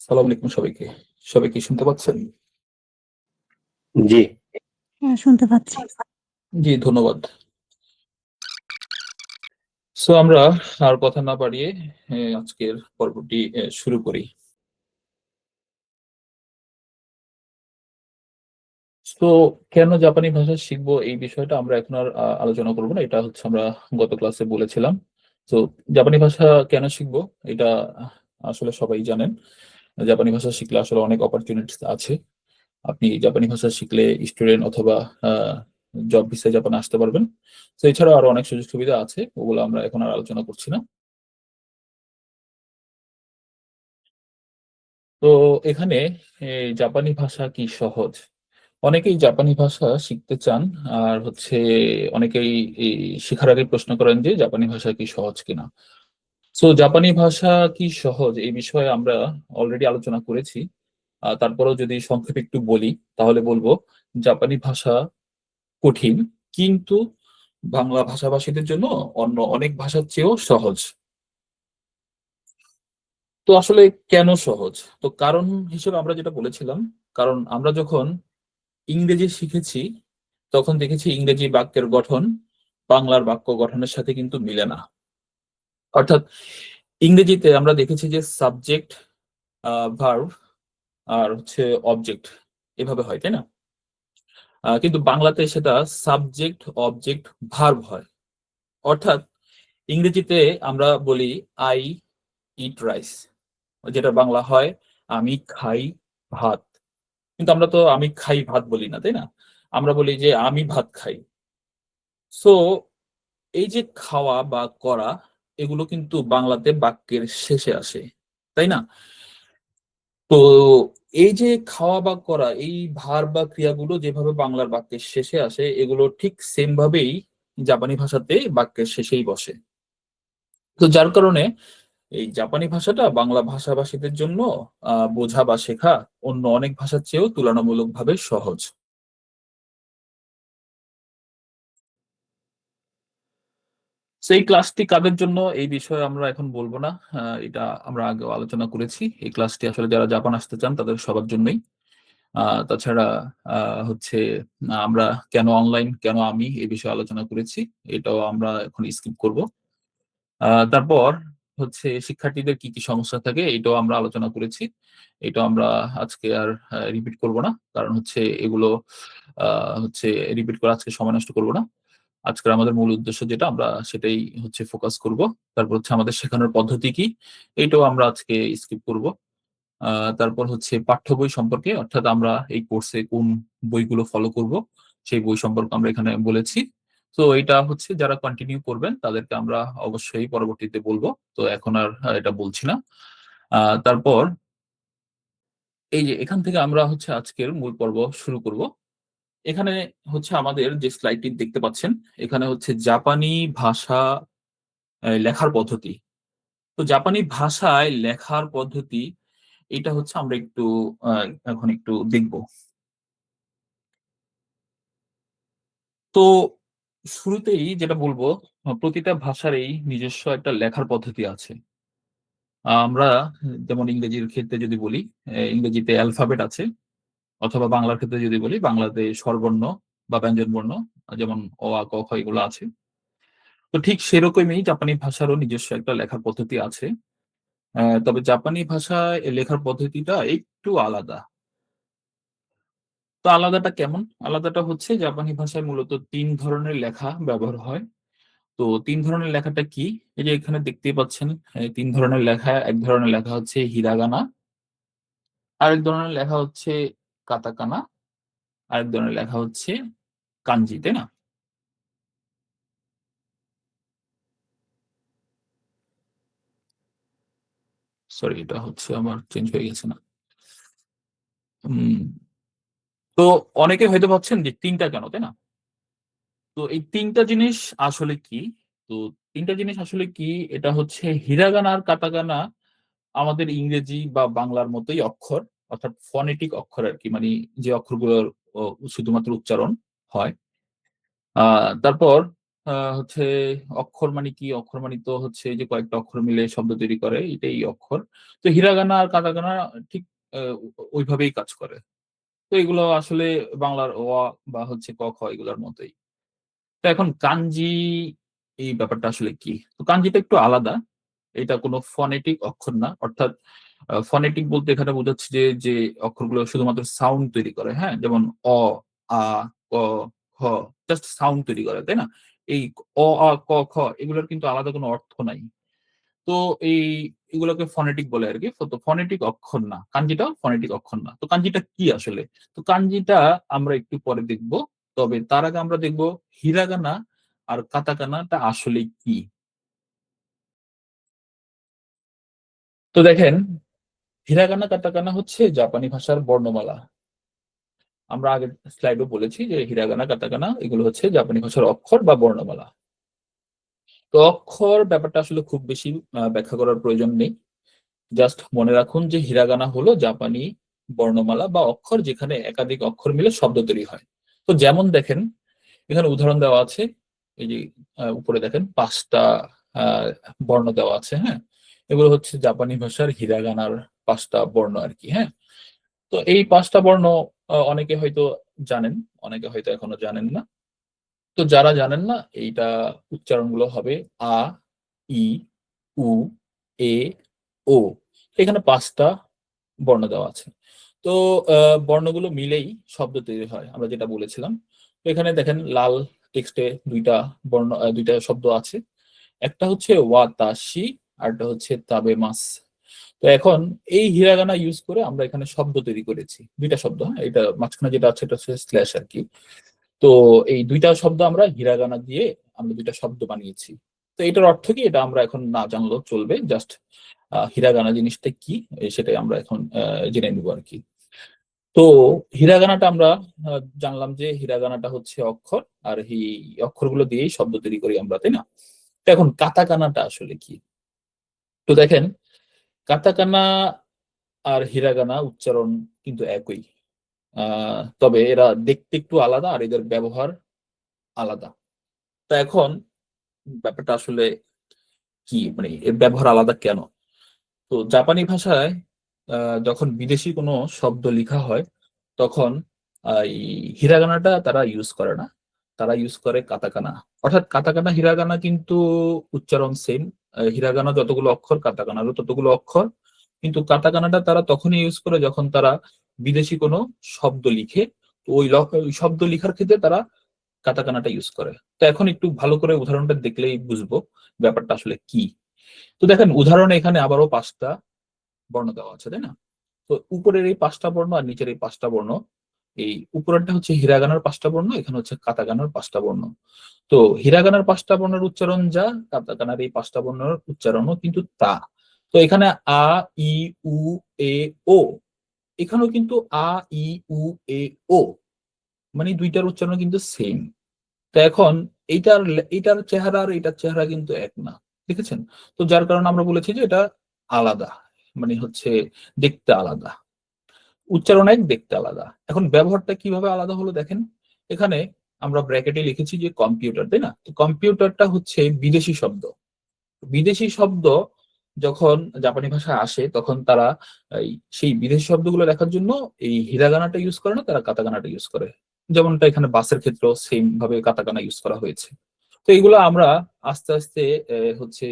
সালাম আলাইকুম সবাইকে। সবাই কি শুনতে পাচ্ছেন? জি। হ্যাঁ, শুনতে পাচ্ছি। জি, ধন্যবাদ। আমরা আর কথা না বাড়িয়ে আজকের পর্বটি শুরু করি। তো কেন জাপানি ভাষা শিখবো এই বিষয়টা আমরা এখন আর আলোচনা করব না। এটা হচ্ছে আমরা গত ক্লাসে বলেছিলাম। তো জাপানি ভাষা কেন শিখবো এটা আসলে সবাই জানেন। জাপানি ভাষা শিখলে আসলে অনেক অপরচুনিটিস আছে। আপনি জাপানি ভাষা শিখলে স্টুডেন্ট অথবা জব ভিসায় জাপানে আসতে পারবেন। তো এছাড়াও আরো অনেক সুযোগ সুবিধা আছে, ওগুলো আমরা এখন আর আলোচনা করছি না। তো এখানে জাপানি ভাষা কি সহজ? অনেকেই জাপানি ভাষা শিখতে চান, আর হচ্ছে অনেকেই এই শেখার আগে প্রশ্ন করেন যে জাপানি ভাষা কি সহজ কিনা। জাপানি ভাষা কি সহজ এই বিষয়ে আমরা অলরেডি আলোচনা করেছি। তারপরেও যদি সংক্ষেপে একটু বলি তাহলে বলবো জাপানি ভাষা কঠিন, কিন্তু বাংলা ভাষাভাষীদের জন্য অন্য অনেক ভাষার চেয়েও সহজ। তো আসলে কেন সহজ? তো কারণ হিসেবে আমরা যেটা বলেছিলাম, কারণ আমরা যখন ইংরেজি শিখেছি তখন দেখেছি ইংরেজি বাক্যের গঠন বাংলার বাক্য গঠনের সাথে কিন্তু মিলে না। অর্থাৎ ইংরেজিতে আমরা দেখেছি যে সাবজেক্ট, ভার্ব আর হচ্ছে অবজেক্ট এভাবে হয়, তাই না? কিন্তু বাংলাতে সেটা সাবজেক্ট অবজেক্ট ভার্ব হয়। অর্থাৎ ইংরেজিতে আমরা বলি আই ইট রাইস, যেটা বাংলা হয় আমি খাই ভাত। কিন্তু আমরা তো আমি খাই ভাত বলি না, তাই না? আমরা বলি যে আমি ভাত খাই। সো এই যে খাওয়া বা করা, এগুলো কিন্তু বাংলাতে বাক্যের শেষে আসে, তাই না? তো এই যে খাওয়া বা করা, এই ভার্ব বা ক্রিয়াগুলো যেভাবে বাংলার বাক্যের শেষে আসে, এগুলো ঠিক সেম ভাবেই জাপানি ভাষাতে বাক্যের শেষেই বসে। তো যার কারণে এই জাপানি ভাষাটা বাংলা ভাষাভাষীদের জন্য বোঝা বা শেখা অন্য অনেক ভাষার চেয়েও তুলনামূলকভাবে সহজ। সেই ক্লাসটি কাদের জন্য এই বিষয়ে আমরা এখন বলবো না। এটা আমরা আগেও আলোচনা করেছি। এই ক্লাসটি আসলে যারা জাপান আসতে চান তাদের সবার জন্যই। তাছাড়া হচ্ছে আমরা কেন অনলাইন, কেন আমি এই বিষয়ে আলোচনা করেছি, এটাও আমরা এখন স্কিপ করব। তারপর হচ্ছে শিক্ষার্থীদের কি কি সমস্যা থাকে এটাও আমরা আলোচনা করেছি। এটা আমরা আজকে আর রিপিট করব না, কারণ হচ্ছে এগুলো হচ্ছে রিপিট করে আজকে সময় নষ্ট করব না। আজকের আমাদের মূল উদ্দেশ্য যেটা আমরা সেটাই হচ্ছে ফোকাস করব। তারপর হচ্ছে আমাদের শেখানোর পদ্ধতি কি, এটাও আমরা আজকে স্কিপ করব। তারপর হচ্ছে পাঠ্য বই সম্পর্কে, অর্থাৎ আমরা এই কোর্সে কোন বইগুলো ফলো করব সেই বই সম্পর্কে আমরা এখানে বলেছি। তো এটা হচ্ছে যারা কন্টিনিউ করবেন তাদেরকে আমরা অবশ্যই পরবর্তীতে বলবো। তো এখন আর এটা বলছি না। তারপর এই যে এখান থেকে আমরা হচ্ছে আজকের মূল পর্ব শুরু করব। এখানে হচ্ছে আমাদের যে স্লাইডটি দেখতে পাচ্ছেন, এখানে হচ্ছে জাপানি ভাষা লেখার পদ্ধতি। তো জাপানি ভাষায় লেখার পদ্ধতি এটা হচ্ছে আমরা একটু এখন একটু দেখব। তো শুরুতেই যেটা বলবো, প্রতিটা ভাষারই নিজস্ব একটা লেখার পদ্ধতি আছে। আমরা যেমন ইংরেজির ক্ষেত্রে যদি বলি, ইংরেজিতে অ্যালফাবেট আছে, অথবা বাংলার ক্ষেত্রে যদি বলি বাংলাতে স্বরবর্ণ বা ব্যঞ্জনবর্ণ, যেমন অ, আ, ক, খ এগুলো আছে। তো ঠিক সেরকমই জাপানি ভাষারও নিজস্ব একটা লেখার পদ্ধতি আছে। তবে জাপানি ভাষায় লেখার পদ্ধতিটা একটু আলাদা। তো আলাদাটা কেমন? আলাদাটা হচ্ছে জাপানি ভাষায় মূলত ৩ ধরনের লেখা ব্যবহার হয়। তো ৩ ধরনের লেখাটা কি? এই যে এখানে দেখতেই পাচ্ছেন ৩ ধরনের লেখা। এক ধরনের লেখা হচ্ছে হিরাগানা, আরেক ধরনের লেখা হচ্ছে কাতাকানা, আরেক ধরনের লেখা হচ্ছে কাঞ্জি, তাই না? সরি, এটা হচ্ছে আমার চেঞ্জ হয়ে গেছে না। হুম, তো অনেকে হয়তো ভাবছেন যে ৩ টা কেন, তাই না? তো এই ৩ টা জিনিস আসলে কি? তো ৩ টা জিনিস আসলে কি? এটা হচ্ছে হিরাগানা আর কাতাকানা আমাদের ইংরেজি বা বাংলার মতোই অক্ষর, অর্থাৎ ফনেটিক অক্ষর আরকি। মানে যে অক্ষরগুলোর শুধুমাত্র উচ্চারণ হয়। তারপর হচ্ছে অক্ষর মানে কি? অক্ষর মানে তো হচ্ছে এই যে কয়েকটা অক্ষর মিলে শব্দ তৈরি করে, এটাই অক্ষর। তো হিরাগানা আর কাতাকানা ঠিক আ ওইভাবেই কাজ করে। তো এগুলো আসলে বাংলার অ, আ বা হচ্ছে ক, খ এগুলোর মতোই। তো এখন কাঞ্জি এই ব্যাপারটা আসলে কি? তো কাঞ্জিটা একটু আলাদা। এটা কোনো ফনেটিক অক্ষর না। অর্থাৎ ফনেটিক বলতে এখানে বোঝাচ্ছে যে অক্ষরগুলো শুধুমাত্র সাউন্ড তৈরি করে, হ্যাঁ? যেমন অ, আ, ক, খ জাস্ট সাউন্ড তৈরি করে, তাই না? এই অ, আ, ক, খ এগুলোর কিন্তু আলাদা কোনো অর্থ নাই। তো এই এগুলোকে ফনেটিক বলে আরকি। তো ফনেটিক অক্ষর না। কাঞ্জিটাও ফনেটিক অক্ষর না। তো কাঞ্জিটা কি আসলে? তো কাঞ্জিটা আমরা একটু পরে দেখব। তবে তার আগে আমরা দেখব হিরাগানা আর কাতাকানাটা আসলে কি? তো দেখেন হিরাগানা, কাতাকানা হচ্ছে জাপানি ভাষার বর্ণমালা। আমরা আগের স্লাইডেও বলেছি যে হিরাগানা, কাতাকানা এগুলো হচ্ছে জাপানি ভাষার অক্ষর বা বর্ণমালা। তো অক্ষর ব্যাপারটা আসলে খুব বেশি ব্যাখ্যা করার প্রয়োজন নেই। জাস্ট মনে রাখুন যে হিরাগানা হলো জাপানি বর্ণমালা বা অক্ষর যেখানে একাধিক অক্ষর মিলে শব্দ তৈরি হয়। তো যেমন দেখেন এখানে উদাহরণ দেওয়া আছে। এই যে উপরে দেখেন ৫ টা আ বর্ণ দেওয়া আছে, হ্যাঁ? এগুলো হচ্ছে জাপানি ভাষার হিরাগানার ৫ টা বর্ণ আরকি, হ্যাঁ? তো এই ৫ টা বর্ণ অনেকে হয়তো জানেন, অনেকে হয়তো এখনো জানেন না। তো যারা জানেন না এইটা উচ্চারণগুলো হবে আ, ই, উ, এ, ও। এখানে ৫ টা বর্ণ দেওয়া আছে। তো আ বর্ণগুলো মিলেই শব্দ তৈরি হয়। আমরা যেটা বলেছিলাম। তো এখানে দেখেন লাল টেক্সটে ২ টা বর্ণ ২ টা শব্দ আছে। একটা হচ্ছে ওয়াতাসি আরেকটা হচ্ছে তাবেমাস। তো এখন এই হিরাগানা ইউজ করে আমরা এখানে শব্দ তৈরি করেছি। ২ টা শব্দ, হ্যাঁ? এটা মাঝখানে যেটা আছে এটা হচ্ছে স্ল্যাশ আরকি। তো এই ২ টা শব্দ আমরা হিরাগানা দিয়ে আমরা ২ টা শব্দ বানিয়েছি। তো এটার অর্থ কি? এটা আমরা এখন না জানলেও চলবে। জাস্ট হিরাগানা জিনিসটা কি? সেটাই আমরা এখন জেনে নিব আরকি। তো হিরাগানাটা আমরা আ জানলাম যে হিরাগানাটা হচ্ছে অক্ষর। আর এই অক্ষরগুলো দিয়েই শব্দ তৈরি করি আমরা, তাই না? তো এখন কাতাকানাটা আসলে কি? তো দেখেন কাতাকানা আর হিরাগানা উচ্চারণ কিন্তু একই। আ তবে এরা দেখতে একটু আলাদা আর এদের ব্যবহার আলাদা। তো এখন ব্যাপারটা আসলে কি? মানে এর ব্যবহার আলাদা কেন? তো জাপানি ভাষায় আ যখন বিদেশি কোনো শব্দ লিখা হয়, তখন এই হিরাগানাটা তারা ইউজ করে না। তারা ইউজ করে কাতাকানা। অর্থাৎ কাতাকানা, হিরাগানা কিন্তু উচ্চারণ সেম। হিরাগানা যতগুলো অক্ষর, কাতাকানারও ততগুলো অক্ষর। কিন্তু কাতাকানাটা তারা তখনই ইউজ করে যখন তারা বিদেশি কোনো শব্দ লিখে। তো ওই শব্দ লিখার ক্ষেত্রে তারা কাতাকানাটা ইউজ করে। তো এখন একটু ভালো করে উদাহরণটা দেখলেই বুঝবো ব্যাপারটা আসলে কি। তো দেখেন উদাহরণে এখানে আবারও ৫ টা বর্ণ দেওয়া আছে, তাই না? তো উপরের এই ৫ টা বর্ণ আর নিচের এই ৫ টা বর্ণ, এই উপরেরটা হচ্ছে হিরাগানার ৫ টা বর্ণ, এখানে হচ্ছে কাতাকানার ৫ টা বর্ণ। তো হিরাগানার ৫ টা বর্ণের উচ্চারণ যা, কাতাকানার এই ৫ টা বর্ণের উচ্চারণও কিন্তু তা। তো এখানে আ, ই, উ, এ, ও। এখানেও কিন্তু আ, ই, উ, এ, ও। মানে ২ টার উচ্চারণ কিন্তু সেইম। তো এখন এইটার চেহারা আর এটার চেহারা কিন্তু এক না। দেখেছেন? তো যার কারণে আমরা বলেছি যে এটা আলাদা। মানে হচ্ছে দেখতে আলাদা। উচ্চারণ এক, দেখতে আলাদা। এখন ব্যবহারটা কিভাবে আলাদা হলো দেখেন। এখানে আমরা ব্র্যাকেটে লিখেছি যে কম্পিউটার, তাই না? তো কম্পিউটারটা হচ্ছে বিদেশি শব্দ। বিদেশি শব্দ যখন জাপানি ভাষায় আসে তখন তারা এই সেই বিদেশি শব্দগুলো লেখার জন্য এই হিরাগানাটা ইউজ করে না, তারা কাতাকানাটা ইউজ করে। যেমনটা এখানে বাসের ক্ষেত্রেও সেম ভাবে কাতাকানা ইউজ করা হয়েছে। তো এগুলো আমরা আস্তে, আস্তে হচ্ছে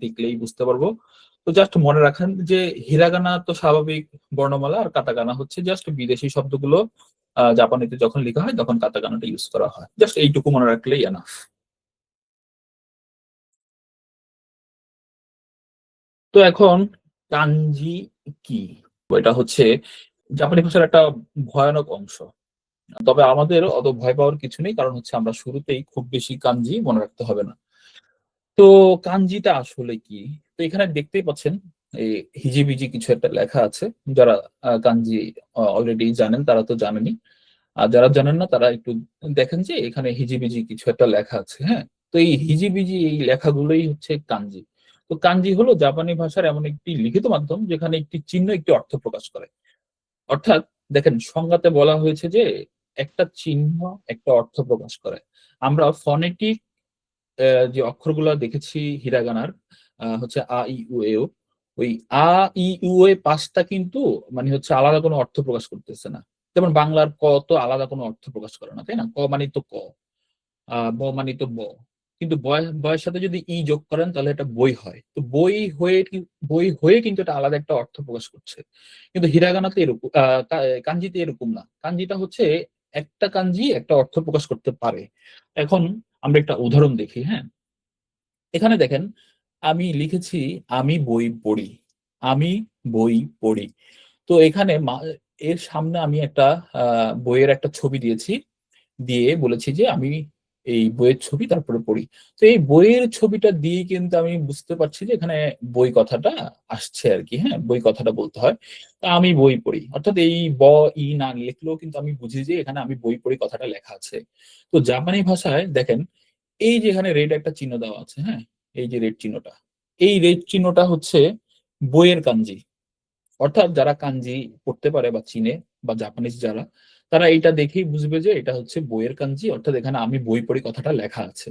দেখলেই বুঝতে পারবো। তো জাস্ট মনে রাখেন যে হিরাগানা তো স্বাভাবিক বর্ণমালা আর কাতাকানা হচ্ছে জাস্ট বিদেশি শব্দগুলো জাপানিতে যখন লেখা হয় তখন কাতাকানাটা ইউজ করা হয়। জাস্ট এইটুকু মনে রাখলেই এনাফ। তো এখন কাঞ্জি কি? এটা হচ্ছে জাপানি ভাষার একটা ভয়ানক অংশ। তবে আমাদের অত ভয় পাওয়ার কিছু নেই। কারণ হচ্ছে আমরা শুরুতেই খুব বেশি কাঞ্জি মনে রাখতে হবে না। তো কাঞ্জিটা আসলে কি? তো এখানে দেখতেই পাচ্ছেন এই হিজিবিজি কিছু একটা লেখা আছে। যারা কাঞ্জি অলরেডি জানেন তারা তো জানেনই। আর যারা জানেন না তারা একটু দেখেন যে এখানে হিজিবিজি কিছু একটা লেখা আছে, হ্যাঁ? তো এই হিজিবিজি এই লেখাগুলোই হচ্ছে কাঞ্জি। তো কাঞ্জি হলো জাপানি ভাষার এমন একটি লিখিত মাধ্যম যেখানে একটি চিহ্ন একটি অর্থ প্রকাশ করে। অর্থাৎ দেখেন সংজ্ঞাতে বলা হয়েছে যে একটা চিহ্ন একটা অর্থ প্রকাশ করে। আমরা ফনেটিক যে অক্ষরগুলো দেখেছি হিরাগানার হচ্ছে আ ই উ এ ও, ওই আ ই উ এ ৫টা কিন্তু মানে হচ্ছে আলাদা কোনো অর্থ প্রকাশ করতেছে না। যেমন বাংলার ক তো আলাদা কোনো অর্থ প্রকাশ করে না, তাই না? ক মানে তো ক, ব মানে তো ব। কিন্তু বয়ের সাথে যদি ই যোগ করেন তাহলে এটা বই হয়। তো বই হয়ে কিন্তু এটা আলাদা একটা অর্থ প্রকাশ করছে। কিন্তু হিরাগানাতে এরকম কাঞ্জিতে এরকম না। কাঞ্জিটা হচ্ছে একটা কাঞ্জি একটা অর্থ প্রকাশ করতে পারে। এখন আমরা একটা উদাহরণ দেখি, হ্যাঁ? এখানে দেখেন আমি লিখেছি আমি বই পড়ি। আমি বই পড়ি। তো এখানে এর সামনে আমি একটা বইয়ের একটা ছবি দিয়েছি। দিয়ে বলেছি যে আমি এই বইয়ের ছবি তারপরে পড়ি। তো এই বইয়ের ছবিটা দিয়ে কিন্তু আমি বুঝতে পারছি যে এখানে বই কথাটা আসছে আরকি, হ্যাঁ? বই কথাটা বলতে হয়। তা আমি বই পড়ি। অর্থাৎ এই ই না লিখলেও কিন্তু আমি বুঝি যে এখানে আমি বই পড়ি কথাটা লেখা আছে। তো জাপানি ভাষায় দেখেন এই যে এখানে রেড একটা চিহ্ন দেওয়া আছে, হ্যাঁ? এই যে রেড চিহ্নটা। এই রেড চিহ্নটা হচ্ছে বইয়ের কাঞ্জি। অর্থাৎ যারা কাঞ্জি পড়তে পারে বা চিনে বা জাপানিজ যারা, তারা এইটা দেখেই বুঝবে যে এটা হচ্ছে বইয়ের কাঞ্জি। অর্থাৎ এখানে আমি বই পড়ি কথাটা লেখা আছে।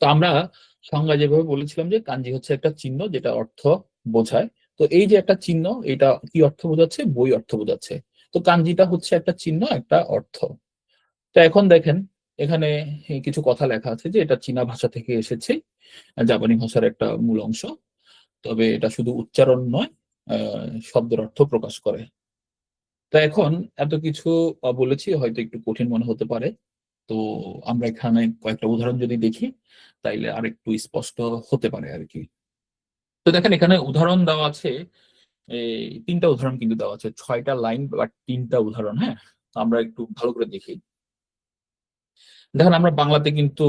তো আমরা সংজ্ঞায় যেভাবে বলেছিলাম যে কাঞ্জি হচ্ছে একটা চিহ্ন যেটা অর্থ বোঝায়। তো এই যে একটা চিহ্ন এটা কি অর্থ বোঝাচ্ছে? বই অর্থ বোঝাচ্ছে। তো কাঞ্জিটা হচ্ছে একটা চিহ্ন, একটা অর্থ। তো এখন দেখেন এখানে কিছু কথা লেখা আছে যে এটা চীনা ভাষা থেকে এসেছে। জাপানি ভাষার একটা মূল অংশ। তবে এটা শুধু উচ্চারণ নয়, শব্দের অর্থ প্রকাশ করে। তো এখন এত কিছু বলেছি হয়তো একটু কঠিন মনে হতে পারে। তো আমরা এখানে কয়েকটা উদাহরণ যদি দেখি, তাইলে আরেকটু স্পষ্ট হতে পারে আরকি। তো দেখেন এখানে উদাহরণ দেওয়া আছে, এই ৩ টা উদাহরণ কিন্তু দেওয়া আছে। ৬ টা লাইন বা ৩ টা উদাহরণ, হ্যাঁ? তো আমরা একটু ভালো করে দেখি। দেখেন আমরা বাংলাতে কিন্তু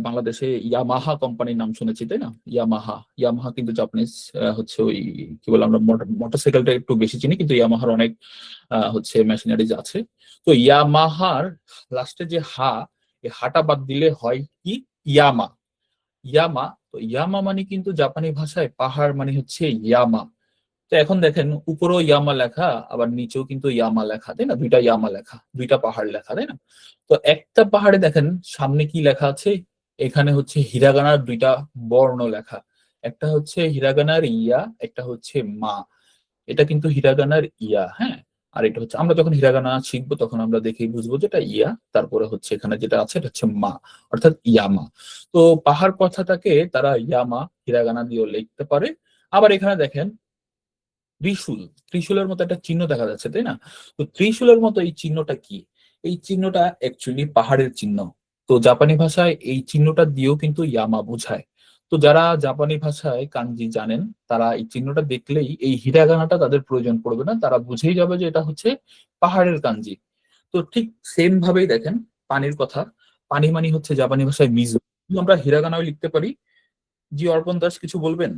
বাংলাদেশে ইয়ামাহা কোম্পানির নাম শুনেছি, তাই না? ইয়ামাহা। ইয়ামাহা কিন্তু জাপানিজ হচ্ছে ওই কি বলে আমরা মোটরসাইকেলটা একটু বেশি চিনি কিন্তু ইয়ামাহার অনেক হচ্ছে মেশিনারিজ আছে। তো ইয়ামাহার লাস্টে যে এই হাটা বাদ দিলে হয় কি? ইয়ামা। ইয়ামা। তো ইয়ামা মানে কিন্তু জাপানি ভাষায় পাহাড় মানে হচ্ছে ইয়ামা। তো এখন দেখেন উপরেও ইয়ামা লেখা আবার নিচেও কিন্তু ইয়ামা লেখা, তাই না? ২ টা ইয়ামা লেখা, ২ টা পাহাড় লেখা, তাই না? তো একটা পাহাড়ে দেখেন সামনে কি লেখা আছে? এখানে হচ্ছে হিরাগানার ২ টা বর্ণ লেখা। একটা হচ্ছে হিরাগানার ইয়া, একটা হচ্ছে মা। এটা কিন্তু হিরাগানার ইয়া, হ্যাঁ? আর এটা হচ্ছে আমরা যখন হিরাগানা শিখবো তখন আমরা দেখেই বুঝবো যে এটা ইয়া, তারপরে হচ্ছে এখানে যেটা আছে এটা হচ্ছে মা, অর্থাৎ ইয়ামা। তো পাহাড় কথাটাকে তারা ইয়ামা হিরাগানা দিয়েও লিখতে পারে। আবার এখানে দেখেন ত্রিশূল, ত্রিশূলের মতো একটা চিহ্ন দেখা যাচ্ছে, তাই না? তো ত্রিশূলের মতো এই চিহ্নটা কি? এই চিহ্নটা অ্যাকচুয়ালি পাহাড়ের চিহ্ন। তো জাপানি ভাষায় এই চিহ্নটা দিয়েও কিন্তু ইয়ামা বোঝায়। তো যারা জাপানি ভাষায় কাঞ্জি জানেন তারা এই চিহ্নটা দেখলেই এই হিরাগানাটা তাদের প্রয়োজন পড়বে না। তারা বুঝেই যাবে যে এটা হচ্ছে পাহাড়ের কাঞ্জি। তো ঠিক সেম ভাবেই দেখেন পানির কথা। পানি মানে হচ্ছে জাপানি ভাষায় মিজু। আমরা হিরাগানাও লিখতে পারি। জি অর্পণ দাস কিছু বলবেন?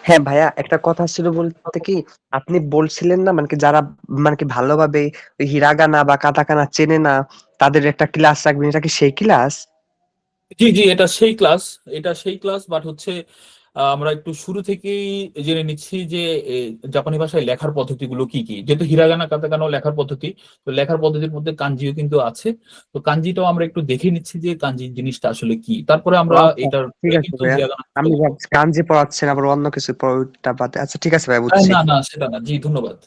হ্যাঁ ভাইয়া, একটা কথা ছিল বলতে কি, আপনি বলছিলেন না মানে কি যারা মানে কি ভালোভাবে ওই হিরাগানা বা কাটাকানা চেনে না, তাদের একটা ক্লাস রাখবেন, এটা কি সেই ক্লাস? জি, জি, এটা সেই ক্লাস। এটা সেই ক্লাস বাট হচ্ছে আমরা একটু শুরু থেকেই জেনে নিচ্ছি যে এ জাপানি ভাষায় লেখার পদ্ধতিগুলো কি, কি? যেহেতু হিরাগানা, কাতাকানাও লেখার পদ্ধতি। তো লেখার পদ্ধতির মধ্যে কাঞ্জিও কিন্তু আছে। তো কাঞ্জিটাও আমরা একটু দেখে নিচ্ছি যে কাঞ্জি জিনিসটা আসলে কি। তারপরে ও আমরা আচ্ছা, এটার ঠিক পরে আছে কিন্তু ভাইয়া। হিরাগানা চলে আমি যাব। ভাবছি কাঞ্জি পড়াচ্ছেন আবার অন্য কিছু ওইটা বাদে। আচ্ছা ঠিক আছে ভাইয়া, বুঝছি। না, না সেটা না। জি ধন্যবাদ।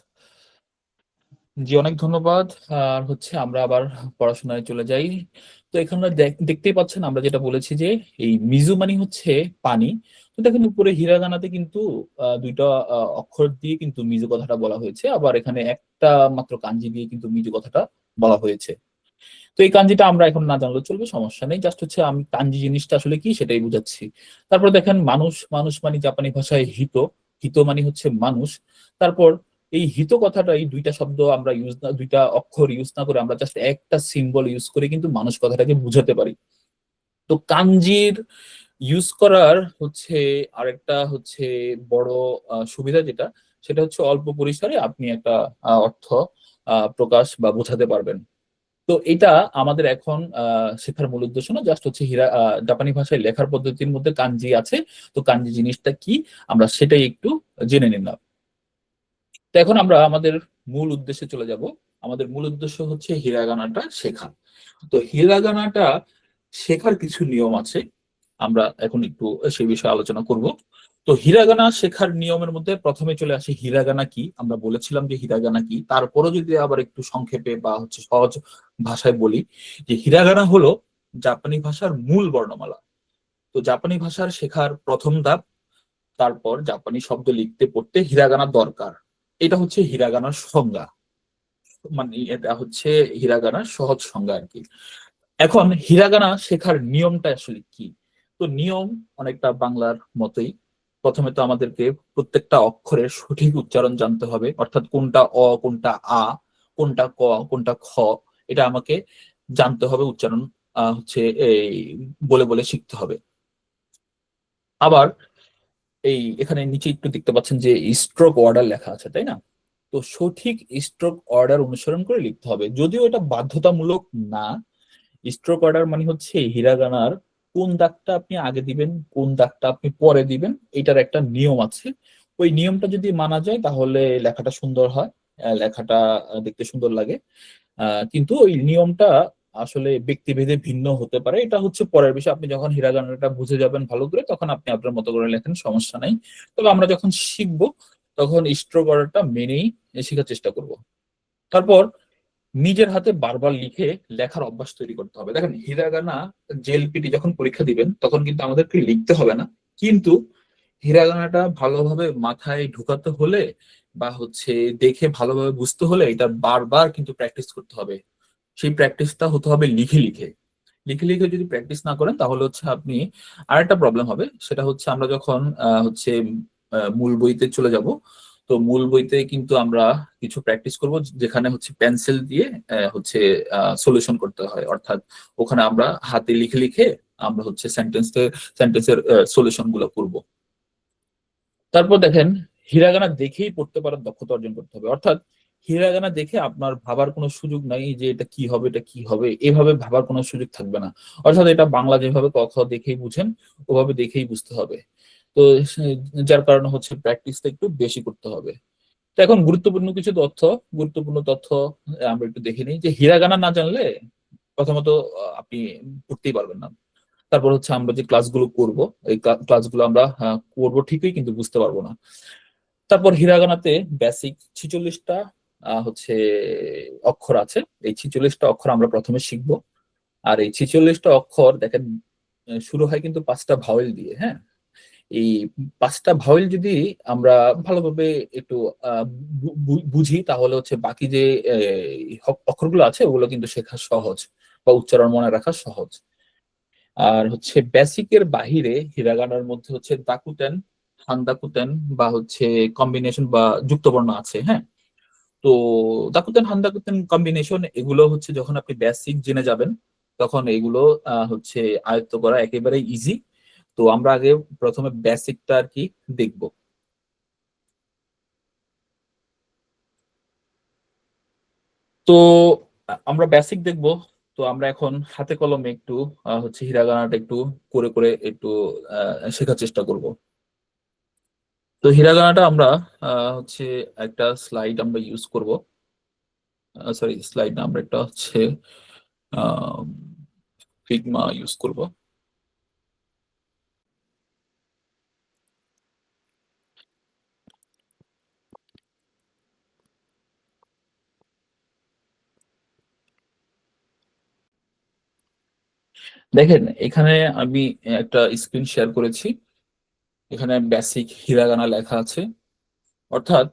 জি, অনেক ধন্যবাদ। আর হচ্ছে আমরা আবার পড়াশোনায় চলে যাই। তো এখানে দেখতেই পাচ্ছেন আমরা যেটা বলেছি যে এই মিজু মানে হচ্ছে পানি। তো দেখেন উপরে হিরাগানাতে কিন্তু ২ টা অক্ষর দিয়ে কিন্তু মিজু কথাটা বলা হয়েছে। আবার এখানে একটা মাত্র কাঞ্জি দিয়ে কিন্তু মিজু কথাটা বলা হয়েছে। তো এই কাঞ্জিটা আমরা এখন না জানলেও চলবে, সমস্যা নেই। জাস্ট হচ্ছে আমি কাঞ্জি জিনিসটা আসলে কি সেটাই বুঝাচ্ছি। তারপর দেখেন মানুষ, মানুষ মানে জাপানি ভাষায় হিতো। হিতো মানে হচ্ছে মানুষ। তারপর এই হিত কথাটা এই ২ টা শব্দ আমরা ইউজ না ২ টা অক্ষর ইউজ না করে আমরা জাস্ট একটা সিম্বল ইউজ করে কিন্তু মানুষ কথাটাকে বুঝাতে পারি। তো কাঞ্জির ইউজ করার হচ্ছে আরেকটা হচ্ছে বড় সুবিধা যেটা, সেটা হচ্ছে অল্প পরিসরে আপনি একটা অর্থ প্রকাশ বা বোঝাতে পারবেন। তো এটা আমাদের এখন শেখার মূল উদ্দেশ্য না, জাস্ট হচ্ছে জাপানি ভাষায় লেখার পদ্ধতির মধ্যে কাঞ্জি আছে। তো কাঞ্জি জিনিসটা কি আমরা সেটাই একটু জেনে নিলাম। তো এখন আমরা আমাদের মূল উদ্দেশ্যে চলে যাব। আমাদের মূল উদ্দেশ্য হচ্ছে হিরাগানাটা শেখা। তো হিরাগানাটা শেখার কিছু নিয়ম আছে, আমরা এখন একটু সেই বিষয়ে আলোচনা করব। তো হিরাগানা শেখার নিয়মের মধ্যে প্রথমে চলে আসে হিরাগানা কি। আমরা বলেছিলাম যে হিরাগানা কি, তারপরও যদি আবার একটু সংক্ষেপে বা হচ্ছে সহজ ভাষায় বলি, যে হিরাগানা হলো জাপানি ভাষার মূল বর্ণমালা। তো জাপানি ভাষার শেখার প্রথম ধাপ, তারপর জাপানি শব্দ লিখতে পড়তে হিরাগানা দরকার। এটা হচ্ছে হিরাগানার সংজ্ঞা, মানে এটা হচ্ছে হিরাগানার সহজ সংজ্ঞা আর কি। এখন হিরাগানা শেখার নিয়মটা আসলে কি? তো নিয়ম অনেকটা বাংলার মতোই। প্রথমে তো আমাদেরকে প্রত্যেকটা অক্ষরের সঠিক উচ্চারণ জানতে হবে, অর্থাৎ কোনটা অ, কোনটা আ, কোনটা ক, কোনটা খ, এটা আমাকে জানতে হবে। উচ্চারণ হচ্ছে এই বলে বলে শিখতে হবে। আবার এই এখানে নিচে একটু দেখতে পাচ্ছেন যে স্ট্রোক অর্ডার লেখা আছে, তাই না? তো সঠিক স্ট্রোক অর্ডার অনুসরণ করে লিখতে হবে, যদিও এটা বাধ্যতামূলক না। স্ট্রোক অর্ডার মানে হচ্ছে হিরাগানার কোন দাগটা আপনি আগে দিবেন, কোন দাগটা আপনি পরে দিবেন, এটার একটা নিয়ম আছে। ওই নিয়মটা যদি মানা যায় তাহলে লেখাটা সুন্দর হয়, লেখাটা দেখতে সুন্দর লাগে। কিন্তু ওই নিয়মটা আসলে ব্যক্তিভেদে ভিন্ন হতে পারে, এটা হচ্ছে পরের বিষয়। আপনি যখন হিরাগানাটা বুঝে যাবেন ভালো করে, তখন আপনি আপনার মতো করে লেখেন, সমস্যা নাই। তবে আমরা যখন শিখবো তখন স্ট্রোক অর্ডারটা মেনেই শেখার চেষ্টা করব। তারপর নিজের হাতে বারবার লিখে লেখার অভ্যাস তৈরি করতে হবে। দেখেন হিরাগানা জেএলপিটি যখন পরীক্ষা দিবেন তখন কিন্তু আমাদেরকে লিখতে হবে না, কিন্তু হিরাগানাটা ভালোভাবে মাথায় ঢুকাতে হলে বা হচ্ছে দেখে ভালোভাবে বুঝতে হলে এটা বারবার কিন্তু প্র্যাকটিস করতে হবে। সেই প্র্যাকটিসটা হতে হবে লিখে লিখে। লিখে লিখে যদি প্র্যাকটিস না করেন তাহলে হচ্ছে আপনি আরেকটা প্রবলেম হবে, সেটা হচ্ছে আমরা যখন হচ্ছে মূল বইতে চলে যাব, তো মূল বইতে কিন্তু আমরা কিছু প্র্যাকটিস করব যেখানে হচ্ছে পেন্সিল দিয়ে হচ্ছে সলিউশন করতে হয়, অর্থাৎ ওখানে আমরা হাতে লিখে লিখে আমরা হচ্ছে সেন্টেন্সের সলিউশন গুলো করব। তারপর দেখেন হিরাগানা দেখেই পড়তে পারার দক্ষতা অর্জন করতে হবে, অর্থাৎ হিরাগানা দেখে আপনার ভাবার কোনো সুযোগ নাই যে এটা কি হবে, এটা কি হবে, এভাবে ভাবার কোনো সুযোগ থাকবে না। অর্থাৎ এটা বাংলা যেভাবে ক খ দেখেই বুঝেন, ওভাবে দেখেই বুঝতে হবে। তো যার কারণে হচ্ছে প্র্যাকটিসটা একটু বেশি করতে হবে। তো এখন গুরুত্বপূর্ণ কিছু তথ্য, গুরুত্বপূর্ণ তথ্য আমরা একটু দেখে নিই। যে হিরাগানা না জানলে প্রথমত আপনি পড়তেই পারবেন না। তারপর হচ্ছে আমরা যে ক্লাসগুলো করব, এই ক্লাসগুলো আমরা করবো ঠিকই, কিন্তু বুঝতে পারবো না। তারপর হিরাগানাতে বেসিক 46টা হচ্ছে অক্ষর আছে। এই 46টা অক্ষর আমরা প্রথমে শিখব। আর এই 46টা অক্ষর দেখেন শুরু হয় কিন্তু 5টা ভাওয়েল দিয়ে। হ্যাঁ, এই 5টা ভাওয়েল যদি আমরা ভালোভাবে একটু বুঝি তাহলে হচ্ছে বাকি যে অক্ষরগুলো আছে ওগুলো কিন্তু শেখা সহজ বা উচ্চারণ মনে রাখা সহজ। আর হচ্ছে বেসিকের বাহিরে হিরাগানার মধ্যে হচ্ছে দাকুতেন, হান্দাকুতেন বা হচ্ছে কম্বিনেশন বা যুক্তবর্ণ আছে। হ্যাঁ, তো দাকুতেন হান্দাকুতেন কম্বিনেশন এগুলো হচ্ছে যখন আপনি বেসিক জেনে যাবেন তখন এগুলো হচ্ছে আয়ত্ত করা একেবারে ইজি। তো আমরা আগে প্রথমে বেসিকটা আর কি দেখব। তো আমরা বেসিক দেখব। তো আমরা এখন হাতে কলমে একটু হচ্ছে হিরাগানাটা একটু করে করে একটু শেখার চেষ্টা করব। তো হিরাগানাটা আমরা হচ্ছে একটা স্লাইড আমরা ইউজ করব, সরি স্লাইড না, আমরা একটা হচ্ছে ফিগমা ইউজ করব। দেখেন এখানে আমি একটা স্ক্রিন শেয়ার করেছি, এখানে বেসিক হিরাগানা লেখা আছে। অর্থাৎ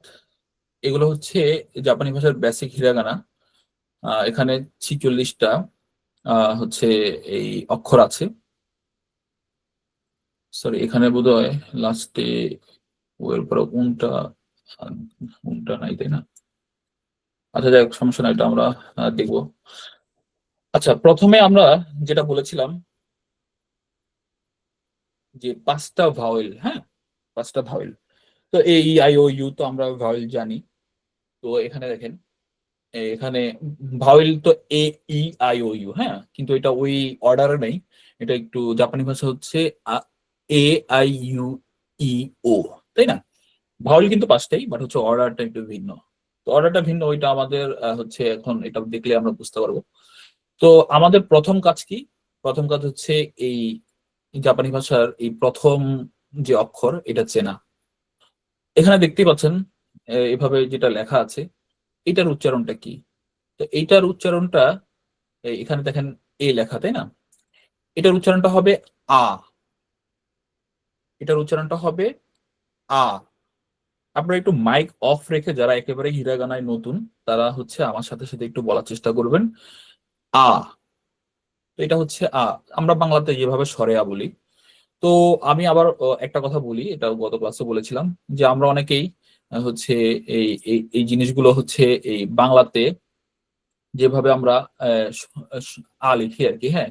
এগুলো হচ্ছে জাপানি ভাষার বেসিক হিরাগানা। এখানে 46টা হচ্ছে এই অক্ষর আছে। সরি, এখানে বোধহয় লাস্টে ওয়ের পরে উনটা উনটা নাই, তাই না? আচ্ছা যাই হোক, সমস্যা নাই, এটা আমরা দেখবো। আচ্ছা, প্রথমে আমরা যেটা বলেছিলাম যে 5টা ভাওয়েল। হ্যাঁ, 5টা ভাওয়েল। তো এ ই আই ও ইউ তো আমরা ভাওয়েল জানি। তো এখানে দেখেন এখানে ভাওয়েল তো এ ই আই ও ইউ, হ্যাঁ, কিন্তু এটা ওই অর্ডারে নেই। এটা একটু জাপানি ভাষা হচ্ছে এ আই ইউ ই ও, তাই না? ভাওয়েল কিন্তু 5টাই, বাট হচ্ছে অর্ডারটা একটু ভিন্ন। তো অর্ডারটা ভিন্ন, ওইটা আমাদের হচ্ছে এখন এটা দেখলে আমরা বুঝতে পারবো। তো আমাদের প্রথম কাজ কি? প্রথম কাজ হচ্ছে এই জাপানি ভাষার এই প্রথম যে অক্ষর এটা চেনা। এখানে দেখতেই পাচ্ছেন এভাবে যেটা লেখা আছে এটার উচ্চারণটা কি। তো এইটার উচ্চারণটা এখানে দেখেন এ লেখা, তাই না? এটার উচ্চারণটা হবে আ। এটার উচ্চারণটা হবে আ। আপনারা একটু মাইক অফ রেখে যারা একেবারে হিরাগানায় নতুন তারা হচ্ছে আমার সাথে সাথে একটু বলার চেষ্টা করবেন। আ। তো এটা হচ্ছে আ। আমরা বাংলাতে যেভাবে স্বরে আ বলি। তো আমি আবার একটা কথা বলি, এটা গত ক্লাসে বলেছিলাম যে আমরা অনেকেই হচ্ছে এই এই এই জিনিসগুলো হচ্ছে এই বাংলাতে যেভাবে আমরা আ লিখি আর কি, হ্যাঁ,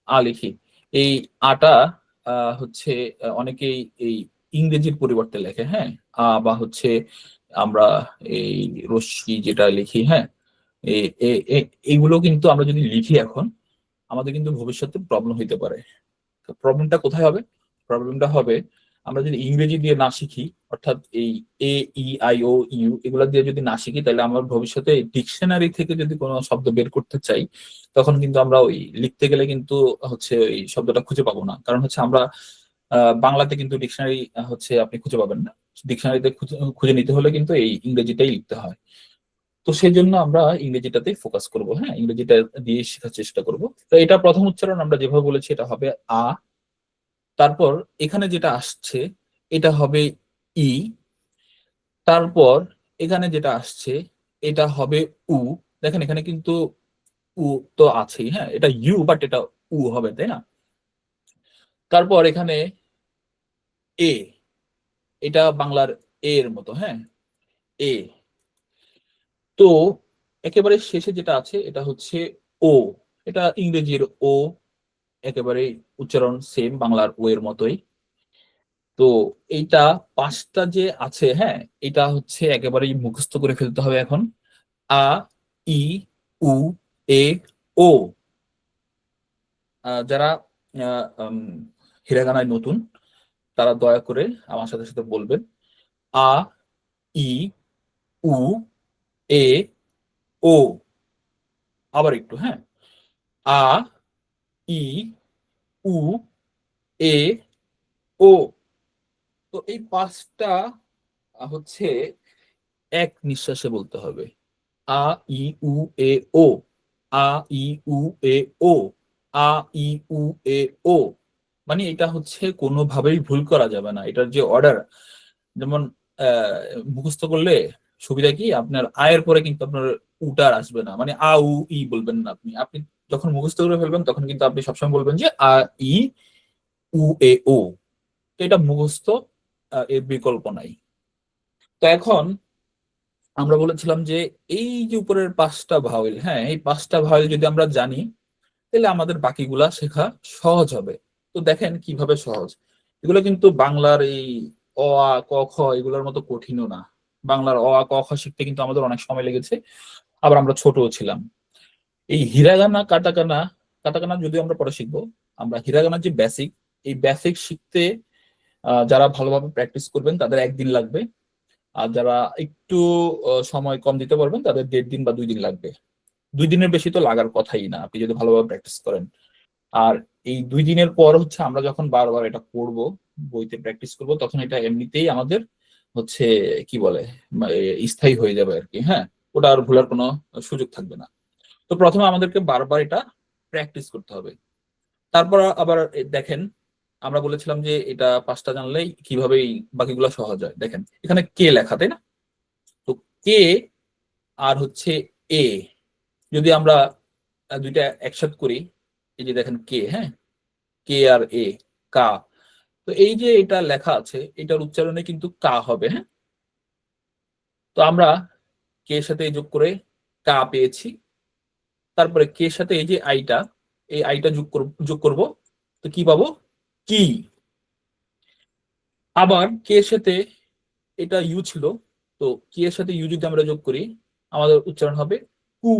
আ লিখি। এই আটা হচ্ছে অনেকেই এই ইংরেজির পরিবর্তে লেখে, হ্যাঁ? বা হচ্ছে আমরা এই রশ্মি যেটা লিখি, হ্যাঁ? এ এ এ এগুলো কিন্তু আমরা যদি লিখি এখন, আমাদের কিন্তু ভবিষ্যতে প্রবলেম হইতে পারে। তো প্রবলেমটা কোথায় হবে? প্রবলেমটা হবে আমরা যদি ইংরেজি দিয়ে না শিখি, অর্থাৎ এই এ, ই, আই, ও, ইউ এগুলা দিয়ে যদি না শিখি, তাহলে আমরা ভবিষ্যতে ডিকশনারি থেকে যদি কোনো শব্দ বের করতে চাই, তখন কিন্তু আমরা ওই লিখতে গেলে কিন্তু হচ্ছে ওই শব্দটা খুঁজে পাবো না। কারণ হচ্ছে আমরা বাংলাতে কিন্তু ডিকশনারি হচ্ছে আপনি খুঁজে পাবেন না। ডিকশনারিতে খুঁজে নিতে হলে কিন্তু এই ইংরেজিটাই লিখতে হয়। তো সেই জন্য আমরা ইংরেজিটাতে ফোকাস করব, হ্যাঁ, ইংরেজিটা দিয়ে শেখার চেষ্টা করব। তো এটা প্রথম উচ্চারণ আমরা যেভাবে বলেছি এটা হবে আ। তারপর এখানে যেটা আসছে এটা হবে ই। তারপর এখানে যেটা আসছে এটা হবে উ। দেখেন এখানে কিন্তু উ তো আছেই, হ্যাঁ, এটা ইউ বাট এটা উ হবে, তাই না? তারপর এখানে এ, এটা বাংলার এর মতো, হ্যাঁ, এ। তো একেবারে শেষে যেটা আছে এটা হচ্ছে ও। এটা ইংরেজির ও, একেবারে উচ্চারণ সেম বাংলার ও এর মতোই। তো এইটা পাঁচটা যে আছে, হ্যাঁ, এটা হচ্ছে একেবারেই মুখস্থ করে ফেলতে হবে এখন। আ, ই, উ, এ, ও। যারা হিরাগানায় নতুন তারা দয়া করে আমার সাথে সাথে বলবেন। আ, ই, উ, এ, ও। আবার একটু, হ্যাঁ। আ, ই, উ, এ, ও। তো এই পাঁচটা হচ্ছে এক নিঃশ্বাসে বলতে হবে। আ, ই, উ, এ, ও। আ, ই, উ, এ, ও। আ, ই, উ, এ, ও। মানে এটা হচ্ছে কোনোভাবেই ভুল করা যাবে না। এটার যে অর্ডার, যেমন মুখস্থ করলে সুবিধা কি, আপনার আয়ের পরে কিন্তু আপনার উটার আসবে না, মানে আ, উ, ই বলবেন না আপনি। আপনি যখন মুখস্থ করে ফেলবেন তখন কিন্তু আপনি সবসময় বলবেন যে আ, ই, উ, এ, ও। তো এটা মুখস্থ, এর বিকল্প নাই। তো এখন আমরা বলেছিলাম যে এই যে উপরের পাঁচটা ভাওয়েল, হ্যাঁ, এই পাঁচটা ভাওয়েল যদি আমরা জানি তাহলে আমাদের বাকিগুলা শেখা সহজ হবে। তো দেখেন কিভাবে সহজ। এগুলো কিন্তু বাংলার এই অ, আ, ক, খ এগুলোর মতো কঠিনও না। বাংলার অ, আ, ক, খ শিখতে কিন্তু আমাদের অনেক সময় লেগেছে, আবার আমরা ছোটও ছিলাম। এই হিরাগানা কাটাকানা, কাটাকানা যদিও আমরা পরে শিখবো। আমরা হিরাগানার যে বেসিক, এই বেসিক শিখতে যারা ভালোভাবে প্র্যাকটিস করবেন তাদের একদিন লাগবে। আর যারা একটু সময় কম দিতে পারবেন তাদের 1.5 দিন বা 2 দিন লাগবে। 2 দিনের বেশি তো লাগার কথাই না আপনি যদি ভালোভাবে প্র্যাকটিস করেন। আর এই 2 দিনের পর হচ্ছে আমরা যখন বারবার এটা করব, বইতে প্র্যাকটিস করব, তখন এটা এমনিতেই আমাদের হচ্ছে কি বলে স্থায়ী হয়ে যাবে আর কি, হ্যাঁ। ওটা আর ভুলার কোনো সুযোগ থাকবে না। তো প্রথমে আমাদেরকে বারবার এটা প্র্যাকটিস করতে হবে। তারপর আবার দেখেন আমরা বলেছিলাম যে এটা পাঁচটা জানলেই কিভাবে এই বাকিগুলো সহজ হয়। দেখেন এখানে কে লেখা, তাই না? তো কে আর হচ্ছে এ যদি আমরা দুইটা একসাথে করি, এই যে দেখেন কে, হ্যাঁ, কে আর এ, কা। তো এই যে এটা লেখা আছে এটার উচ্চারণে কিন্তু কা হবে, হ্যাঁ। তো আমরা কে এর সাথে যোগ করে কা পেয়েছি। তারপরে কে এর সাথে এই যে আইটা, এই আইটা যোগ করব, তো কি পাবো? কি। আবার কে এর সাথে এটা ইউ ছিল, তো কি এর সাথে ইউ যদি আমরা যোগ করি আমাদের উচ্চারণ হবে কু।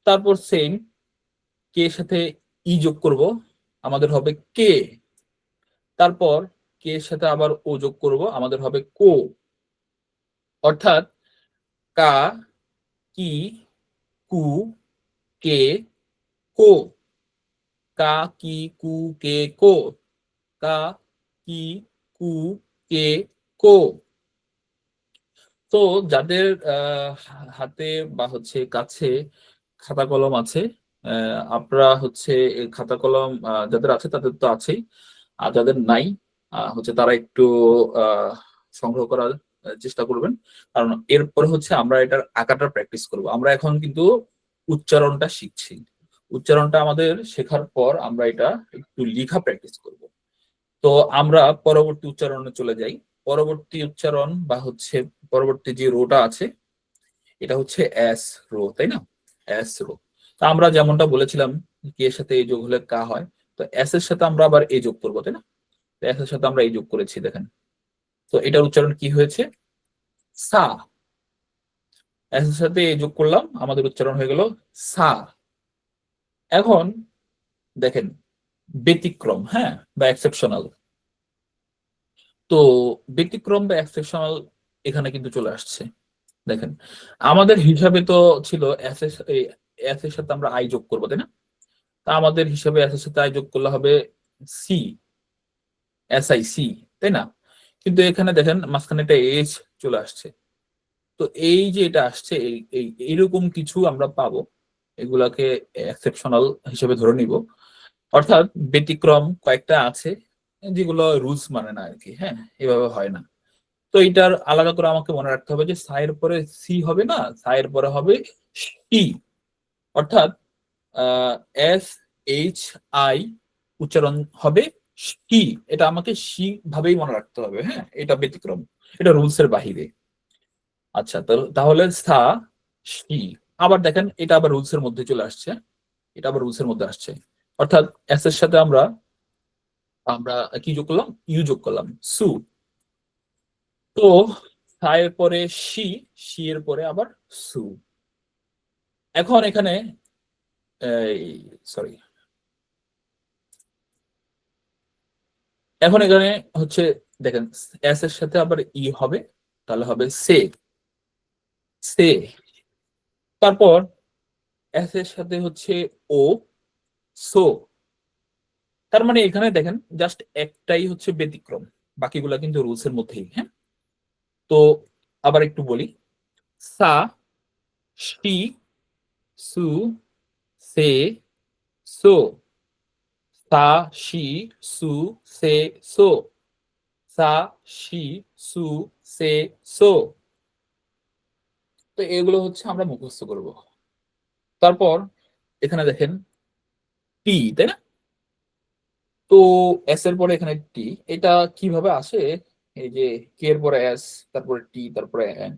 তারপর সেম কে এর সাথে ই যোগ করব, আমাদের হবে কে। তারপর কে এর সাথে আবার ও যোগ করব, আমাদের হবে কো। অর্থাৎ কা, কি, কু, কে, কো। কা, কি, কু, কে, কো। কা, কি, কু, কে, কো। তো যাদের হাতে বা হচ্ছে কাছে খাতা কলম আছে, আপনারা হচ্ছে এই খাতা কলম যাদের আছে তাদের তো আছেই, আর যাদের নাই হচ্ছে তারা একটু আহ, সংগ্রহ করার চেষ্টা করবেন। কারণ এরপরে হচ্ছে আমরা এটার আঁকাটার প্র্যাকটিস করব। আমরা এখন কিন্তু উচ্চারণটা শিখছি। উচ্চারণটা আমাদের শেখার পর আমরা এটা একটু লিখা প্র্যাকটিস করব। তো আমরা পরবর্তী উচ্চারণে চলে যাই। পরবর্তী উচ্চারণ বা হচ্ছে পরবর্তী যে রোটা আছে এটা হচ্ছে এস রো, তাই না? এস রো। তা আমরা যেমনটা বলেছিলাম কে এর সাথে এই যোগ হলে কা হয়, তো এস এর সাথে আমরা আবার এই যোগ করবো, তাই না? তো এস এর সাথে আমরা এই যোগ করেছি, দেখেন। তো এটার উচ্চারণ কি হয়েছে? সা। এস এর সাথে এই যোগ করলাম, আমাদের উচ্চারণ হয়ে গেল সা। এখন দেখেন ব্যতিক্রম, হ্যাঁ, বা এক্সেপশনাল। তো ব্যতিক্রম বা এক্সেপশনাল এখানে কিন্তু চলে আসছে। দেখেন আমাদের হিসাবে তো ছিল এস এর সাথে আমরা আই যোগ করবো, তাই না? তা আমাদের হিসাবে এস এর সাথে আই যোগ করলে হবে সি, এস আই সি, তাই না? কিন্তু এখানে দেখেন মাঝখানে একটা এইচ চলে আসছে। তো এই যে এটা আসছে এইরকম কিছু আমরা পাবো, এগুলাকে এক্সেপশনাল হিসেবে ধরে নিব। অর্থাৎ ব্যতিক্রম কয়েকটা আছে যেগুলো রুলস মানে না আর কি, হ্যাঁ, এভাবে হয় না। তো এটার আলাদা করে আমাকে মনে রাখতে হবে যে সায়ের পরে সি হবে না, সায়ের পরে হবে ই। অর্থাৎ এস এইচ আই উচ্চারণ হবে শি। এটা আমাকে শি ভাবেই মনে রাখতে হবে, হ্যাঁ, এটা ব্যতিক্রম, এটা রুলস এর বাহিরে। আচ্ছা, তাহলে সা, শি। আবার দেখেন এটা আবার রুলস এর মধ্যে চলে আসছে, এটা আবার রুলস এর মধ্যে আসছে। অর্থাৎ এস এর সাথে আমরা আমরা কি যোগ করলাম? ইউ যোগ করলাম, সু। তো সা এর পরে শি, শি এর পরে আবার সু। এখন এখানে সরি, এখন এখানে হচ্ছে দেখেন এস এর সাথে আবার ই হবে, তাহলে হবে সে, সে। তারপর এস এর সাথে হচ্ছে ও, সো। তার মানে এখানে দেখেন জাস্ট একটাই হচ্ছে ব্যতিক্রম, বাকিগুলা কিন্তু রুলস এর মধ্যেই, হ্যাঁ। তো আবার একটু বলি, সা, শি, সু, সে, সো। সা, শি, সু, সে, সো। সা, শি, সু, সে, সো। তো এগুলো হচ্ছে আমরা মুখস্থ করব। তারপর এখানে দেখেন টি, তাই না? তো এস এর পরে এখানে টি, এটা কিভাবে আসে? এই যে কে এর পরে এস, তারপরে টি, তারপরে এন,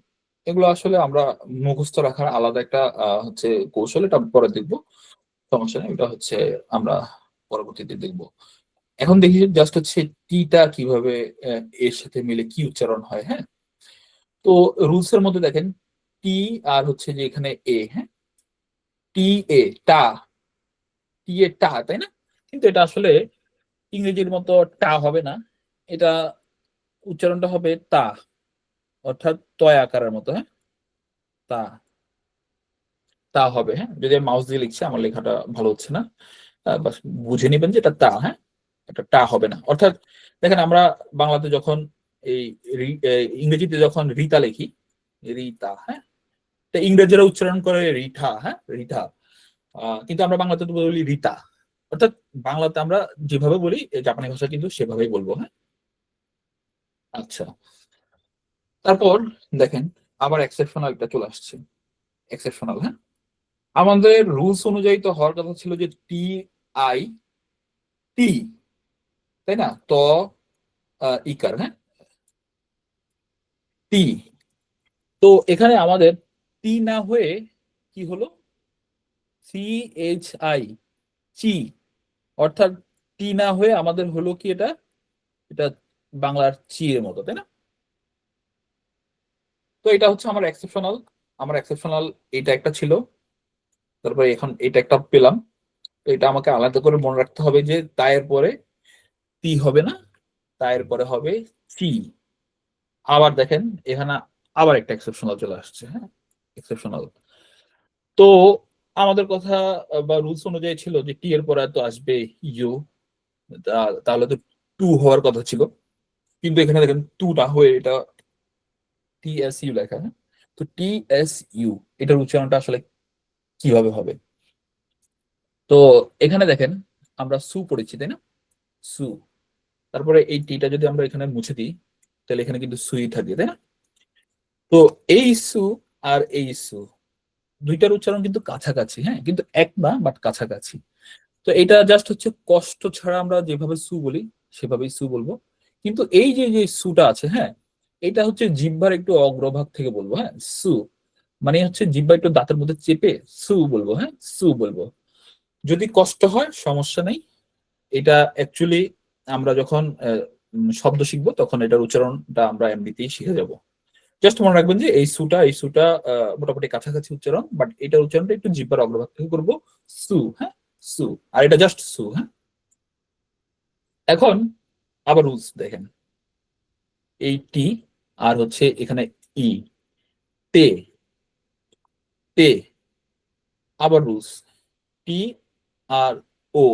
এগুলো আসলে আমরা মুখস্থ রাখার আলাদা একটা হচ্ছে কৌশল, এটা পরে দেখবো, সমস্যা নেই। এটা হচ্ছে আমরা পরবর্তীতে দেখবো। এখন দেখি জাস্ট হচ্ছে টিটা কিভাবে এর সাথে মিলে কি উচ্চারণ হয়, হ্যাঁ। তো রুলস এর মধ্যে দেখেন টি আর হচ্ছে যে এখানে এ, হ্যাঁ, টি এ, টা, টি এ টা, তাই না? কিন্তু এটা আসলে ইংরেজির মতো টা হবে না, এটা উচ্চারণটা হবে তা, অর্থাৎ তয় আকারের মতো, হ্যাঁ, তা, তা হবে, হ্যাঁ। যদি আমি মাউস দিয়ে লিখছি আমার লেখাটা ভালো হচ্ছে না, বাস বুঝে নিবেন যে এটা তা, হ্যাঁ, এটা টা হবে না। অর্থাৎ দেখেন আমরা বাংলাতে যখন এই ইংরেজিতে যখন রিতা লিখি, রিতা, হ্যাঁ, তা ইংরেজরা উচ্চারণ করে রিঠা, হ্যাঁ, রিঠা। কিন্তু আমরা বাংলাতে তো বলি রিতা। অর্থাৎ বাংলাতে আমরা যেভাবে বলি জাপানি ভাষা কিন্তু সেভাবেই বলবো, হ্যাঁ। আচ্ছা, তারপর দেখেন আবার এক্সেপশনালটা চলে আসছে। এক্সেপশনাল, হ্যাঁ, আমাদের রুলস অনুযায়ী তো হওয়ার কথা ছিল যে টি আই টি, তাই না? তো ইকার, হ্যাঁ, টি। তো এখানে আমাদের টি না হয়ে কি হলো? সি এইচ আই, চি। অর্থাৎ টি না হয়ে আমাদের হলো কি এটা, এটা বাংলার চি এর মতো, তাই না? তো এটা হচ্ছে আমার এক্সেপশনাল। আমার এক্সেপশনাল এটা একটা ছিল, তারপরে এখন এটা একটা পেলাম। তো এটা আমাকে আলাদা করে মনে রাখতে হবে যে তায়ের পরে তি হবে না, তায়ের পরে হবে চি। আবার দেখেন এখানে আবার একটা এক্সেপশনাল চলে আসছে, হ্যাঁ, এক্সেপশনাল। তো আমাদের কথা বা রুলস অনুযায়ী ছিল যে টি এর পরে তো আসবে ইউ, তাহলে তো টু হওয়ার কথা ছিল, কিন্তু এখানে দেখেন টু না হয়ে এটা টি এস ইউ লেখা, হ্যাঁ? তো টি এস ইউ এটার উচ্চারণটা আসলে কিভাবে হবে? তো এখানে দেখেন আমরা সু পড়েছি তাই না, সু, তারপরে এই টিটা যদি আমরা এখানে মুছে দিই তাহলে এখানে কিন্তু সুই থাকে তাই না? তো এই সু আর এই সু দুইটার উচ্চারণ কিন্তু কাছাকাছি, হ্যাঁ, কিন্তু এক না, বাট কাছাকাছি। তো এটা জাস্ট হচ্ছে কষ্ট ছাড়া আমরা যেভাবে সু বলি সেভাবেই সু বলবো, কিন্তু এই যে যে সুটা আছে, হ্যাঁ, এটা হচ্ছে জিহ্বার একটু অগ্রভাগ থেকে বলবো, হ্যাঁ, সু মানে হচ্ছে জিহ্বা একটু দাঁতের মধ্যে চেপে সু বলবো, হ্যাঁ, সু বলবো। যদি কষ্ট হয় সমস্যা নেই, এটা অ্যাকচুয়ালি আমরা যখন শব্দ শিখবো তখন এটার উচ্চারণটা আমরা এমনিতেই শিখে যাব। জাস্ট মনে রাখবেন যে এই সুটা মোটামুটি কাছাকাছি উচ্চারণ, বাট এটার উচ্চারণটা একটু জিহ্বার অগ্রভাগ থেকে করবো, সু, হ্যাঁ, সু, আর এটা জাস্ট সু, হ্যাঁ। এখন আবার রুলস দেখেন, এই টি আর হচ্ছে এখানে ই, তে, তে, আবার রুলস টি আর ও,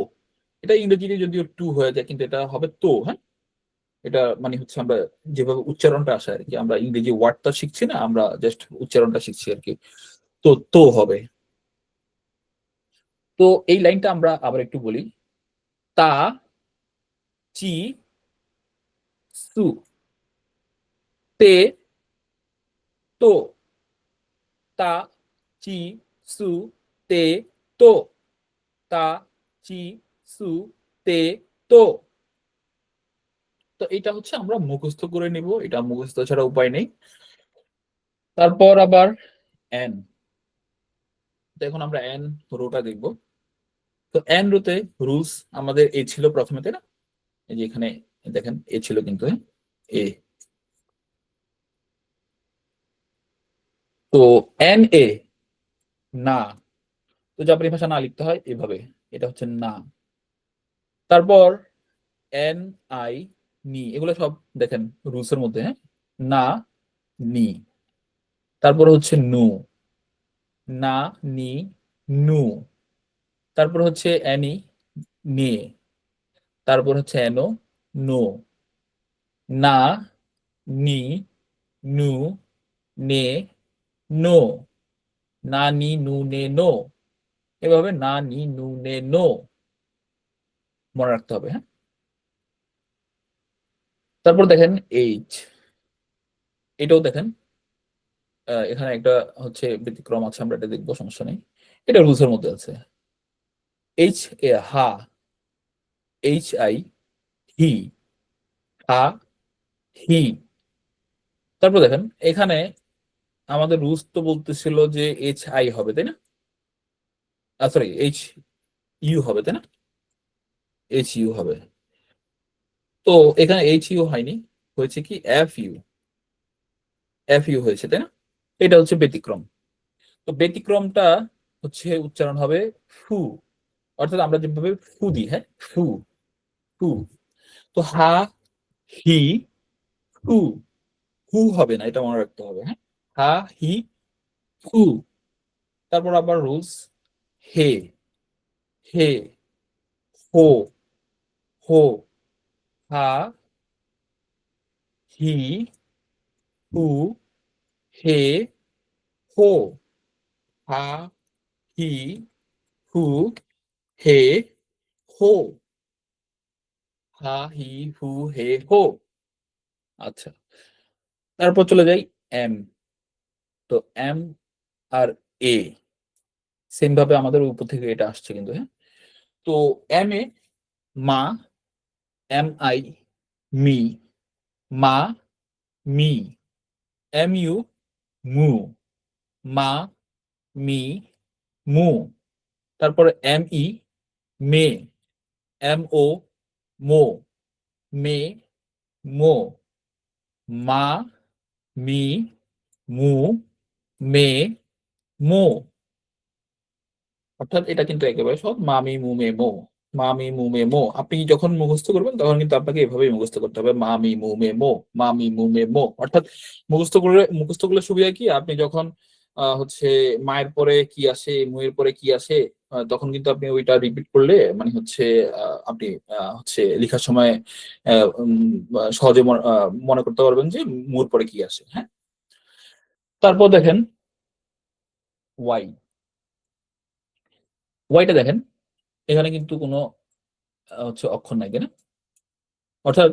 এটা ইংরেজিতে যদিও টু হয়ে যায় কিন্তু এটা হবে তো, হ্যাঁ, এটা মানে হচ্ছে আমরা যেভাবে উচ্চারণটা আসে আর কি, আমরা ইংরেজি ওয়ার্ডটা শিখছি না, আমরা জাস্ট উচ্চারণটা শিখছি আর কি। তো তো হবে। তো এই লাইনটা আমরা আবার একটু বলি, তা, চি, সু, তে, তো, তা, চি, সু, তে, তো, তা, চি, সু, তে, তো। তো এটা হচ্ছে আমরা মুখস্থ করে নিব, এটা মুখস্থ ছাড়া উপায় নেই। তারপর আবার এন, এখন আমরা এন রোটা দেখবো। তো এন রোতে রুলস আমাদের এ ছিল প্রথমে তাই না, এই যে এখানে দেখেন এ ছিল কিন্তু, হ্যাঁ, এ। তো এন এ, না, তো জাপানি ভাষা না লিখতে হয় এভাবে, এটা হচ্ছে না। তারপর এন আই, নি, এগুলো সব দেখেন রুলস এর মধ্যে, হ্যাঁ, না, নি। তারপর হচ্ছে নু, না, নি, নু। তারপর হচ্ছে অ্যানি, নে। তারপর হচ্ছে এনো, নো, না, নি, নু, নে, নো, না, নি, নু, নে, নো, এভাবে না, নি, নু, নে, নো মনে রাখতে হবে, হ্যাঁ। তারপর দেখেন এইচ, এটাও দেখেন এখানে একটা হচ্ছে ব্যতিক্রম আছে, আমরা এটা দেখবো, সমস্যা নেই, এটা রুলস এর মধ্যে আছে। এইচ এ, হা, এইচ আই, হি, হা, হি। তারপর দেখেন এখানে আমাদের রুলস তো বলতেছিল যে এইচ আই হবে তাই না, সরি এইচ ইউ হবে তাই না, এইচ ইউ হবে। তো এখানে এইচ ইউ হয়নি, হয়েছে কি এফ ইউ, এফ ইউ হয়েছে তাই না, এটা হচ্ছে ব্যতিক্রম। তো ব্যতিক্রমটা হচ্ছে উচ্চারণ হবে ফু, অর্থাৎ আমরা যেভাবে ফু দিই, হ্যাঁ, ফু, ফু। তো হা, হি, ফু, হু হবে না, এটা মনে রাখতে হবে, হ্যাঁ, হা, হি, ফু। তারপর আবার রুলস, হে, হে, হো, হো, হা, হি, হু, হে, হো, হা, হি, হু, হে, হো, হা, হি, হু, হে, হো। আচ্ছা, তারপর চলে যাই এম। তো এম আর এ সেম ভাবে আমাদের উপর থেকে এটা আসছে কিন্তু, হ্যাঁ। তো এম এ, মা, এম আই, মি, মা, মি, এম ইউ, মু, মা, মি, মু। তারপরে এম ই, মে, এম ও, মো, মে, মো, মা, মি, মু, মে, মো। অর্থাৎ এটা কিন্তু একেবারে সব মামি মুমে মো, মামি মুমে মো। আপনি যখন মুখস্থ করবেন তখন কিন্তু আপনাকে এভাবেই মুখস্থ করতে হবে, মামি মুমে মো, মামি মুমে মো। অর্থাৎ মুখস্থ করলে সুবিধা কি, আপনি যখন হচ্ছে মায়ের পরে কি আসে, মুয়ের পরে কি আসে, তখন কিন্তু আপনি ওইটা রিপিট করলে মানে হচ্ছে আপনি হচ্ছে লেখার সময় সহজে মনে করতে পারবেন যে মুর পরে কি আসে। হ্যাঁ, তারপর দেখেন ওয়াই। ওয়াইটা দেখেন, এখানে কিন্তু কোনো হচ্ছে অক্ষর নাই, তাই না? অর্থাৎ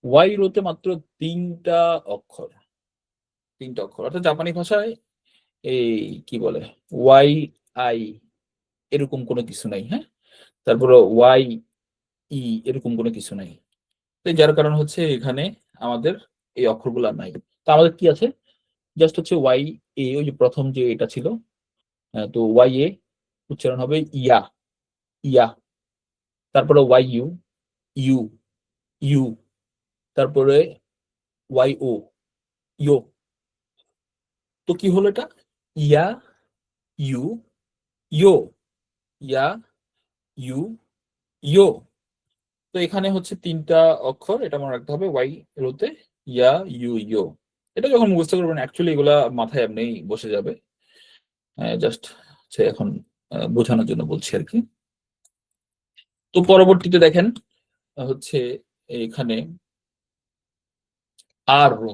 ওয়াই রোতে মাত্র তিনটা অক্ষর, অর্থাৎ জাপানি ভাষায় এই কি বলে ওয়াই আই এরকম কোনো কিছু নাই। হ্যাঁ, তারপরে ওয়াই ই এরকম কোনো কিছু নাই। তো যার কারণ হচ্ছে এখানে আমাদের এই অক্ষরগুলা নাই। তো আমাদের কি আছে, জাস্ট হচ্ছে ওয়াই এ, ওই যে প্রথম যে এটা ছিল, তো ওয়াই এ উচ্চারণ হবে ইয়া, ইয়া। তারপরে ওয়াই ইউ, ইউ, ইউ। তারপরে ওয়াই ও, ইউ। তো কি হলো এটা, ইয়া, ইউ, ইউ, ইয়া, ইউ, ইউ। তো এখানে হচ্ছে তিনটা অক্ষর, এটা মনে রাখতে হবে, ওয়াই রোতে ইয়া, ইউ, ইউ। এটা যখন মুখস্থ করবেন অ্যাকচুয়ালি এগুলা মাথায় এমনি বসে যাবে। জাস্ট এখন বোঝানোর জন্য বলছি আর কি। তো পরবর্তীতে দেখেন হচ্ছে এখানে আর রো,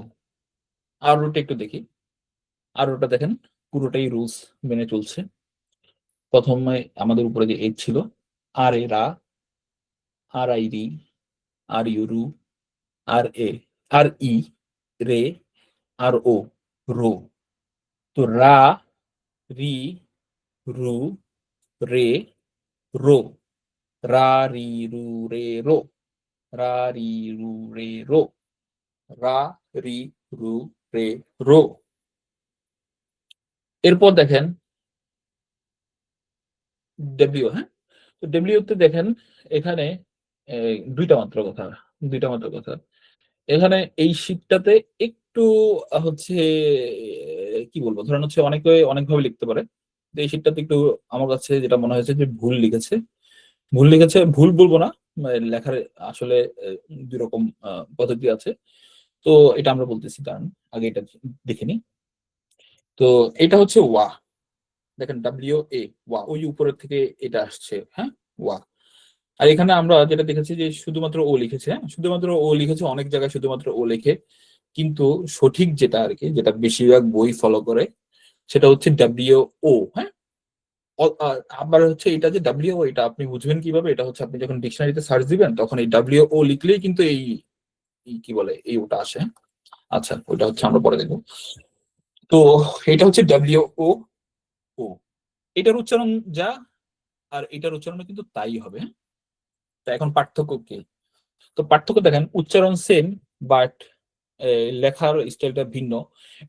আর রোটা একটু দেখি। আর রোটা দেখেন পুরোটাই রুলস মেনে চলছে। প্রথমে আমাদের উপরে যে এজ ছিল, আর এ রা, আর আই রি, আর ইউ রু, আর এ, আর ই রে, আর ও রো। তো রা, রি, রু, রে, রো। রা, রি, রু, রে, রো। রা, রি, রু, রে, রো। রা, রি, রু, রে, রো। এরপর দেখেন ডব্লিউ। হ্যাঁ, তো ডব্লিউ তে দেখেন এখানে দুইটা মাত্র কথা, দুইটা মাত্র কথা। এখানে এই শীটটাতে একটু হচ্ছে কি বলবো, ধরেন হচ্ছে অনেকে অনেকভাবে লিখতে পারে। তো এই শীটটাতে একটু আমার কাছে যেটা মনে হয়েছে যে ভুল লিখেছে, ভুল লিখেছে, ভুল বলবো না, মানে লেখার আসলে দুই রকম পদ্ধতি আছে। তো এটা আমরা বলতেছি, কারণ আগে এটা দেখে নি। তো এটা হচ্ছে ওয়া, দেখেন ডাব্লিউ এ, ওয়া, ওই উপরের থেকে এটা আসছে। হ্যাঁ, ওয়া। আর এখানে আমরা যেটা দেখেছি যে শুধুমাত্র ও লিখেছে। হ্যাঁ, শুধুমাত্র ও লিখেছে, অনেক জায়গায় শুধুমাত্র ও লেখে, কিন্তু সঠিক যেটা আর কি, যেটা বেশিরভাগ বই ফলো করে, সেটা হচ্ছে ডাব্লিউ ও। হ্যাঁ, আবার হচ্ছে এটা যে ডাব্লিউ ও, এটা আপনি বুঝবেন কিভাবে, এটা হচ্ছে আপনি যখন ডিকশনারিতে সার্চ দিবেন তখন এই ডাব্লিউ ও লিখলেই কিন্তু এই কি বলে এই ওটা আসে। আচ্ছা, ওটা হচ্ছে আমরা পরে দেখবো। তো এটা হচ্ছে ডাব্লিউ ও, ও। এটার উচ্চারণ যা, আর এটার উচ্চারণ কিন্তু তাই হবে। তা এখন পার্থক্য কি? তো পার্থক্য দেখেন, উচ্চারণ সেম, বাট লেখার স্টাইলটা ভিন্ন।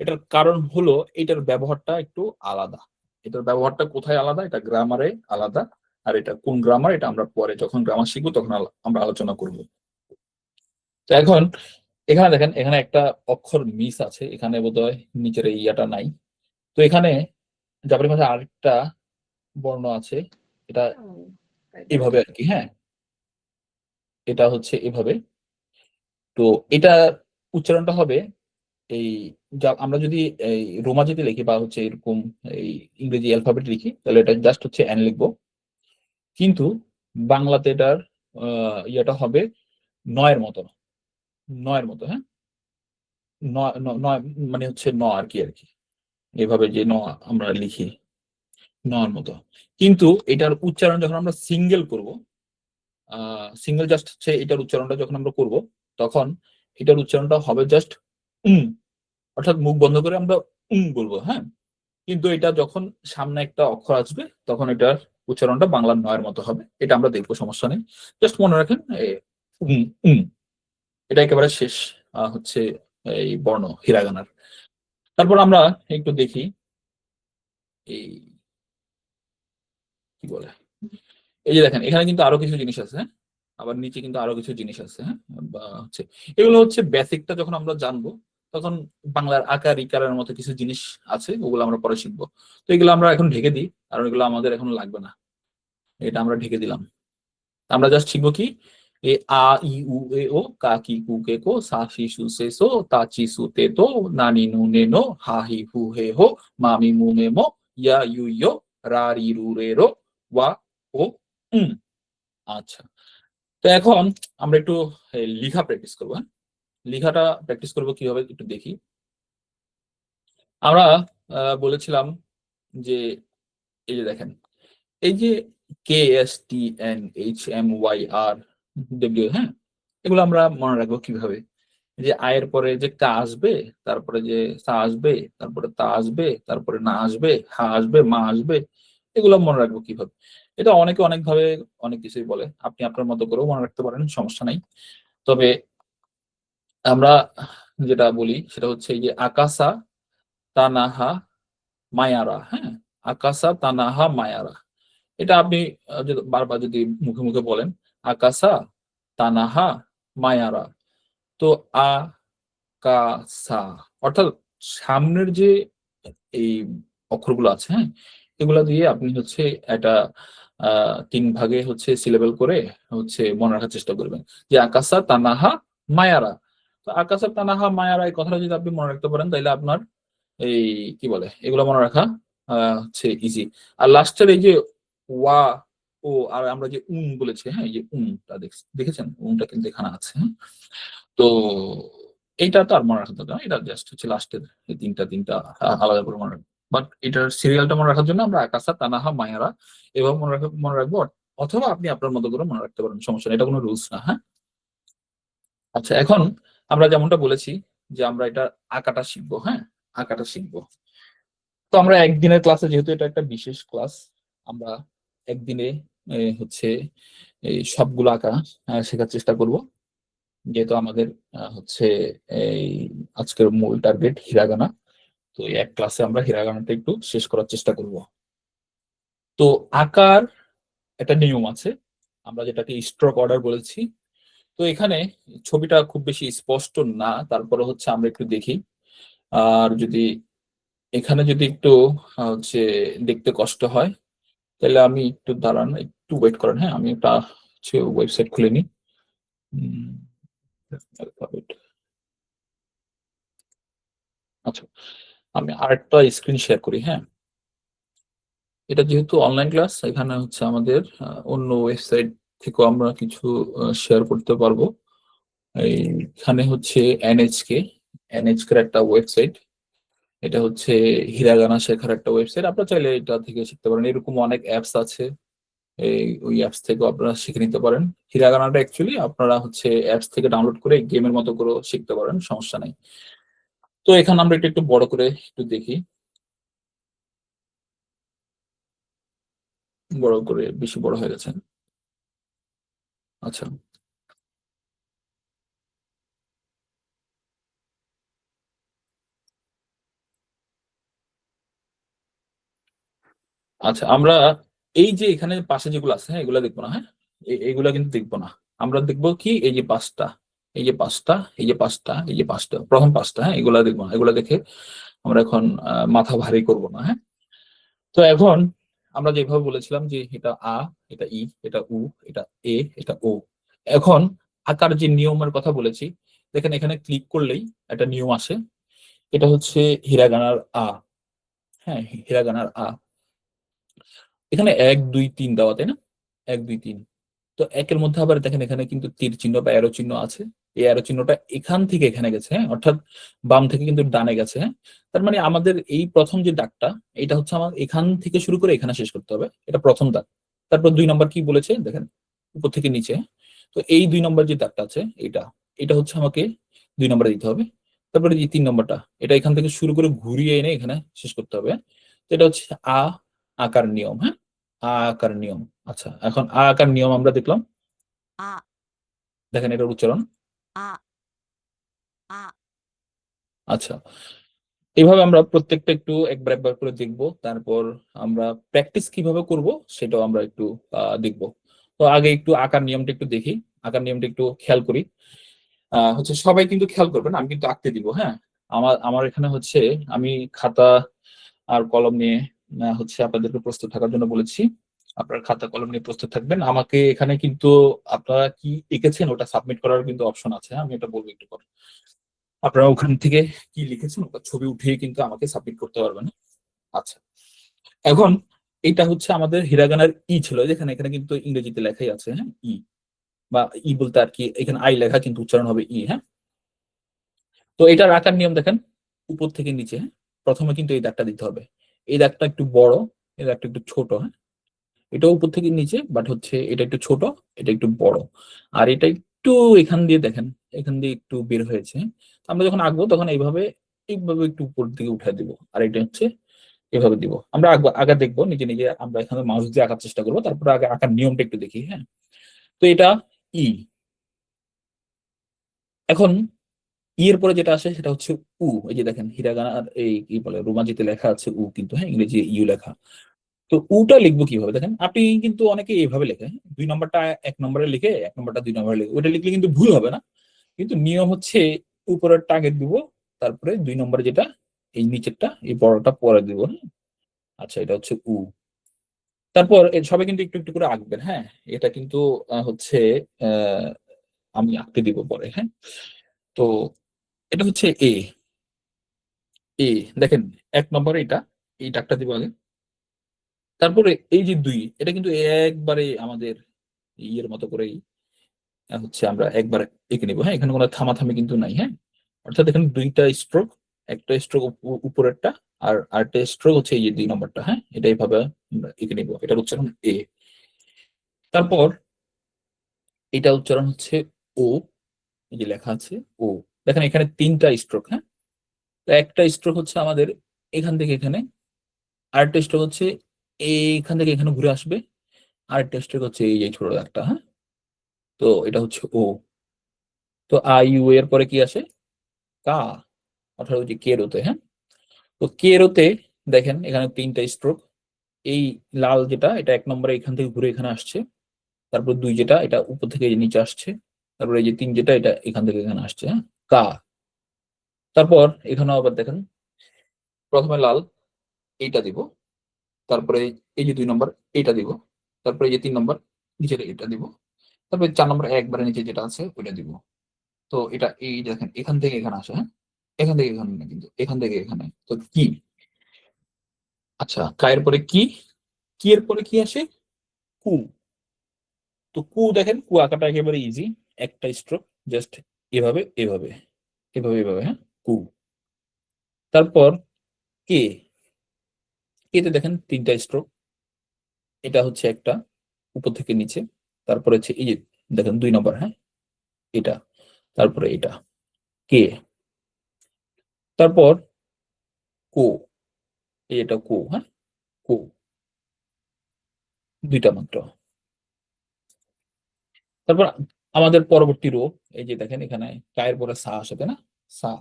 এটার কারণ হলো এটার ব্যবহারটা একটু আলাদা। এটার ব্যবহারটা কোথায় আলাদা, এটা গ্রামারে আলাদা। আর এটা কোন গ্রামার, এটা আমরা পরে যখন গ্রামার শিখবো তখন আমরা আলোচনা করব। তো এখন এখানে দেখেন, এখানে একটা অক্ষর মিস আছে, এখানে বোধহয় নিচের এই ইয়াটা নাই। তো এখানে জাপানি ভাষায় আরেকটা বর্ণ আছে, এটা এভাবে আর কি। হ্যাঁ, এটা হচ্ছে এভাবে। তো এটা উচ্চারণটা হবে এই, যা আমরা যদি এই রোমাজিতে লিখি বা হচ্ছে এরকম এই ইংরেজি অ্যালফাবেট লিখি, তাহলে এটা জাস্ট হচ্ছে এন লিখবো। কিন্তু বাংলাতে এটার ইয়েটা হবে নয়ের মতো, নয়ের মতো। হ্যাঁ, নয় মানে হচ্ছে ন আর কি, এভাবে যে ন আমরা লিখি, নয়ের মতো। কিন্তু এটার উচ্চারণ যখন আমরা সিঙ্গেল করব, সিঙ্গেল জাস্ট হচ্ছে এটার উচ্চারণটা যখন আমরা করব, তখন এটার উচ্চারণটা হবে জাস্ট উম, অর্থাৎ মুখ বন্ধ করে আমরা বলবো। হ্যাঁ, কিন্তু এটা যখন সামনে একটা অক্ষর আসবে তখন এটার উচ্চারণটা বাংলার নয়ের মতো হবে। এটা আমরা দেখবো, সমস্যা নেই। জাস্ট মনে রাখেন উম, উম, এটা একেবারে শেষ হচ্ছে এই বর্ণ হিরাগানার। তারপর আমরা একটু দেখি এই কি বলে, এই যে দেখেন এখানে কিন্তু আরো কিছু জিনিস আছে। হ্যাঁ, আবার নিচে কিন্তু আরো কিছু জিনিস আছে। হ্যাঁ, বা হচ্ছে এগুলো হচ্ছে বেসিকটা যখন আমরা জানবো তখন বাংলার আকার ইকারের মতো কিছু জিনিস আছে, ওগুলো আমরা পরে শিখবো। তো এগুলো আমরা এখন ঢেকে দিই, কারণ এগুলো আমাদের এখন লাগবে না। এটা আমরা ঢেকে দিলাম। আমরা জাস্ট শিখবো কি, এ আ ই উ এ ও কা কি কু কে কো সা সি সু সে সো তা চি সু তে তো না নি নু নে নো হা হি হু হে হো মা মি মু মে মো ইয়া ইউ ইয়ো রা রি রু রে রো ওয়া ও উম। আচ্ছা, তো এখন আমরা একটু লিখা প্র্যাকটিস করবো। হ্যাঁ, লিখাটা প্র্যাকটিস করবো কিভাবে একটু দেখি। আমরা বলেছিলাম যে এই যে দেখেন, এই যে KSTNHMYR হ্যাঁ, এগুলো আমরা মনে রাখবো কিভাবে? যে আয়ের পরে যে কা আসবে, তারপরে যে সা আসবে, তারপরে তা আসবে, তারপরে না আসবে, হা আসবে, মা আসবে, এগুলো মনে রাখবো কিভাবে? এটা অনেকে অনেকভাবে অনেক কিছুই বলে। আপনি আপনার মতো করেও মনে রাখতে পারেন, সমস্যা নাই। তবে আমরা যেটা বলি সেটা হচ্ছে এই যে আকাসা, তানাহা, মায়ারা, হ্যাঁ? আকাসা, তানাহা, মায়ারা। এটা আপনি যদি বারবার যদি মুখে, মুখে বলেন, আকাসা, তানাহা, মায়ারা। তো আ, কা, সা অর্থাৎ সামনের যে এই অক্ষরগুলো আছে, হ্যাঁ? এগুলা দিয়ে আপনি হচ্ছে একটা আ ৩ ভাগে হচ্ছে সিলেবল করে হচ্ছে মনে রাখার চেষ্টা করবেন। যে আকাসা, তানাহা, মায়ারা। তো আকাসা, তানাহা, মায়ারা এই কথাটা যদি আপনি মনে রাখতে পারেন তাইলে আপনার এই কি বলে এগুলো মনে রাখা হচ্ছে ইজি। আর লাস্টের এই যে ওয়া, ও আর আমরা যে বলেছি, হ্যাঁ? এই যে টা দেখেছেন? টা কিন্তু এখানে আছে, হ্যাঁ? তো এইটা তো আর মনে রাখার দরকার নাই। এটা জাস্ট হচ্ছে লাস্টের এই ৩টা আলাদা করে মনে রাখবো। বাট এটার সিরিয়ালটা মনে রাখার জন্য আমরা আকাসা, তানাহা, মায়ারা এভাবে মনে রাখবো। অথবা আপনি আপনার মতো করে মনে রাখতে পারেন। সমস্যা নেই। এটা কোনো রুলস না, হ্যাঁ? আচ্ছা, এখন আমরা যেমনটা বলেছি যে আমরা এটা আঁকাটা শিখবো, হ্যাঁ? আঁকাটা শিখবো। তো আমরা একদিনের ক্লাসে যেহেতু এটা একটা বিশেষ ক্লাস, আমরা একদিনে হচ্ছে এই সবগুলো আঁকা শেখার চেষ্টা করব। যেহেতু আমাদের হচ্ছে এই আজকের মূল টার্গেট হিরাগানা। তো এই এক ক্লাসে আমরা হিরাগানাটা একটু শেষ করার চেষ্টা করব। তো আঁকার একটা নিয়ম আছে, আমরা যেটাকে স্ট্রোক অর্ডার বলেছি। তো এখানে ছবিটা খুব বেশি স্পষ্ট না, তারপরে হচ্ছে আমরা একটু দেখি। আর যদি এখানে যদি একটু হচ্ছে দেখতে কষ্ট হয় তাহলে আমি একটু দাঁড়ান, একটু ওয়েট করেন, হ্যাঁ? আমি একটা হচ্ছে ওয়েবসাইট খুলে নিই। আচ্ছা, আমি আরেকটা স্ক্রিন শেয়ার করি, হ্যাঁ? এটা যেহেতু অনলাইন ক্লাস, এখানে হচ্ছে আমাদের অন্য ওয়েবসাইট থেকেও আমরা কিছু শেয়ার করতে পারবো। এইখানে হচ্ছে NHK এর একটা ওয়েবসাইট। এটা হচ্ছে হিরাগানা শেখার একটা ওয়েবসাইট। আপনারা চাইলে এটা থেকে শিখতে পারেন। এরকম অনেক অ্যাপস আছে। ওই অ্যাপস থেকেও আপনারা শিখে নিতে পারেন। হিরাগানাটা অ্যাকচুয়ালি আপনারা হচ্ছে অ্যাপস থেকে ডাউনলোড করে গেমের মতো করেও শিখতে পারেন, সমস্যা নাই। তো এখানে আমরা একটু বড় করে একটু দেখি। বড় করে বেশি বড় হয়ে গেছে। আচ্ছা। আচ্ছা, আমরা এই যে এখানে পাশে যেগুলো আছে, হ্যাঁ? এগুলা দেখবো না, হ্যাঁ? এগুলা কিন্তু দেখবো না। আমরা দেখবো কি এই যে ৫ টা, এই যে ৫ টা, এই যে ৫ টা, এই যে ৫ টা। ১ম ৫ টা, হ্যাঁ? এগুলা দেখবো না। এগুলা দেখে আমরা এখন মাথা ভারী করব না, হ্যাঁ? তো এখন আমরা যেভাবে বলেছিলাম যে এটা আ, এটা ই, এটা উ, এটা এ, এটা ও। এখন আকার যে নিয়মের কথা বলেছি, দেখেন এখানে ক্লিক করলেই একটা নিয়ম আসে। এটা হচ্ছে হিরাগানার আ, হ্যাঁ? হিরাগানার আ। এখানে ১, ২, ৩ দেওয়া, তাই না? ১, ২, ৩। তো ১ এর মধ্যে আবার দেখেন এখানে কিন্তু তীর চিহ্ন বা অ্যারো চিহ্ন আছে। এই অ্যারো চিহ্নটা এখান থেকে এখানে গেছে, হ্যাঁ? অর্থাৎ বাম থেকে কিন্তু ডানে গেছে, হ্যাঁ? তার মানে আমাদের এই ১ম যে দাগটা, এটা হচ্ছে আমার এখান থেকে শুরু করে এখানে শেষ করতে হবে। এটা ১ম দাগ। তারপর ২ নাম্বার কি বলেছে দেখেন, উপর থেকে নিচে। তো এই ২ নাম্বার যে দাগটা আছে এইটা, এটা হচ্ছে আমাকে ২ নাম্বারে দিতে হবে। তারপরে এই ৩ নাম্বারটা, এটা এখান থেকে শুরু করে ঘুরিয়ে এনে এখানে শেষ করতে হবে। তো এটা হচ্ছে আকার নিয়ম, হ্যাঁ? আকার নিয়ম। আচ্ছা, এখন আকার নিয়ম আমরা দেখলাম। আ দেখেন এটার উচ্চারণ। আ আ আচ্ছা। এভাবে আমরা প্রত্যেকটা একটু একবার, একবার করে দেখব। তারপর আমরা প্র্যাকটিস কিভাবে করব সেটাও আমরা একটু দেখব। তো আগে একটু আঁকার নিয়মটা একটু দেখি। আঁকার নিয়মটা একটু খেয়াল করি। হচ্ছে সবাই কিন্তু খেয়াল করবেন। আমি কিন্তু আঁকতে দিব, হ্যাঁ? আমার এখানে হচ্ছে আমি খাতা আর কলম নিয়ে হচ্ছে আপনাদেরকে প্রস্তুত থাকার জন্য বলেছি। আপনার খাতা কলম নিয়ে প্রস্তুত থাকবেন। আমাকে এখানে কিন্তু আপনারা কি লিখেছেন ওটা সাবমিট করার কিন্তু অপশন আছে, হ্যাঁ? আমি এটা বলবো একটু পরে। আপনারা ওখান থেকে কি লিখেছেন ওটা ছবি উঠিয়ে কিন্তু আমাকে সাবমিট করতে পারবেন। আচ্ছা, এখন এটা হচ্ছে আমাদের হিরাগানার ই ছিল, যেখানে এখানে কিন্তু ইংরেজিতে লেখাই আছে, হ্যাঁ, ই বা ই বলতে আর কি, এখানে আই লেখা কিন্তু উচ্চারণ হবে ই, হ্যাঁ। তো এটার আকার নিয়ম দেখেন, উপর থেকে নিচে, হ্যাঁ। প্রথমে কিন্তু এই দাগটা দিতে হবে, এই দাগটা একটু বড়, এই দাগটা একটু ছোট, হ্যাঁ। এটা উপর থেকে নিচে, বাট হচ্ছে এটা একটু ছোট, এটা একটু বড়, আর এটা একটু এখান দিয়ে দেখেন, এখান দিয়ে একটু বের হয়েছে, হ্যাঁ? আমরা যখন আঁকবো তখন এইভাবে এইভাবে একটু উপর দিকে উঠে দিব, আর এটা হচ্ছে এভাবে দিব। আমরা আগে দেখবো নিজে নিজে, আমরা এখানে মাউস দিয়ে আঁকার চেষ্টা করবো, তারপরে আগে আঁকার নিয়মটা একটু দেখি, হ্যাঁ। তো এটা ই। এখন ই এর পরে যেটা আসে সেটা হচ্ছে উ। এই যে দেখেন হিরাগানার এই কি বলে রোমাজিতে লেখা আছে উ, কিন্তু হ্যাঁ ইংরেজি ইউ লেখা। তো উটা লিখবো কিভাবে দেখেন, আপনি কিন্তু অনেকে এইভাবে লেখে, হ্যাঁ? 2 নম্বরটা 1 নম্বরে লিখে 1 নম্বরটা 2 নম্বরে লিখে, ওটা লিখলে কিন্তু ভুল হবে না, কিন্তু নিয়ম হচ্ছে উপরের টার্গেট দিব, তারপরে 2 নম্বরে যেটা এই নিচেরটা এই বড়টা পরে দিব, হ্যাঁ? আচ্ছা, এটা হচ্ছে উ। তারপর সবাই কিন্তু একটু একটু করে আঁকবেন, হ্যাঁ। এটা কিন্তু হচ্ছে আহ আমি আঁকতে দিব পরে, হ্যাঁ। তো এটা হচ্ছে এ। এ দেখেন 1 নম্বরে এটা, এই দাগটা দিব আগে, তারপরে এই যে 2, এটা কিন্তু একবারে আমাদের ইয়ের মতো করেই হচ্ছে আমরা একবার এঁকে নিবো, হ্যাঁ। এখানে কোনো থামাথামি কিন্তু নাই, হ্যাঁ। অর্থাৎ এখানে 2টা স্ট্রোক, একটা স্ট্রোক উপরেরটা, আর আরেকটা স্ট্রোক হচ্ছে এই যে 2 নম্বরটা, হ্যাঁ। এটা এইভাবে আমরা এঁকে নিবো, এটা উচ্চারণ এ। তারপর এটা উচ্চারণ হচ্ছে ও, এই যে লেখা আছে ও। দেখেন এখানে 3টা স্ট্রোক, হ্যাঁ। তো একটা স্ট্রোক হচ্ছে আমাদের এখান থেকে এখানে, আরেকটা স্ট্রোক হচ্ছে এইখান থেকে এখানে ঘুরে আসবে, আরেকটা স্ট্রোক হচ্ছে এই যে ছোট একটা, হ্যাঁ। তো এটা হচ্ছে ও। তো আই ইউ এর পরে কি আসে, কা, অর্থাৎ ওই যে কেরোতে, হ্যাঁ। তো কেরোতে দেখেন এখানে 3টা স্ট্রোক, এই লাল যেটা এটা 1 নম্বরে এখান থেকে ঘুরে এখানে আসছে, তারপর 2 যেটা এটা উপর থেকে এই যে নিচে আসছে, তারপর এই যে 3 যেটা এটা এখান থেকে এখানে আসছে, হ্যাঁ, কা। তারপর এখানে আবার দেখেন প্রথমে লাল এইটা দিব, তারপরে এই যে 2 নম্বর এইটা দিব, তারপরে এই যে 3 নম্বর নিচের এটা দিব, তারপরে 4 নম্বর একবারে নিচে যেটা আছে ওইটা দিব। তো এটা এই যে দেখেন এখান থেকে এখানে আসে, হ্যাঁ। এখান থেকে এখানে না, কিন্তু এখান থেকে এখানে। তো কি, আচ্ছা, কায়ের পরে কি, কি এর পরে কি আসে, কু। তো কু দেখেন কু আঁকাটা একেবারে ইজি, একটা স্ট্রোক, জাস্ট এভাবে এভাবে এভাবে এভাবে, হ্যাঁ, কু। তারপর কে, কেতে দেখেন 3টা স্ট্রোক, এটা হচ্ছে একটা উপর থেকে নিচে, তারপরে হচ্ছে এই যে দেখেন 2 নম্বর, হ্যাঁ, এটা, তারপরে এটা কে। তারপর কো, এটা কো, হ্যাঁ, কো, 2টা মাত্র। তারপর আমাদের পরবর্তী রো, এই যে দেখেন এখানে কায়ের পরে সা আসে, তাই না, সা।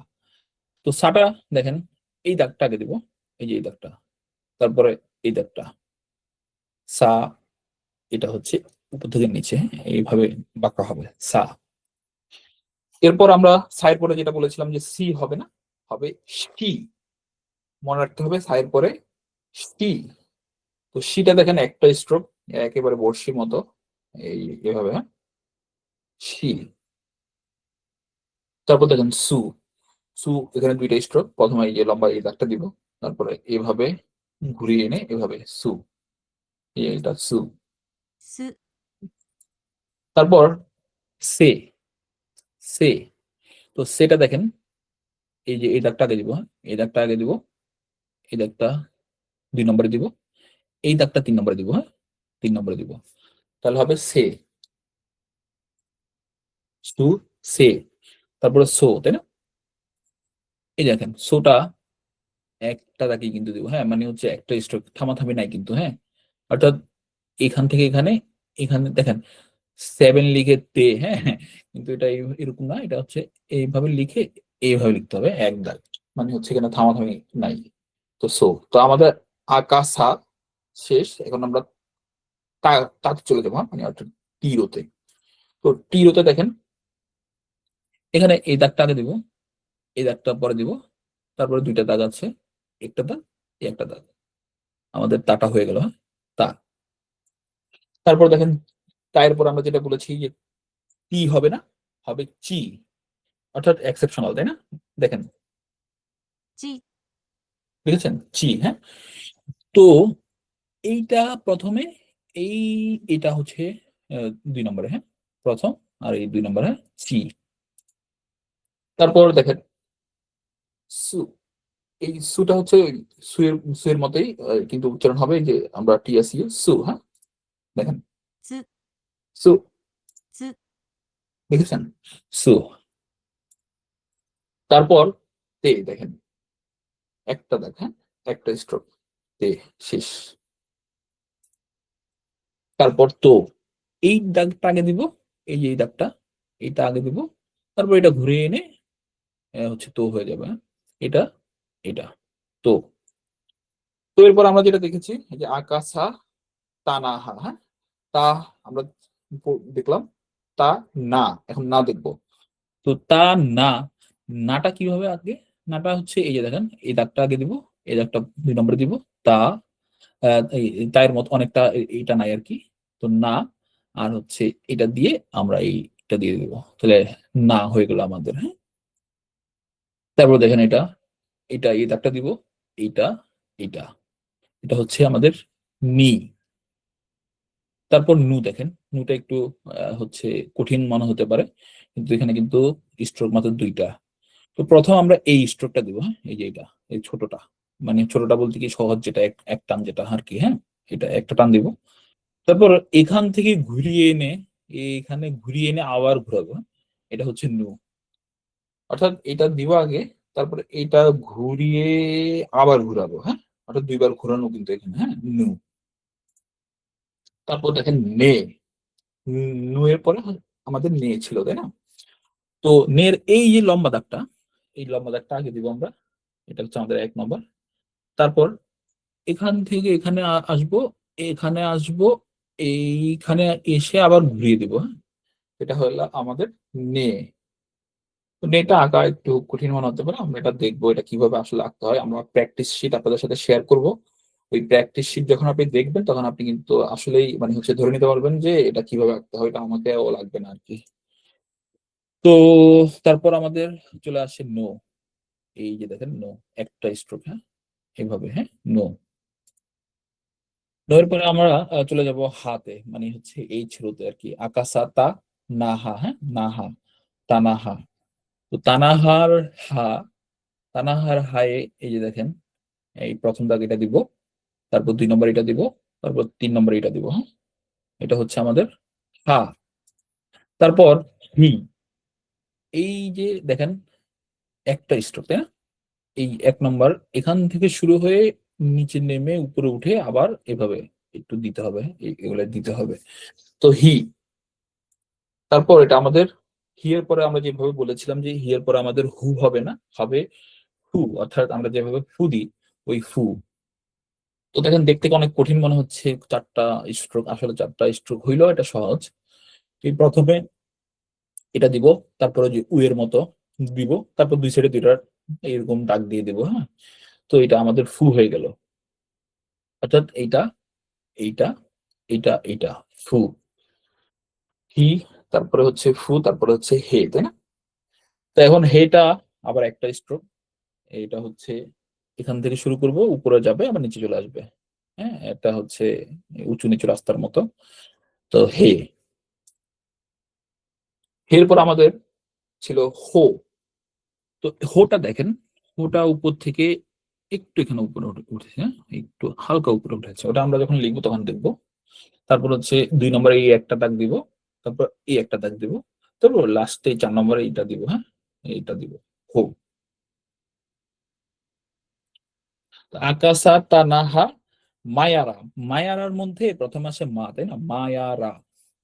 তো সাটা দেখেন এই দাগটা আগে দিব, এই যে এই দাগটা, তারপরে এই দাগটা, সা, এটা হচ্ছে উপর থেকে নিচে, হ্যাঁ, এইভাবে বাঁকা হবে সা। এরপর আমরা সায়ের পরে যেটা বলেছিলাম যে সি হবে না, হবে সি। মনে রাখতে হবে সায়ের পরে সি। তো সিটা দেখেন একটা স্ট্রোক, একেবারে বর্ষির মতো, এই এভাবে, হ্যাঁ, সি। তারপর দেখেন সু, সু এখানে 2টা স্ট্রোক, প্রথমে এই যে লম্বা এই দাগটা দিব, তারপরে এভাবে ঘুরিয়ে এনে এভাবে সু, এটা সু। す、 তারপর সে, সে। তো সেটা দেখেন এই যে এই দাগটা আগে দিব, হ্যাঁ, এই দাগটা আগে দিব, এই দাগটা 2 নম্বরে দিব, এই দাগটা 3 নম্বরে দিব, হ্যাঁ, 3 নম্বরে দিব, তাহলে হবে সে, সু, সে। তারপরে সো, তাই না। এই দেখেন সোটা একটা দাগই কিন্তু দিব, হ্যাঁ, মানে হচ্ছে একটা স্ট্রোক, থামাথামি নাই কিন্তু, হ্যাঁ। অর্থাৎ এখান থেকে এখানে, এখানে দেখেন 7 লিখে তে, হ্যাঁ, কিন্তু এটা এরকম না, এটা হচ্ছে এইভাবে লিখে এইভাবে লিখতে হবে এক দাগ, মানে হচ্ছে এখানে থামাথামি নাই। তো সো, তো আমাদের আকাশা শেষ। এখন আমরা তাতে চলে যাবো, হ্যাঁ, মানে অর্থাৎ টিরোতে। তো টিরোতে দেখেন এখানে এই দাগটা আগে দিব, এই দাগটা পরে দিব, তারপরে 2টা দাগ আছে, একটা দাগ, এই একটা দাগ, আমাদের তাটা হয়ে গেল, হ্যাঁ, তা। তারপর দেখেন তায়ের পর আমরা যেটা বলেছি যে টি হবে না, হবে চি, অর্থাৎ এক্সেপশনাল, তাই না? দেখেন জি দেখেছেন চি, হ্যাঁ। তো এইটা প্রথমে এই এটা হচ্ছে 2 নম্বরে, হ্যাঁ, প্রথম, আর এই 2 নম্বরে চি। তারপর দেখেন সু, এই সুটা হচ্ছে সুয়ের মতোই, কিন্তু উচ্চারণ হবে যে আমরা টিএসইউ সু, হ্যাঁ। দেখেন জ সু, জ দেখেছেন সু। তারপর তে, দেখেন একটা দেখেন, একটা স্ট্রোক, তে, শেষ। তারপর তো, এই দাগটা আগে দিব, এই যে এই দাগটা, এইটা আগে দিব, তারপর এটা ঘুরে এনে হচ্ছে তো হয়ে যাবে, হ্যাঁ? এটা, এটা তো। তো এরপর আমরা যেটা দেখেছি এই যে আকাশা তানাহা, হ্যাঁ, তা আমরা দেখলাম, তা না, এখন না দেখবো। তো তা না, নাটা কিভাবে আগে, নাটা হচ্ছে এই যে দেখেন এই দাগটা আগে দিব, এই দাগটা 2 নম্বরে দিব, তা তাইয়ের মতো অনেকটা এইটা নাই আর কি। তো না, আর হচ্ছে এটা দিয়ে আমরা এইটা দিয়ে দিব, তাহলে না হয়ে গেল আমাদের, হ্যাঁ। তারপর দেখেন এটা, এটা এই দাগটা দিব, এইটা, এটা, এটা হচ্ছে আমাদের নি। তারপর নু, দেখেন নুটা একটু হচ্ছে কঠিন মনে হতে পারে, কিন্তু এখানে কিন্তু স্ট্রোক মাত্র 2টা। তো প্রথম আমরা এই স্ট্রোকটা দিব, হ্যাঁ, এই যে এটা, এই ছোটটা, মানে ছোটটা বলতে কি সহজ, যেটা এক টান যেটা আর কি, হ্যাঁ, এটা একটা টান দিব। তারপর এখান থেকে ঘুরিয়ে এনে, এখানে ঘুরিয়ে এনে আবার ঘুরাবো, হ্যাঁ? এটা হচ্ছে নু, অর্থাৎ এটা দিব আগে, তারপরে এটা ঘুরিয়ে আবার ঘুরাবো, হ্যাঁ, অর্থাৎ 2বার ঘুরানো কিন্তু এখানে, হ্যাঁ, নু। তারপর দেখেন নে, নু এর পরে আমাদের নে ছিল, তাই না? তো নের এই যে লম্বা দাগটা, এই লম্বা দাগটা আগে দিব আমরা, এটা হচ্ছে আমাদের 1 নম্বর। তারপর এখান থেকে এখানে আসবো, এখানে আসবো, এইখানে এসে আবার ঘুরিয়ে দিব, হ্যাঁ, এটা হলো আমাদের নে। তো নেটা আঁকা একটু কঠিন মনে হতে পারে, আমরা এটা দেখবো এটা কিভাবে আসলে আঁকতে হয়, আমরা প্র্যাকটিস শিট আপনাদের সাথে শেয়ার করব। ওই প্র্যাকটিস শিট যখন আপনি দেখবেন তখন আপনি কিন্তু আসলেই মানে হচ্ছে ধরে নিতে পারবেন যে এটা কিভাবে আঁকতে হয়, এটা আমাকেও লাগবে না আর কি। তো তারপর আমাদের চলে আসে নো, এই যে দেখেন নো, একটা স্ট্রোক, হ্যাঁ, এইভাবে, হ্যাঁ, নো। নো এর পরে আমরা চলে যাব হাতে, মানে হচ্ছে এই ছোটতে আর কি, আকাশা তা নাহা, হ্যাঁ, নাহা, তানাহা। তো তানাহার হা, তানাহার হায়ে, এই যে দেখেন এই প্রথম দাগ এটা দিব, তারপর 2 নম্বর এটা দিব, তারপর 3 নম্বর এটা দিব, হ্যাঁ, এটা হচ্ছে আমাদের হা। তারপর হি, এই যে দেখেন একটা স্ট্রোক, তাই না? এই 1 নম্বর এখান থেকে শুরু হয়ে নিচে নেমে উপরে উঠে আবার এভাবে একটু দিতে হবে, এগুলো দিতে হবে। তো হি, তারপর এটা আমাদের হি এর পরে আমরা যেভাবে বলেছিলাম যে হি এর পরে আমাদের হু হবে না, হবে ফু, অর্থাৎ আমরা যেভাবে ফু দিই ওই ফু। তো দেখেন দেখতে অনেক কঠিন মনে হচ্ছে 4টা স্ট্রোক, আসলে 4টা স্ট্রোক হইলো এটা সহজ। এই প্রথমে এটা দিব, তারপরে যে উ এর মতো দিব, তারপর 2 সাইডে 2টা এরকম দাগ দিয়ে দিব, হ্যাঁ। তো এটা আমাদের ফু হয়ে গেল, অর্থাৎ এইটা, এইটা, এইটা, এইটা ফু, হি, তারপরে হচ্ছে ফু, তারপরে হচ্ছে হে, তাই না? তো এখন হেটা আবার একটা স্ট্রোক, এটা হচ্ছে এখান থেকে শুরু করব, উপরে যাবে আবার নিচে চলে আসবে, হ্যাঁ, এটা হচ্ছে উঁচু নিচু রাস্তার মতো। তো হে, হের পর আমাদের ছিল হো। তো হোটা দেখেন, হোটা উপর থেকে একটু এখানে উপরে উঠেছে, হ্যাঁ, একটু হালকা উপরে উঠেছে, ওটা আমরা যখন লিখবো তখন দেখবো। তারপর হচ্ছে 2 নম্বরে এই একটা দাগ দিব, তারপর এই একটা দাগ দিব, তারপর লাস্টে 4 নম্বরে এইটা দিব, হ্যাঁ, এইটা দিব, হো। আকাশা তানাহা মায়ারা, মায়ারার মধ্যে প্রথম আসে মা, তাই না? মায়ারা,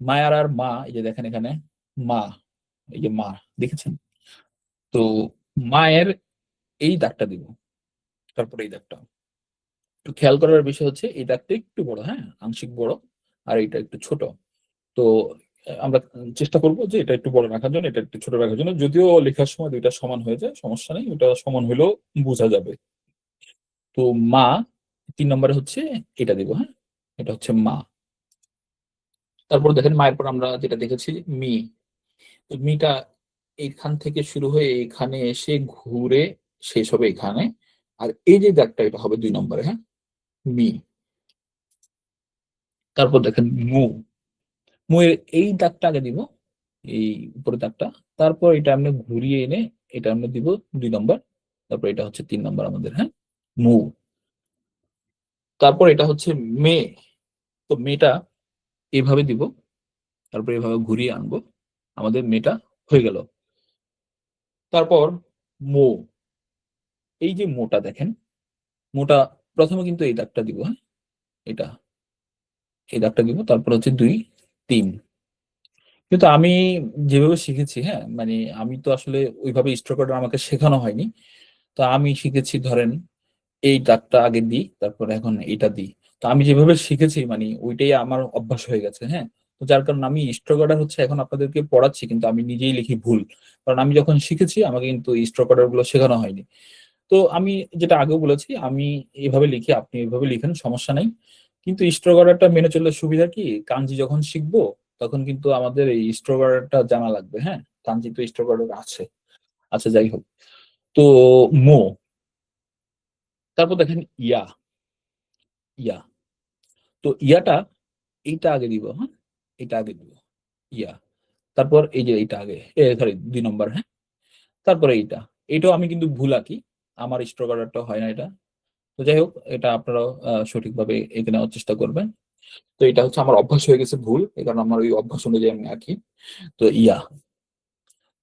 মায়ারার মা, এই যে দেখেন এখানে মা, এই যে মা, দেখেছেন? তো মায়ের এই দাগটা দিব, তারপরে এই দাগটা একটু খেয়াল করার বিষয় হচ্ছে এই দাগটা একটু বড়, হ্যাঁ, আংশিক বড়, আর এটা একটু ছোট। তো আমরা চেষ্টা করব যে এটা একটু বড় রাখার জন্য, এটা একটু ছোট রাখার জন্য, যদিও লেখার সময় 2টা সমান হয়ে যায়, সমস্যা নেই, ওটা সমান হলেও বোঝা যাবে। তো মা 3 নম্বরে হচ্ছে এটা দিব, হ্যাঁ, এটা হচ্ছে মা। তারপর দেখেন মায়ের পর আমরা যেটা দেখেছি মি। তো মিটা এখান থেকে শুরু হয়ে এখানে এসে ঘুরে শেষ হবে এখানে। আর এই যে দাগটা এটা হবে 2 নম্বরে, হ্যাঁ, মি। তারপর দেখেন মু। মু এর এই দাগটা আগে দিব, এই উপরে দাগটা। তারপর এটা আমরা ঘুরিয়ে এনে এটা আমরা দিব 2 নম্বর। তারপর এটা হচ্ছে 3 নম্বর আমাদের, হ্যাঁ, মু। তারপর এটা হচ্ছে মে। তো মেটা এইভাবে দিব, তারপর এভাবে ঘুরিয়ে আনবো, আমাদের মেটা হয়ে গেল। তারপর মো। এই যে মোটা দেখেন, মোটা প্রথমে কিন্তু এই দাগটা দিব, হ্যাঁ, এটা এই দাগটা দিব, তারপর হচ্ছে 2 3। কিন্তু আমি যেভাবে শিখেছি, হ্যাঁ, মানে আমি তো আসলে ওইভাবে স্ট্রোক অর্ডার আমাকে শেখানো হয়নি। তো আমি শিখেছি ধরেন এই দাগটা আগে দিই, তারপর এখন এইটা দিই। তো আমি যেভাবে শিখেছি মানে ওইটাই আমার অভ্যাস হয়ে গেছে, হ্যাঁ। তো যার কারণে আমি স্ট্রোক অর্ডার হচ্ছে এখন আপনাদেরকে পড়াচ্ছি, কিন্তু আমি নিজেই লিখি ভুল। কারণ আমি যখন শিখেছি আমাকে কিন্তু স্ট্রোক অর্ডার গুলো শেখানো হয়নি। তো আমি যেটা আগেও বলেছি, আমি এভাবে লিখি, আপনি এভাবে লিখেন, সমস্যা নাই। কিন্তু স্ট্রোক অর্ডারটা মেনে চললে সুবিধা কি, কাঞ্জি যখন শিখবো তখন কিন্তু আমাদের এই স্ট্রোক অর্ডারটা জানা লাগবে, হ্যাঁ। কাঞ্জি তো স্ট্রোক অর্ডার আছে। আচ্ছা, যাই হোক। তো মো। তারপর দেখেন ইয়া। ইয়া। তো ইয়াটা এইটা আগে দিব, হ্যাঁ, এটা আগে দিব, ইয়া। তারপর এই যে এইটা আগে, সরি 2 নম্বর, হ্যাঁ। তারপরে এইটা, এটাও আমি কিন্তু ভুল আঁকি, আমার স্ট্রোক অর্ডারটা হয় না এটা। তো যাই হোক, এটা আপনারাও সঠিকভাবে এঁকে নেওয়ার চেষ্টা করবেন। তো এটা হচ্ছে আমার অভ্যাস হয়ে গেছে ভুল, এই কারণে আমার ওই অভ্যাস অনুযায়ী আমি আঁকি। তো ইয়া।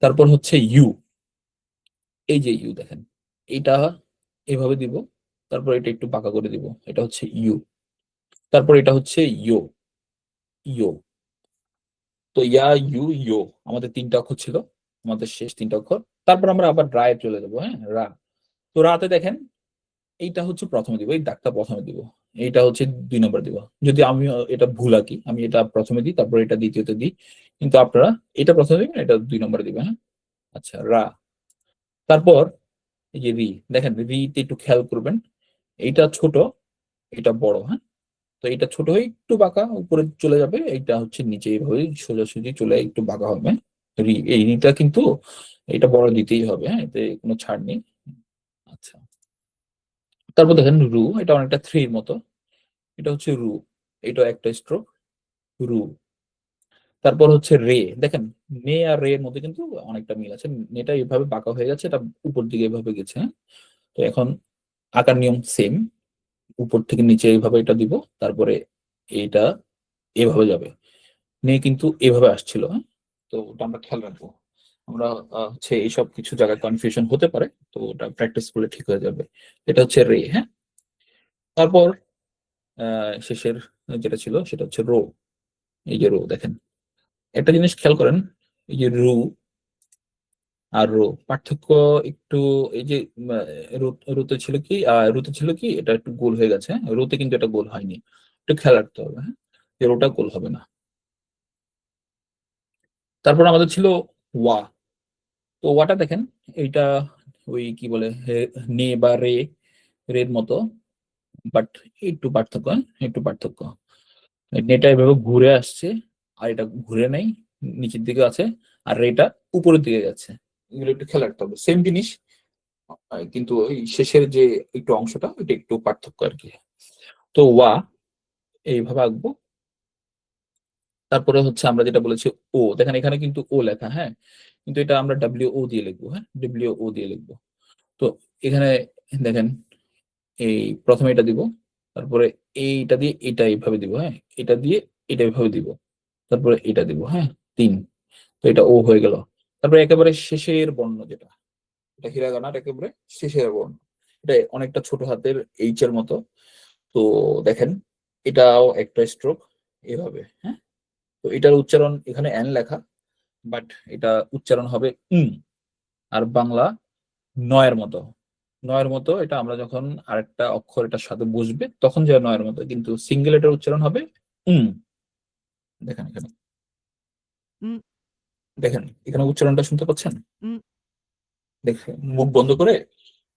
তারপর হচ্ছে ইউ। এই যে ইউ দেখেন, এটা এভাবে দিব, তারপর এটা একটু বাঁকা করে দিব, এটা হচ্ছে ইউ। তারপর এটা হচ্ছে ইয়ো। ইয়ো। তো ইয়া, ইউ, ইয়ো, আমাদের 3টা অক্ষর ছিল, আমাদের শেষ 3টা অক্ষর। তারপর আমরা আবার রায় চলে যাবো, হ্যাঁ, রা। তো রাতে দেখেন এইটা হচ্ছে প্রথমে দিব, এই দাগটা প্রথমে দিব, এইটা হচ্ছে 2 নম্বর দিব। যদি আমি এটা ভুল আঁকি, আমি এটা প্রথমে দিই, তারপর এটা দ্বিতীয়তে দিই। কিন্তু আপনারা এটা প্রথমে দিবেন, এটা 2 নম্বরে দিবেন, হ্যাঁ। আচ্ছা, রা। তারপর এই যে রি। দেখেন রিতে একটু খেয়াল করবেন, এইটা ছোট, এটা বড়, হ্যাঁ। তো এটা ছোট হয়ে একটু বাঁকা উপরে চলে যাবে, এইটা হচ্ছে নিচে এইভাবে সোজাসুজি চলে একটু বাঁকা হবে। রি, এই রিটা কিন্তু এটা বড় দিতেই হবে, হ্যাঁ, এতে কোনো ছাড় নেই। আচ্ছা। তারপর দেখেন রু, এটা অনেকটা থ্রির মতো, এটা হচ্ছে রু, এটা একটা স্ট্রোক, রু। তারপর হচ্ছে রে। দেখেন নে আর রে এর মধ্যে কিন্তু অনেকটা মিল আছে, নেটা এইভাবে বাঁকা হয়ে গেছে, এটা উপর দিকে এভাবে গেছে, হ্যাঁ। তো এখন আকার নিয়ম সেম, উপর থেকে নিচে এইভাবে এটা দিব, তারপরে এইটা এভাবে যাবে। নে কিন্তু এভাবে আসছিল, হ্যাঁ। তো ওটা আমরা খেয়াল রাখবো। আমরা হচ্ছে এইসব কিছু জায়গায় কনফিউশন হতে পারে, তো ওটা প্র্যাকটিস করলে ঠিক হয়ে যাবে। এটা হচ্ছে রে, হ্যাঁ। তারপর শেষের যেটা ছিল সেটা হচ্ছে রো। এই যে রো দেখেন, একটা জিনিস খেয়াল করেন, এই যে রু আর রো পার্থক্য একটু, এই যে রুতে ছিল কি, রুতে ছিল কি এটা একটু গোল হয়ে গেছে, হ্যাঁ? রুতে কিন্তু এটা গোল হয়নি, একটু খেয়াল রাখতে হবে, হ্যাঁ, যে রোটা গোল হবে না। তারপর আমাদের ছিল ওয়া। তো ওয়াটা দেখেন, এইটা ওই কি বলে নে বা রে, রের মতো, বাট একটু পার্থক্য, হ্যাঁ? একটু পার্থক্য। নেটা এভাবে ঘুরে আসছে, আর এটা ঘুরে নাই, নিচের দিকে আছে, আর রেটা উপরের দিকে যাচ্ছে। এগুলো একটু খেয়াল রাখতে হবে, সেম জিনিস, কিন্তু ওই শেষের যে একটু অংশটা ওইটা একটু পার্থক্য আর কি। তো ওয়া এইভাবে আঁকবো। তারপরে হচ্ছে আমরা যেটা বলেছি ও, দেখেন এখানে কিন্তু ও লেখা, হ্যাঁ, কিন্তু এটা আমরা ডাব্লিউ ও দিয়ে লিখবো, হ্যাঁ, ডাব্লিউ ও দিয়ে লিখবো। তো এখানে দেখেন, এই প্রথমে এটা দিব, তারপরে এইটা দিয়ে এটা এইভাবে দিব, হ্যাঁ, এটা দিয়ে এটা এইভাবে দিব, তারপরে এটা দিব, হ্যাঁ, 3। তো এটা ও হয়ে গেল। তারপরে একেবারে শেষের বর্ণ যেটা, এটা হিরাগানার একেবারে শেষের বর্ণ, এটা অনেকটা ছোট হাতের এইচ এর মতো। তো দেখেন এটাও একটা স্ট্রোক এভাবে, হ্যাঁ। তো এটার উচ্চারণ এখানে এন লেখা, বাট এটা উচ্চারণ হবে আর বাংলা নয়ের মতো। নয়ের মতো এটা আমরা যখন আরেকটা অক্ষর এটার সাথে বসবে তখন যে নয়ের মতো, কিন্তু সিঙ্গেল এটার উচ্চারণ হবে উম। দেখেন এখানে, উম, দেখেন এখানে উচ্চারণটা শুনতে পাচ্ছেন? উম, দেখেন মুখ বন্ধ করে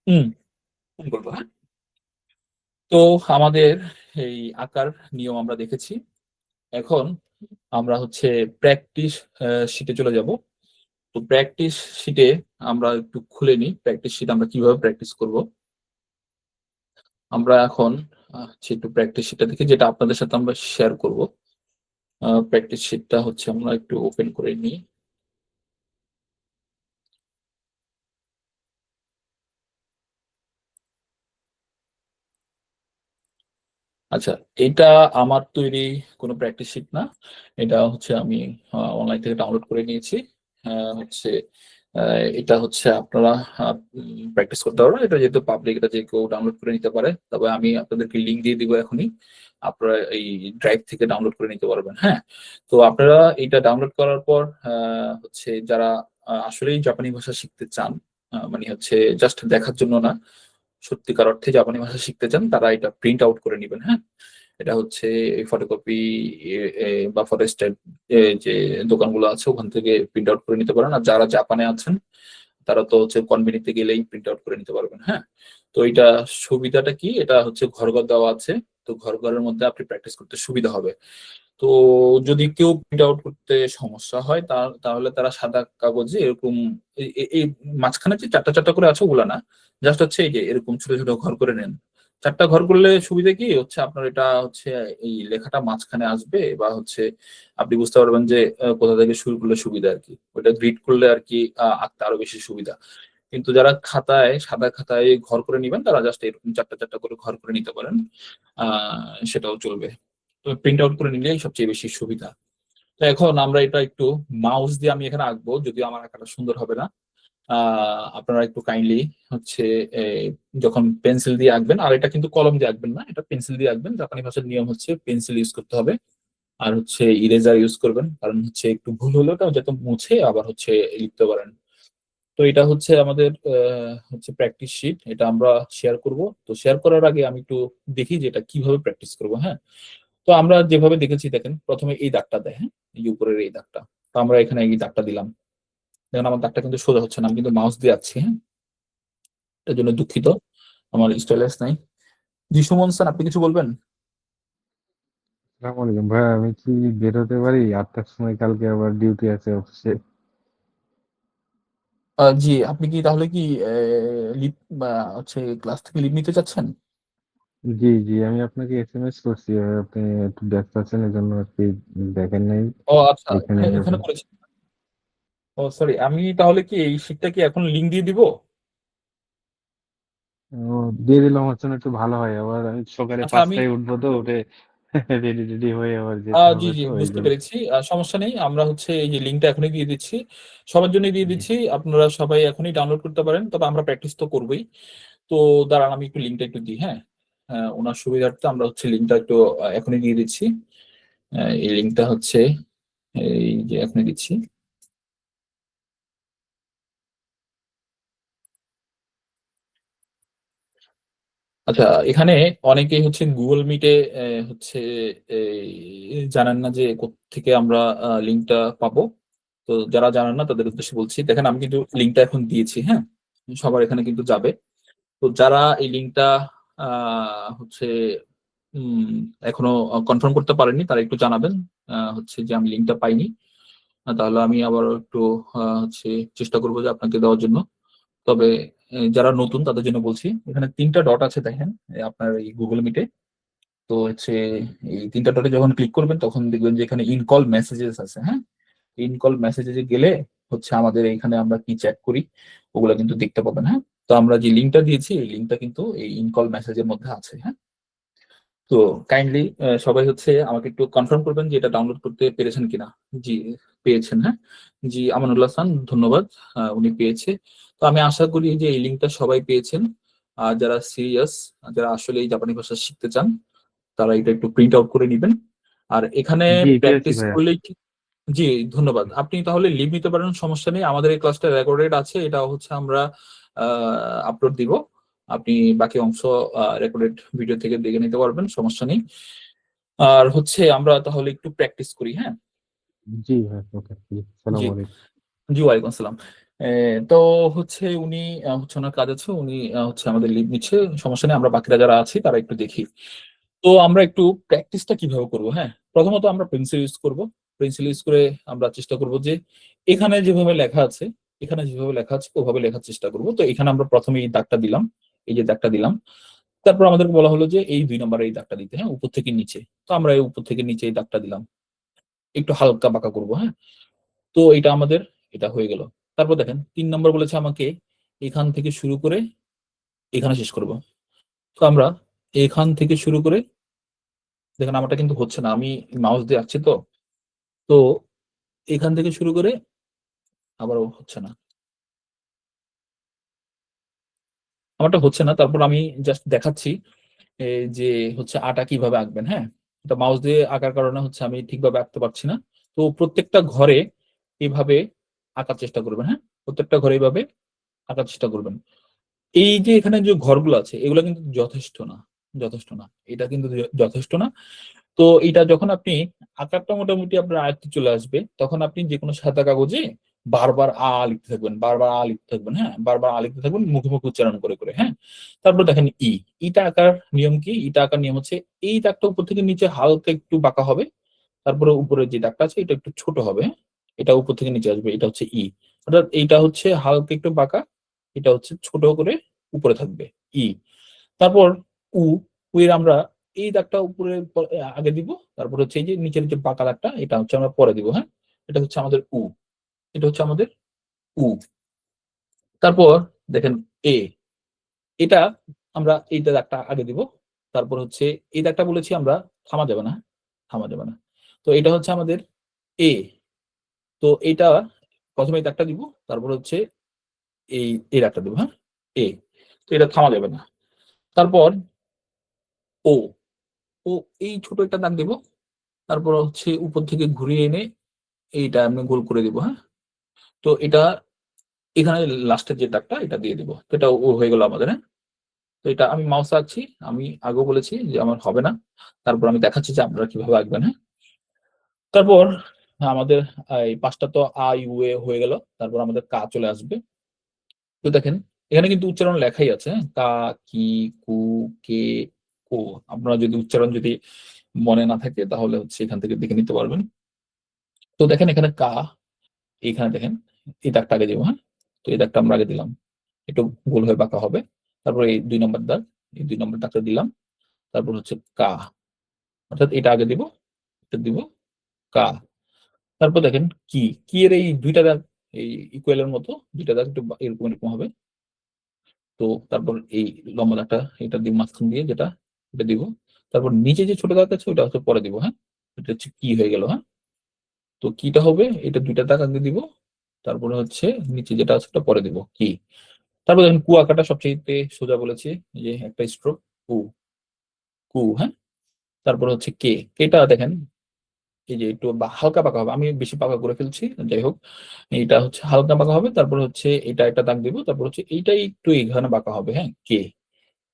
উম বলবো, হ্যাঁ। তো আমাদের এই আকার নিয়ম আমরা দেখেছি। এখন আমরা হচ্ছে প্র্যাকটিস শিটে চলে যাব। তো প্র্যাকটিস শিটে আমরা একটু খুলে নিই প্র্যাকটিস শিট আমরা কিভাবে প্র্যাকটিস করব। আমরা এখন একটু প্র্যাকটিস শিটটা দেখি, যেটা আপনাদের সাথে আমরা শেয়ার করব। প্র্যাকটিস শিটটা হচ্ছে আমরা একটু ওপেন করে নিই। আচ্ছা, এটা আমার তৈরি কোনো প্র্যাকটিস শিট না, এটা হচ্ছে আমি অনলাইন থেকে ডাউনলোড করে নিয়েছি। হচ্ছে এটা হচ্ছে আপনারা প্র্যাকটিস করতে পারবেন, এটা যেহেতু পাবলিক, এটা যে কেউ ডাউনলোড করে নিতে পারে। তবে আমি আপনাদেরকে লিঙ্ক দিয়ে দিব এখনই, আপনারা এই ড্রাইভ থেকে ডাউনলোড করে নিতে পারবেন। হ্যাঁ, তো আপনারা এটা ডাউনলোড করার পর হচ্ছে যারা আসলেই জাপানি ভাষা শিখতে চান, মানে হচ্ছে জাস্ট দেখার জন্য না, সত্যিকার অর্থে জাপানি ভাষা শিখতে চান, তারা এটা প্রিন্ট আউট করে নেবেন। হ্যাঁ, এটা হচ্ছে ফটোকপি বা ফরেস্টের যে দোকানগুলো আছে ওখান থেকে প্রিন্ট আউট করে নিতে পারেন। আর যারা জাপানে আছেন তারা তো হচ্ছে কনভিনিতে গেলেই প্রিন্ট আউট করে নিতে পারবেন। হ্যাঁ, তো এটা সুবিধাটা কি, এটা হচ্ছে ঘর ঘর দেওয়া আছে, তো ঘর ঘরের মধ্যে আপনি প্র্যাকটিস করতে সুবিধা হবে। তো যদি কেউ প্রিন্ট আউট করতে সমস্যা হয় তাহলে তারা সাদা কাগজে এরকম এই মাঝখানে যে চারটা চারটা করে আছে ওগুলা না, জাস্ট হচ্ছে এই যে এরকম ছোট ছোট ঘর করে নেন। চারটা ঘর করলে সুবিধা কি হচ্ছে, আপনার এটা হচ্ছে এই লেখাটা মাঝখানে আসবে, বা হচ্ছে আপনি বুঝতে পারবেন যে কোথা থেকে শুরু করলে সুবিধা আর কি, ওইটা গ্রিড করলে আর কি আঁকতে আরো বেশি সুবিধা। কিন্তু যারা খাতায় সাদা খাতায় ঘর করে নিবেন তারা জাস্ট এরকম চারটা চারটা করে ঘর করে নিতে পারেন, সেটাও চলবে। তো প্রিন্ট আউট করে নিলেই সবচেয়ে বেশি সুবিধা। তো এখন আমরা এটা একটু মাউস দিয়ে আমি এখানে আঁকবো, যদিও আমার আঁকাটা সুন্দর হবে না। আপনারা একটু কাইন্ডলি হচ্ছে যখন পেন্সিল দিয়ে আঁকবেন, আর এটা কিন্তু কলম দিয়ে আঁকবেন না, এটা পেন্সিল দিয়ে আঁকবেন। জাপানি ভাষার নিয়ম হচ্ছে পেন্সিল ইউজ করতে হবে, আর হচ্ছে ইরেজার ইউজ করবেন, কারণ হচ্ছে একটু ভুল হলেও যাতে মুছে আবার হচ্ছে লিখতে পারেন। তো এটা হচ্ছে আমাদের হচ্ছে প্র্যাকটিস শিট, এটা আমরা শেয়ার করব। তো শেয়ার করার আগে আমি একটু দেখি যে এটা কিভাবে প্র্যাকটিস করব। হ্যাঁ, তো আমরা যেভাবে দেখেছি দেখেন, প্রথমে এই দাগটা দেয়, হ্যাঁ, এই উপরের এই দাগটা। তো আমরা এখানে এই দাগটা দিলাম, দেখেন আমার দাগটা কিন্তু সোজা হচ্ছে না, আমি কিন্তু মাউস দিয়ে যাচ্ছি। হ্যাঁ, এর জন্য দুঃখিত, আমার স্টাইলাস নাই। জি সুমন স্যার, আপনি কিছু বলবেন? আসসালামু আলাইকুম ভাই, আমি কি বেরোতে পারি? 8টার সময় কালকে আবার ডিউটি আছে অফিসে। জি, আপনি কি তাহলে কি লিভ বা হচ্ছে ক্লাস থেকে লিভ নিতে চাচ্ছেন? জি জি, আমি আপনাকে এসএমএস করছি, আপনি একটু ব্যস্ত আছেন এজন্য আর কি দেখেন নাই। ও আচ্ছা, এখানে এখানে করেছি। ও সরি, আমি তাহলে কি এই শিটটা কি এখন লিংক দিয়ে দিব? দিয়ে দিলাম হচ্ছে না, একটু ভালো হয়। আবার আমি সকালে আচ্ছা, আমি 5টায় উঠবো, তো উঠে রেডি রেডি হয়ে আবার যেতে জি হবে, জি তো এই বুঝতে জন্য। পেরেছি, সমস্যা নেই। আমরা হচ্ছে এই যে লিঙ্কটা এখনই দিয়ে দিচ্ছি, সবার জন্য দিয়ে জি দিচ্ছি, আপনারা সবাই এখনই ডাউনলোড করতে পারেন। তবে আমরা প্র্যাকটিস তো করবোই। তো দাঁড়ান আমি একটু লিঙ্কটা একটু দিই। হ্যাঁ, ওনার সুবিধার্থে আমরা হচ্ছে লিঙ্কটা একটু এখনই দিয়ে দিচ্ছি। এই লিঙ্কটা হচ্ছে এই যে এখনই দিচ্ছি। আচ্ছা, এখানে অনেকেই হচ্ছে গুগল মিটে হচ্ছে জানেন না যে থেকে আমরা লিঙ্কটা পাবো। তো যারা জানেন না তাদের উদ্দেশ্যে বলছি, দেখেন আমি কিন্তু লিঙ্কটা এখন দিয়েছি। হ্যাঁ, সবার এখানে কিন্তু যাবে। তো যারা এই লিঙ্কটা হচ্ছে উম, এখনো কনফার্ম করতে পারেননি তারা একটু জানাবেন হচ্ছে যে আমি লিঙ্কটা পাইনি। তাহলে আমি আবার একটু হচ্ছে চেষ্টা করবো যে আপনাকে দেওয়ার জন্য। তবে যারা নতুন তাদের জন্য বলছি, এখানে তিনটা ডট আছে দেখেন আপনার এই গুগল মিটে। তো হচ্ছে এই তিনটা ডটে যখন ক্লিক করবেন তখন দেখবেন যে এখানে ইনকল মেসেজেস আছে। হ্যাঁ, ইনকল মেসেজে গেলে হচ্ছে আমাদের এখানে আমরা কি চ্যাট করি ওগুলা কিন্তু দেখতে পাবেন। হ্যাঁ, তো আমরা যে লিঙ্কটা দিয়েছি এই লিঙ্কটা কিন্তু এই ইনকল মেসেজের মধ্যে আছে। হ্যাঁ, তো কাইন্ডলি সবাই হচ্ছে আমাকে একটু কনফার্ম করবেন যে এটা ডাউনলোড করতে পেরেছেন কিনা। জি, পেয়েছেন। হ্যাঁ, জি আমানুল্লাহ খান, ধন্যবাদ, উনি পেয়েছে। তো আমি আশা করি যে এই লিঙ্কটা সবাই পেয়েছেন। আর যারা সিরিয়াস, যারা আসলে এই জাপানি ভাষা শিখতে চান, তারা এটা একটু প্রিন্ট আউট করে নেবেন। আর এখানে জি, পেয়েছি প্র্যাকটিস ভাইয়া। করলেই জি ধন্যবাদ, আপনি তাহলে লিভ নিতে পারেন, সমস্যা নেই। আমাদের এই ক্লাসটা রেকর্ডেড আছে, এটা হচ্ছে আমরা আপলোড দিব। আপনি বাকি অংশ রেকর্ডেড ভিডিও থেকে দেখে নিতে পারবেন, সমস্যা নেই। আর হচ্ছে আমরা তাহলে একটু প্র্যাকটিস করি। হ্যাঁ, জি ভাই, ওকে, জি সালাম আলাইকুম। জি ওয়ালাইকুম আসসালাম। তো হচ্ছে উনি হচ্ছে ওনার কাজ আছে, উনি হচ্ছে আমাদের লিভ নিচ্ছে, সমস্যা নেই। আমরা বাকিরা যারা আছি তারা একটু দেখি। তো আমরা একটু প্র্যাকটিসটা কিভাবে করবো। হ্যাঁ, প্রথমত আমরা পেন্সিল ইউজ করব। পেন্সিল ইউজ করে আমরা চেষ্টা করব যে এখানে যেভাবে লেখা আছে, ওভাবে লেখার চেষ্টা করব। তো এখানে আমরা প্রথমে এই দাগটা দিলাম, এই যে দাগটা দিলাম। তারপর আমাদেরকে বলা হলো যে এই ২ নম্বরে এই দাগটা দিতে, হ্যাঁ? উপর থেকে নিচে। তো আমরা এই উপর থেকে নিচে এই দাগটা দিলাম। একটু হালকা বাঁকা করব, হ্যাঁ? তো এটা আমাদের এটা হয়ে গেল। তারপর দেখেন ৩ নম্বর বলেছে আমাকে এখান থেকে শুরু করে এখানে শেষ করব। তো আমরা এখান থেকে শুরু করে দেখেন আমারটা কিন্তু হচ্ছে না। আমি মাউস দিয়ে আঁকছি তো। তো এখান থেকে শুরু করে আবারও হচ্ছে না। আমারটা হচ্ছে না। তারপর আমি জাস্ট দেখাচ্ছি যে হচ্ছে আটা কিভাবে আঁকবেন, হ্যাঁ? এটা মাউস দিয়ে আঁকার কারণে হচ্ছে আমি ঠিকভাবে আঁকতে পারছি না। তো প্রত্যেকটা ঘরে এভাবে আঁকার চেষ্টা করবেন, হ্যাঁ? প্রত্যেকটা ঘরে এভাবে আঁকার চেষ্টা করবেন। এই যে এখানে যে ঘরগুলো আছে এগুলো কিন্তু যথেষ্ট না, যথেষ্ট না। এটা কিন্তু যথেষ্ট না। তো এটা যখন আপনি আকারটা মোটামুটি আপনার আয়ত্তে চলে আসবে, তখন আপনি যেকোনো সাদা কাগজে বারবার লিখতে থাকবেন, বারবার লিখতে থাকবেন, হ্যাঁ? বারবার লিখতে থাকবেন মুখে, মুখে উচ্চারণ করে, করে, হ্যাঁ? তারপর দেখেন ইটা আঁকার নিয়ম কি? ইটা আঁকার নিয়ম হচ্ছে এই দাগটা উপর থেকে নিচে হালকা একটু বাঁকা হবে। তারপরে উপরের যে দাগটা আছে এটা একটু ছোট হবে, হ্যাঁ? এটা উপর থেকে নিচে আসবে। এটা হচ্ছে অর্থাৎ এইটা হচ্ছে হালকা একটু বাঁকা, এটা হচ্ছে ছোট করে উপরে থাকবে, ই। তারপর উ, এর আমরা এই দাগটা উপরে আগে দিব। তারপর হচ্ছে এই যে নিচের যে বাঁকা দাগটা এটা হচ্ছে আমরা পরে দিব, হ্যাঁ? এটা হচ্ছে আমাদের এটা হচ্ছে আমাদের উ। তারপর দেখেন এ, এটা আমরা এই দাগটা আগে দিব। তারপর হচ্ছে এই দাগটা বলেছি আমরা থামা যাবে না, থামা যাবে না। তো এটা হচ্ছে আমাদের এ। তো এটা ১ম এই দাগটা দিব, তারপর হচ্ছে এই দাগটা দিব, হ্যাঁ? এ। তো এটা থামা যাবে না। তারপর ও, ও এই ছোট একটা দাগ দিব। তারপর হচ্ছে উপর থেকে ঘুরিয়ে এনে এইটা আমি গোল করে দিব, হ্যাঁ? তো এটা এখানে লাস্টের যে দাগটা এটা দিয়ে দিব। তো এটা ও হয়ে গেল আমাদের, হ্যাঁ? তো এটা আমি মাউস আঁকছি। আমি আগেও বলেছি যে আমার হবে না। তারপর আমি দেখাচ্ছি যে আপনারা কিভাবে আঁকবেন, হ্যাঁ? তারপর আমাদের এই ৫ টা তো এ হয়ে গেল। তারপর আমাদের চলে আসবে। তো দেখেন এখানে কিন্তু উচ্চারণ লেখাই আছে, হ্যাঁ? কি, কু, কে, কো। আপনারা যদি উচ্চারণ যদি মনে না থাকে তাহলে হচ্ছে এখান থেকে দেখে নিতে পারবেন। তো দেখেন এখানে এইখানে দেখেন এই দাগটা আগে দিব, হ্যাঁ? তো এই দাগটা আমরা আগে দিলাম। একটু গোল হয়ে বাঁকা হবে। তারপর এই ২ নম্বর দাগ, এই ২ নম্বর দাগটা দিলাম। তারপর হচ্ছে অর্থাৎ এটা আগে দিব, এটা দিব কা। তারপর দেখেন কি এর এই ২ টা দাগ এই ইকুয়াল এর মতো ২ টা দাগ একটু এরকম, এরকম হবে। তো তারপর এই লম্বা দাগটা এটা দিয়ে মাঝখান দিয়ে যেটা এটা দিব। তারপর নিচে যে ছোট দাগ আছে ওটা হচ্ছে পরে দিব, হ্যাঁ? এটা হচ্ছে কি হয়ে গেল, হ্যাঁ? তো কিটা হবে এটা ২ টা দাগ আগে দিব। তারপরে হচ্ছে নিচে যেটা আছে ওটা পরে দিব কি। তারপর দেখেন কুয়াকাটা সবচাইতে সোজা বলেছি যে একটা স্ট্রোক হ্যাঁ? তারপর হচ্ছে কেটা দেখেন এই যে একটু হালকা বাঁকা হবে। আমি বেশি বাঁকা করে ফেলছি। যাই হোক, এটা হচ্ছে হালকা বাঁকা হবে। তারপর হচ্ছে এটা একটা দাগ দিব। তারপর হচ্ছে এইটাই একটু এখানে বাঁকা হবে, হ্যাঁ?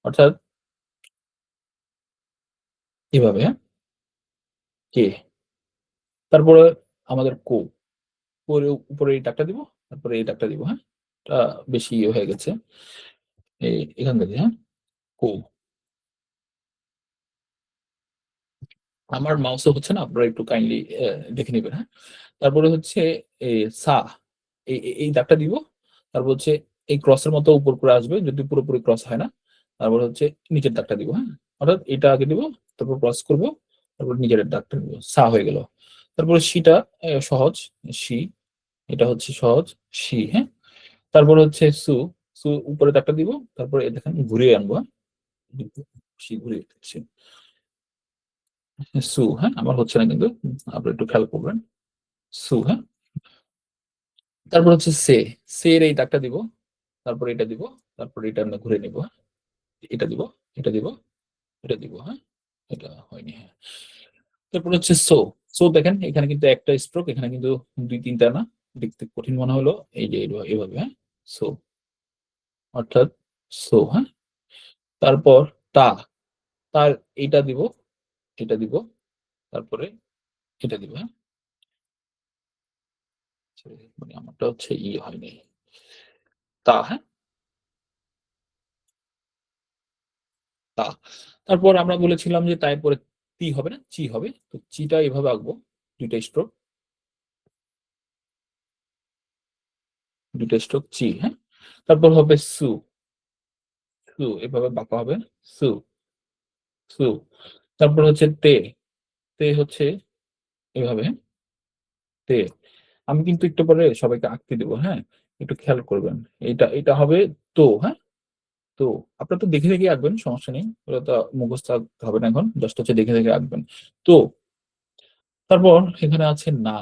অর্থাৎ এভাবে, হ্যাঁ? কে। তারপরে আমাদের উপরে এই দাগটা দিব। তারপরে এই দাগটা দিব, হ্যাঁ? এটা বেশি হয়ে গেছে। এখান থেকে, হ্যাঁ? কো। আমার মাউসে হচ্ছে না। আপনারা একটু কাইন্ডলি দেখে নিবেন, হ্যাঁ? তারপরে হচ্ছে এ সা এই দাগটা দিব। তারপর হচ্ছে এই ক্রসের মতো উপর করে আসবে যদি পুরোপুরি ক্রস হয় না। তারপর হচ্ছে নিচের দাগটা দিব, হ্যাঁ? অর্থাৎ এটা আগে দিব, তারপর ক্রস করব, তারপর নিচের দাগটা দিব। সা হয়ে গেল। তারপরে সিটা সহজ সি, এটা হচ্ছে সহজ হ্যাঁ? তারপর হচ্ছে উপরে দাগটা দিব। তারপরে দেখেন ঘুরিয়ে আনবো, হ্যাঁ? ঘুরিয়ে হ্যাঁ? আমার হচ্ছে না কিন্তু আপনারা একটু খেয়াল করবেন। হ্যাঁ? তারপর হচ্ছে এর এই দাগটা দিব। তারপর এটা দিব। তারপর এটা আমরা ঘুরে নিব, হ্যাঁ? এটা দিব, এটা দিব, এটা দিব, হ্যাঁ? এটা হয়নি, হ্যাঁ। তারপর হচ্ছে দেখেন এখানে কিন্তু একটা স্ট্রোক, এখানে কিন্তু ২-৩ টা না। দেখতে কঠিন মনে হলো। এই যে এভাবে, হ্যাঁ? সো অর্থাৎ হ্যাঁ? তারপর তা, তার এইটা দিব, এটা দিব, তারপরে এটা দিব, হ্যাঁ? মানে আমারটা হচ্ছে হয়নি। হ্যাঁ? তা। তারপর আমরা বলেছিলাম যে তারপরে টি হবে না, চি হবে। তো চিটা এভাবে আঁকবো, দুইটা স্ট্রোক, চি, হ্যাঁ। তারপর হবে সু, এভাবে বাঁকা হবে, সু, সু। তারপর হচ্ছে তে, হচ্ছে এভাবে, তে। আমি কিন্তু একটু পরে সবাইকে আঁকতে দেবো, হ্যাঁ, একটু খেয়াল করবেন। এটা হবে তো, হ্যাঁ, তো আপনারা তো দেখে দেখে আঁকবেন, সমস্যা নেই, ওটা তো মুখস্থ আঁকতে হবে না এখন, জাস্ট হচ্ছে দেখে দেখে আঁকবেন। তো তারপর এখানে আছে না,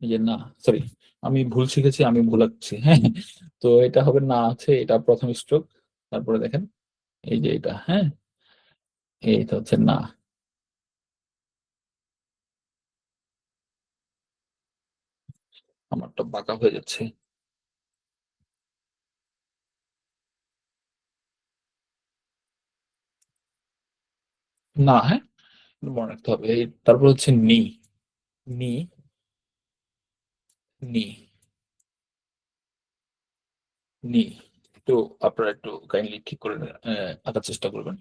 এই যে না, সরি, আমি ভুল শিখেছি, আমি ভুলাচ্ছি, হ্যাঁ। তো এটা হবে না আছে, এটা প্রথম স্ট্রোক। তারপরে দেখেন এই যে এটা, হ্যাঁ, এইটা হচ্ছে না। আমারটা বাঁকা হয়ে যাচ্ছে, না, হ্যাঁ, মনে রাখতে হবে। তারপর হচ্ছে নি, নি, নি, নি। তো আপনারা একটু কাইন্ডলি ঠিক করে আঁকার চেষ্টা করবেন।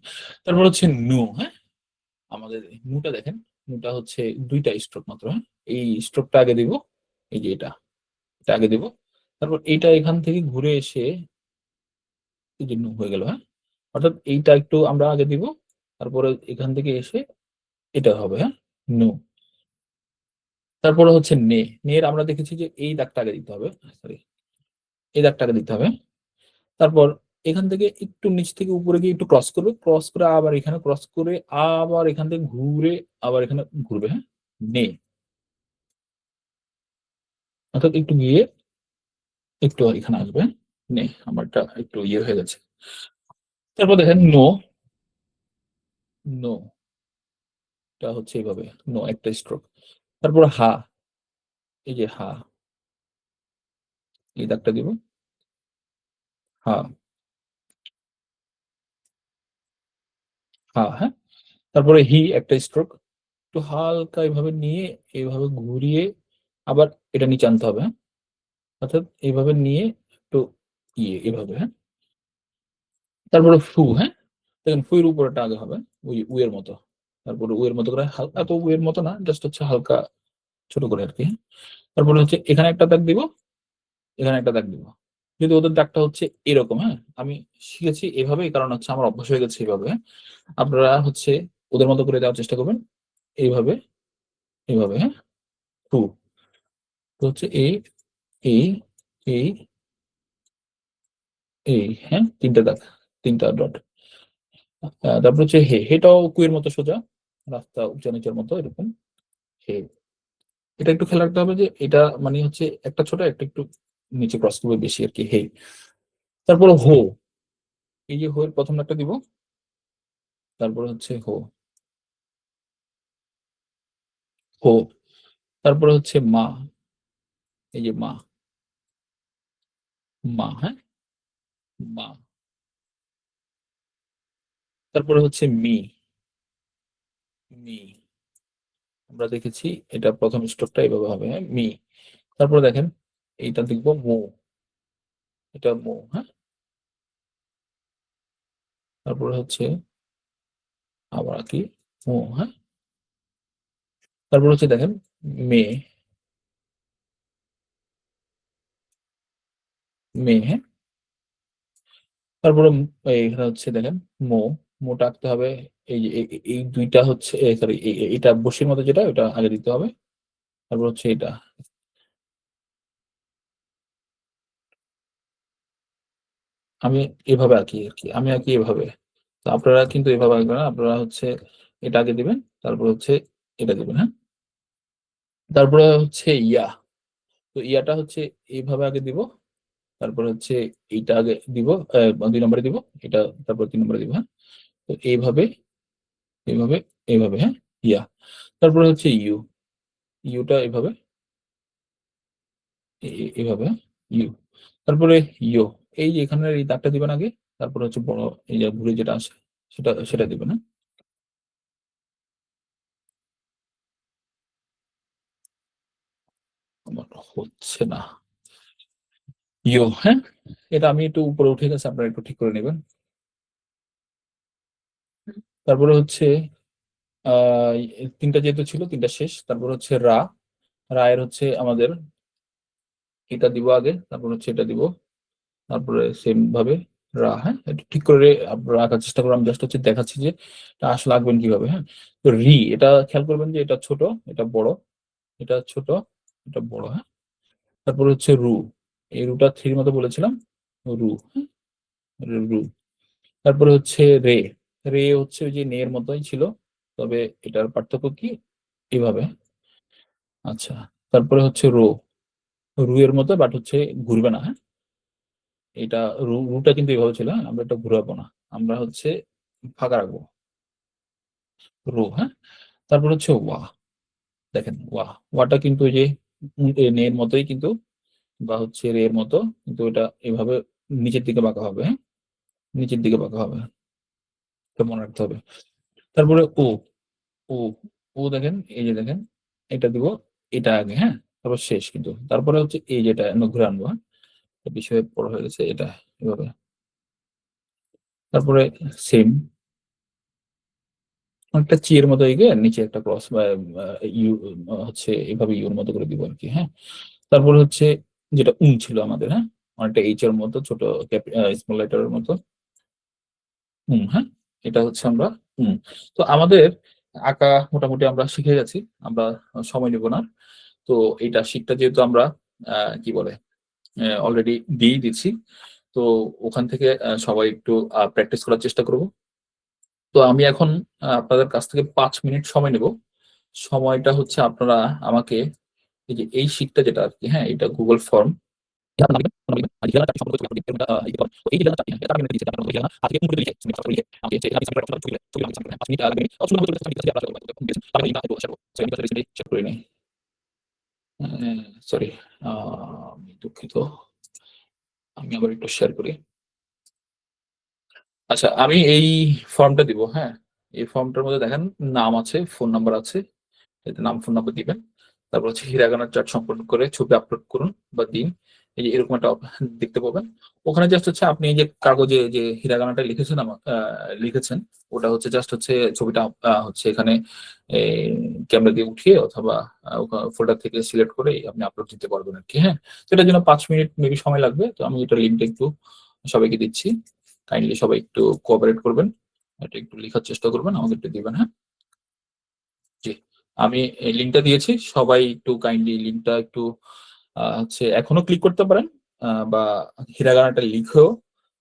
তারপর হচ্ছে নু, হ্যাঁ, আমাদের নুটা দেখেন, নুটা হচ্ছে দুইটা স্ট্রোক মাত্র, হ্যাঁ। এই স্ট্রোকটা আগে দিব, এই যে এটা আগে দিব। তারপর এইটা এখান থেকে ঘুরে এসে এই যে নু হয়ে গেল, হ্যাঁ। অর্থাৎ এইটা একটু আমরা আগে দিব, তারপরে এখান থেকে এসে এটা হবে, হ্যাঁ, নু। তারপরে হচ্ছে নে, নের আমরা দেখেছি যে এই দাগটা আগে দিতে হবে, সরি, এই দাগটা আগে দিতে হবে। তারপর এখান থেকে একটু নিচ থেকে উপরে গিয়ে একটু ক্রস করবে, ক্রস করে আবার এখানে ক্রস করে আবার এখান থেকে ঘুরে আবার এখানে ঘুরবে, হ্যাঁ, নে। অর্থাৎ একটু গিয়ে একটু এখানে আসবে, নে। আমারটা একটু ইয়ে হয়ে গেছে। তারপর দেখেন নো, নো, এটা হচ্ছে এইভাবে, নো একটা স্ট্রোক। তারপর হা, এই যে হা, এই দাগটা দিব, হা, হা, হ্যাঁ। তারপরে হি একটা স্ট্রোক, একটু হালকা এইভাবে নিয়ে এইভাবে ঘুরিয়ে আবার এটা নিচে আনতে হবে, হ্যাঁ। অর্থাৎ এইভাবে নিয়ে একটু এভাবে, হ্যাঁ। তারপরে ফু, হ্যাঁ, দেখেন ফু এর উপরেটা আগে হবে, ওই উ এর মতো। তারপরে উ এর মতো করে হালকা, তো উ এর মতো না, জাস্ট হচ্ছে হালকা ছোট করে আর কি, হ্যাঁ? তারপরে হচ্ছে এখানে একটা দাগ দিব, এখানে একটা দাগ দিব। যদি ওদের দাগটা হচ্ছে এরকম, হ্যাঁ, আমি শিখেছি এভাবে, কারণ হচ্ছে আমার অভ্যাস হয়ে গেছে এইভাবে, হ্যাঁ? আপনারা হচ্ছে ওদের মতো করে দেওয়ার চেষ্টা করবেন, এইভাবে, এইভাবে, হ্যাঁ, ফু। তো হচ্ছে এই, এই, এই, এই, হ্যাঁ, তিনটা দাগ, তিনটা ডট। তারপর হচ্ছে হে, হেটাও কুয়ের মতো সোজা, রাস্তা উঁচা নিচের মতো এরকম, হে। এটা একটু খেয়াল রাখতে হবে যে এটা মানে হচ্ছে একটা ছোট, একটা একটু নিচে ক্রস করবে বেশি আর কি, হে। তারপর হো, এই যে হো এর প্রথম একটা দিব, তারপর হচ্ছে হো, হো। তারপরে হচ্ছে মা, এই যে মা, মা, হ্যাঁ, মা। তারপরে হচ্ছে মি, মি। আমরা দেখেছি এটা প্রথম স্ট্রোকটা এইভাবে হবে, হ্যাঁ, মি। তারপরে দেখেন এইটা দেখবো মো, এটা মো, হ্যাঁ। তারপরে হচ্ছে আবার কি মো, হ্যাঁ। তারপর হচ্ছে দেখেন মে, মে, হ্যাঁ। তারপরে এখানে হচ্ছে দেখেন মো, মোটা আঁকতে হবে। এই যে এই দুইটা হচ্ছে, সরি, এটা বসির মতো যেটা, ওটা আগে দিতে হবে। তারপর হচ্ছে এটা, আমি এভাবে আঁকি আর কি, আমি আঁকি এভাবে। তো আপনারা কিন্তু এভাবে আঁকবেন না, আপনারা হচ্ছে এটা আগে দিবেন, তারপর হচ্ছে এটা দিবেন, হ্যাঁ। তারপরে হচ্ছে ইয়া, তো ইয়াটা হচ্ছে এইভাবে আগে দিব, তারপর হচ্ছে এইটা আগে দিব, 2 নম্বরে দিব এটা, তারপর 3 নম্বরে দিব, হ্যাঁ। তো এইভাবে, এইভাবে, এইভাবে, হ্যাঁ, ইয়া। তারপরে হচ্ছে ইউ, ইউটা এভাবে, এভাবে, ইউ। তারপরে ইয়ো, এই যে এখানে এই দাগটা দিবেন আগে, তারপর হচ্ছে বড় এই যে ঘুরে যেটা আছে সেটা সেটা দিবেন, হ্যাঁ। আমার হচ্ছে না, ইয়ো, হ্যাঁ। এটা আমি একটু উপরে উঠে গেছে, আপনারা একটু ঠিক করে নেবেন। তারপরে হচ্ছে তিনটা যেহেতু ছিল, তিনটা শেষ। তারপর হচ্ছে রায়ের হচ্ছে আমাদের এটা দিব আগে, তারপর হচ্ছে এটা দিব, তারপরে সেম ভাবে হ্যাঁ, একটু ঠিক করে রাখার চেষ্টা করবো। আমি জাস্ট হচ্ছে দেখাচ্ছি যে এটা আসলে আঁকবেন কিভাবে। হ্যাঁ, তো এটা খেয়াল করবেন যে এটা ছোট, এটা বড়, এটা ছোট, এটা বড়। হ্যাঁ, তারপর হচ্ছে এই রুটা থ্রির মতো বলেছিলাম, রু হ্যাঁ, রু। তারপরে হচ্ছে রে হচ্ছে ওই যে নে এর মতোই ছিল, তবে এটার পার্থক্য কি এইভাবে। আচ্ছা, তারপরে হচ্ছে রু এর মতো, বাট হচ্ছে ঘুরবে না। হ্যাঁ, এটা রুটা কিন্তু এইভাবে ছিল। হ্যাঁ, আমরা এটা ঘুরাবো না, আমরা হচ্ছে ফাঁকা রাখবো হ্যাঁ, তারপর হচ্ছে দেখেন ওয়াটা কিন্তু ওই যে নে এর মতোই কিন্তু, বা হচ্ছে রে এর মতো, কিন্তু এটা এভাবে নিচের দিকে বাঁকা হবে। হ্যাঁ, নিচের দিকে বাঁকা হবে, এটা মনে রাখতে হবে। তারপরে ও ও দেখেন, এই যে দেখেন, এটা দিব, এটা আগে। হ্যাঁ, তারপর শেষ কিন্তু, তারপরে হচ্ছে এই যেটা ঘুরে আনবো। হ্যাঁ, বিষয়ে বড় হয়ে গেছে এটা এভাবে। তারপরে সেম একটা এর মতো এগিয়ে নিচে একটা ক্রস বা ইউ হচ্ছে এভাবে ইউর মতো করে দিব আর কি। হ্যাঁ, তারপরে হচ্ছে যেটা ছিল আমাদের। হ্যাঁ, অনেকটা এইচ এর মতো, ছোট স্মল লেটারের মতো। হ্যাঁ, এটা হচ্ছে আমরা তো আমাদের আঁকা মোটামুটি আমরা শিখে গেছি। আমরা সময় নেব না। তো এটা শিটটা যেহেতু আমরা কি বলে অলরেডি দিয়ে দিচ্ছি, তো ওখান থেকে সবাই একটু প্র্যাকটিস করার চেষ্টা করব। তো আমি এখন আপনাদের কাছ থেকে 5 মিনিট সময় নেব। সময়টা হচ্ছে আপনারা আমাকে এই যে এই শিটটা যেটা আর কি, হ্যাঁ, এটা গুগল ফর্ম, সরি, আমি দুঃখিত, আমি আবার একটু শেয়ার করি। আচ্ছা, আমি এই ফর্মটা দিব। হ্যাঁ, এই ফর্মটার মধ্যে দেখেন নাম আছে, ফোন নাম্বার আছে, এতে নাম ফোন নাম্বার দিবেন। তারপর হচ্ছে হিরাগানার চার্ট সম্পন্ন করে ছবি আপলোড করুন বা দিন। এই যে এরকম একটা দেখতে পাবেন। ওখানে জাস্ট হচ্ছে আপনি এই যে কাগজে যে হিরাগানাটা লিখেছেন লিখেছেন, ওটা হচ্ছে জাস্ট হচ্ছে ছবিটা হচ্ছে এখানে ক্যামেরা দিয়ে উঠিয়ে অথবা ফোল্ডার থেকে সিলেক্ট করে আপনি আপলোড দিতে পারবেন আর কি। হ্যাঁ, তো এটার জন্য 5 মিনিট মেবি সময় লাগবে। তো আমি এটা লিঙ্কটা একটু সবাইকে দিচ্ছি, কাইন্ডলি সবাই একটু কোঅপারেট করবেন, এটা একটু লেখার চেষ্টা করবেন, আমাকে একটু দিবেন। হ্যাঁ, জি, আমি এই লিঙ্কটা দিয়েছি, সবাই একটু কাইন্ডলি লিঙ্কটা একটু হচ্ছে এখনো ক্লিক করতে পারেন, বা হিরাগানাটা লিখেও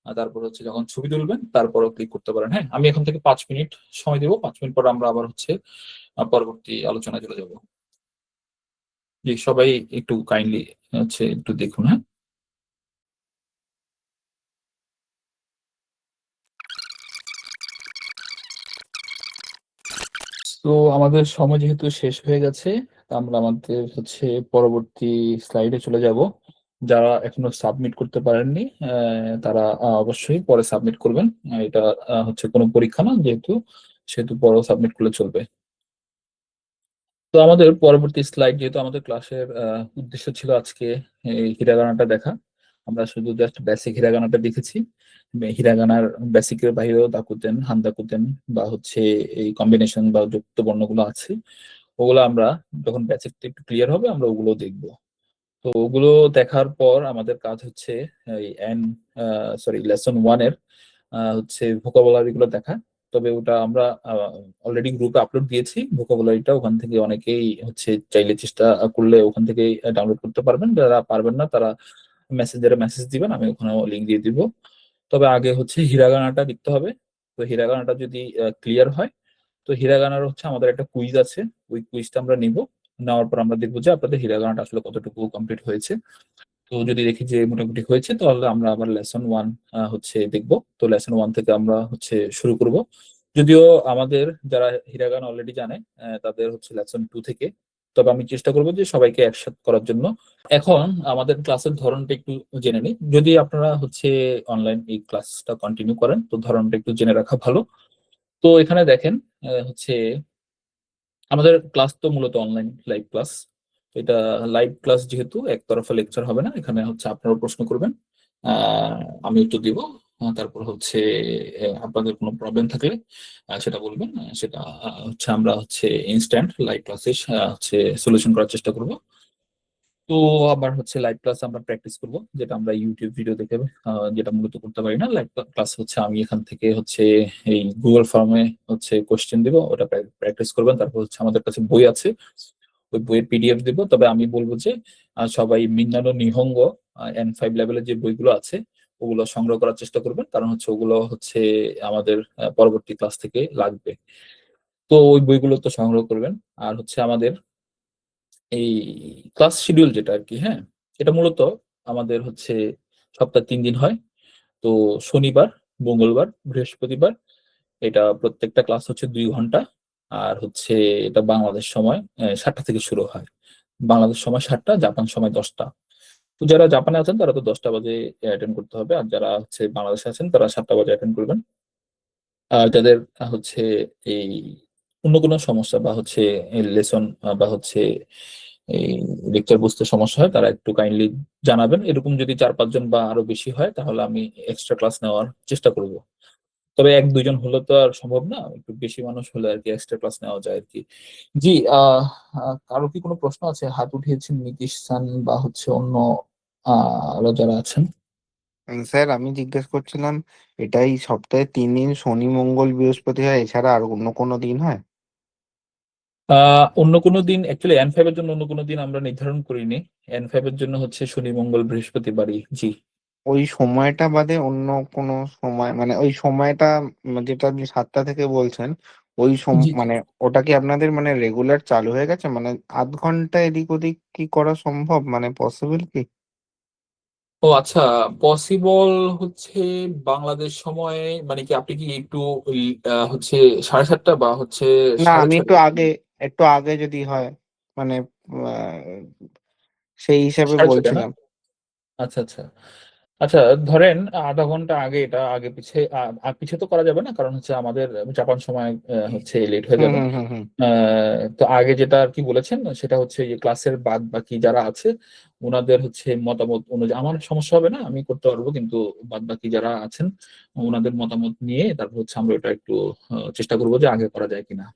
তারপর হচ্ছে যখন ছবি তুলবেন তারপরও ক্লিক করতে পারেন। হ্যাঁ, আমি এখন থেকে 5 মিনিট সময় দেবো, 5 মিনিট পর আমরা আবার হচ্ছে পরবর্তী আলোচনায় চলে যাব। জি, সবাই একটু কাইন্ডলি হচ্ছে একটু দেখুন। হ্যাঁ, তো আমাদের সময় যেহেতু শেষ হয়ে গেছে, আমরা আমাদের হচ্ছে পরবর্তী স্লাইডে চলে যাব। যারা এখনো সাবমিট করতে পারেননি তারা অবশ্যই পরে সাবমিট করবেন। এটা হচ্ছে কোনো পরীক্ষা না যেহেতু, সেহেতু পরেও সাবমিট করলে চলবে। তো আমাদের পরবর্তী স্লাইড, যেহেতু আমাদের ক্লাসের উদ্দেশ্য ছিল আজকে এই হিরাগানাটা দেখা, আমরা শুধু জাস্ট বেসিক হিরাগানাটা দেখেছি। হিরাগানার বেসিকের বাইরেও দাকুতেন, হান্দাকুতেন বা হচ্ছে এই কম্বিনেশন বা যুক্ত বর্ণগুলো আছে, ওগুলো আমরা যখন বেসিকটা একটু ক্লিয়ার হবে আমরা ওগুলো দেখবো। তো ওগুলো দেখার পর আমাদের কাজ হচ্ছে এই লেসন 1 এর হচ্ছে ভোকাবুলারি গুলো দেখা। তবে ওটা আমরা অলরেডি গ্রুপে আপলোড দিয়েছি ভোকাবুলারিটা, ওখান থেকে অনেকেই হচ্ছে চাইলে চেষ্টা করলে ওখান থেকে ডাউনলোড করতে পারবেন। যারা পারবেন না তারা মেসেজ দিবেন, আমি ওখানেও লিঙ্ক দিয়ে দিব। তবে আগে হচ্ছে হিরাগানাটা লিখতে হবে। তো হিরাগানাটা যদি ক্লিয়ার হয়, তো হিরাগানার হচ্ছে আমাদের একটা কুইজ আছে, ওই কুইজটা আমরা নিব। নেওয়ার পর আমরা দেখবো যে আপনাদের হিরাগানাটা আসলে কতটুকু কমপ্লিট হয়েছে। তো যদি দেখি যে মোটামুটি হয়েছে, তাহলে আমরা আবার লেসন 1 হচ্ছে দেখবো। তো লেসন 1 থেকে আমরা হচ্ছে শুরু করব। যদিও আমাদের যারা হিরাগানা অলরেডি জানে তাদের হচ্ছে লেসন 2 থেকে, তবে আমি চেষ্টা করবো যে সবাইকে একসাথে করার জন্য। এখন আমাদের ক্লাসের ধরনটা একটু জেনে নিই। যদি আপনারা হচ্ছে অনলাইন এই ক্লাসটা কন্টিনিউ করেন, তো ধরনটা একটু জেনে রাখা ভালো। তো এখানে দেখেন হচ্ছে আমাদের ক্লাস তো মূলত অনলাইন লাইভ ক্লাস। এটা লাইভ ক্লাস যেহেতু একতরফা লেকচার হবে না, এখানে হচ্ছে আপনারা প্রশ্ন করবেন, আমি উত্তর দিব। তারপর হচ্ছে আপনাদের কোনো প্রবলেম থাকলে সেটা বলবেন। সেটা হচ্ছে আমরা হচ্ছে ইনস্ট্যান্ট লাইভ ক্লাসে হচ্ছে সলিউশন করার চেষ্টা করব। তো আবার হচ্ছে লাইভ ক্লাস আমরা প্র্যাকটিস করব, যেটা আমরা ইউটিউব ভিডিও দেখে যেটা মূলত করতে পারি না। লাইভ ক্লাস হচ্ছে আমি এখান থেকে হচ্ছে এই গুগল ফর্মে হচ্ছে কোশ্চেন দিব, ওটা প্র্যাকটিস করবেন। তারপর হচ্ছে আমাদের কাছে বই আছে, ওই বইয়ের পিডিএফ দিব। তবে আমি বলবো যে সবাই মিন্নানো নিহঙ্গ N5 লেভেলের যে বইগুলো আছে ওগুলো সংগ্রহ করার চেষ্টা করবেন, কারণ হচ্ছে ওগুলো হচ্ছে আমাদের পরবর্তী ক্লাস থেকে লাগবে। তো ওই বইগুলো তো সংগ্রহ করবেন। আর হচ্ছে আমাদের এই ক্লাস শিডিউল যেটা আর কি, হ্যাঁ, এটা মূলত আমাদের হচ্ছে সপ্তাহে 3 দিন হয়। তো শনিবার, মঙ্গলবার, বৃহস্পতিবার এটা প্রত্যেকটা ক্লাস হচ্ছে 2 ঘন্টা। আর হচ্ছে এটা বাংলাদেশ সময় 7টা থেকে শুরু হয়। বাংলাদেশ সময় 7টা, জাপান সময় 10টা। তো যারা জাপানে আছেন তারা তো 10টা বাজে অ্যাটেন্ড করতে হবে, আর যারা হচ্ছে বাংলাদেশে আছেন তারা 7টা বাজে অ্যাটেন্ড করবেন। আর যাদের হচ্ছে এই অন্য কোনো সমস্যা বা হচ্ছে লেসন বা হচ্ছে এই লেকচার বুঝতে সমস্যা হয়, তারা একটু কাইন্ডলি জানাবেন। এরকম যদি 4-5 জন বা আরো বেশি হয় তাহলে আমি এক্সট্রা ক্লাস নেওয়ার চেষ্টা করব। তবে 1-2 জন হলে তো আর সম্ভব না, একটু বেশি মানুষ হলে আর কি এক্সট্রা ক্লাস নেওয়া যায় আর কি। জি, কারো কি কোনো প্রশ্ন আছে? হাত উঠিয়েছেন নীতিশ স্যার বা হচ্ছে অন্য আরো যারা আছেন। স্যার আমি জিজ্ঞেস করছিলাম, এটাই সপ্তাহে 3 দিন শনি মঙ্গল বৃহস্পতি হয়, এছাড়া আর অন্য কোনো দিন হয়? অন্য কোনো দিন অ্যাকচুয়ালি N5 এর জন্য অন্য কোনো দিন আমরা নির্ধারণ করিনি। N5 এর জন্য হচ্ছে শনি মঙ্গল বৃহস্পতিবারই। জি ওই সময়টা বাদে অন্য কোনো সময়, মানে ওই সময়টা যেটা আপনি 7টা থেকে বলছেন, ওই জি জি। মানে ওটা কি আপনাদের মানে রেগুলার চালু হয়ে গেছে? মানে আধ ঘন্টা এদিক ওদিক কি করা সম্ভব, মানে পসিবল কি? ও আচ্ছা, পসিবল হচ্ছে বাংলাদেশ সময়ে, মানে কি আপনি কি একটু ওই হচ্ছে 7:30 বা হচ্ছে না, সাড়ে আমি ছয়টা একটু আগে যদি হয়, মানে সেই হিসাবে 6:30 না? বলছিলাম। আচ্ছা আচ্ছা আচ্ছা, ধরেন আধা ঘন্টা আগে, এটা আগে পিছে পিছে তো করা যাবে না, কারণ হচ্ছে আমাদের জাপান সময় হচ্ছে লেট হয়ে হুম যাবে। হুম হুম হুম তো আগে যেটা আর কি বলেছেন সেটা হচ্ছে যে ক্লাসের বাদ বাকি যারা আছে ওনাদের হচ্ছে মতামত অনুযায়ী আমার সমস্যা হবে না, আমি করতে পারবো। কিন্তু বাদ বাকি যারা আছেন ওনাদের মতামত নিয়ে তারপর হচ্ছে আমরা এটা একটু চেষ্টা করবো যে আগে করা যায় কিনা।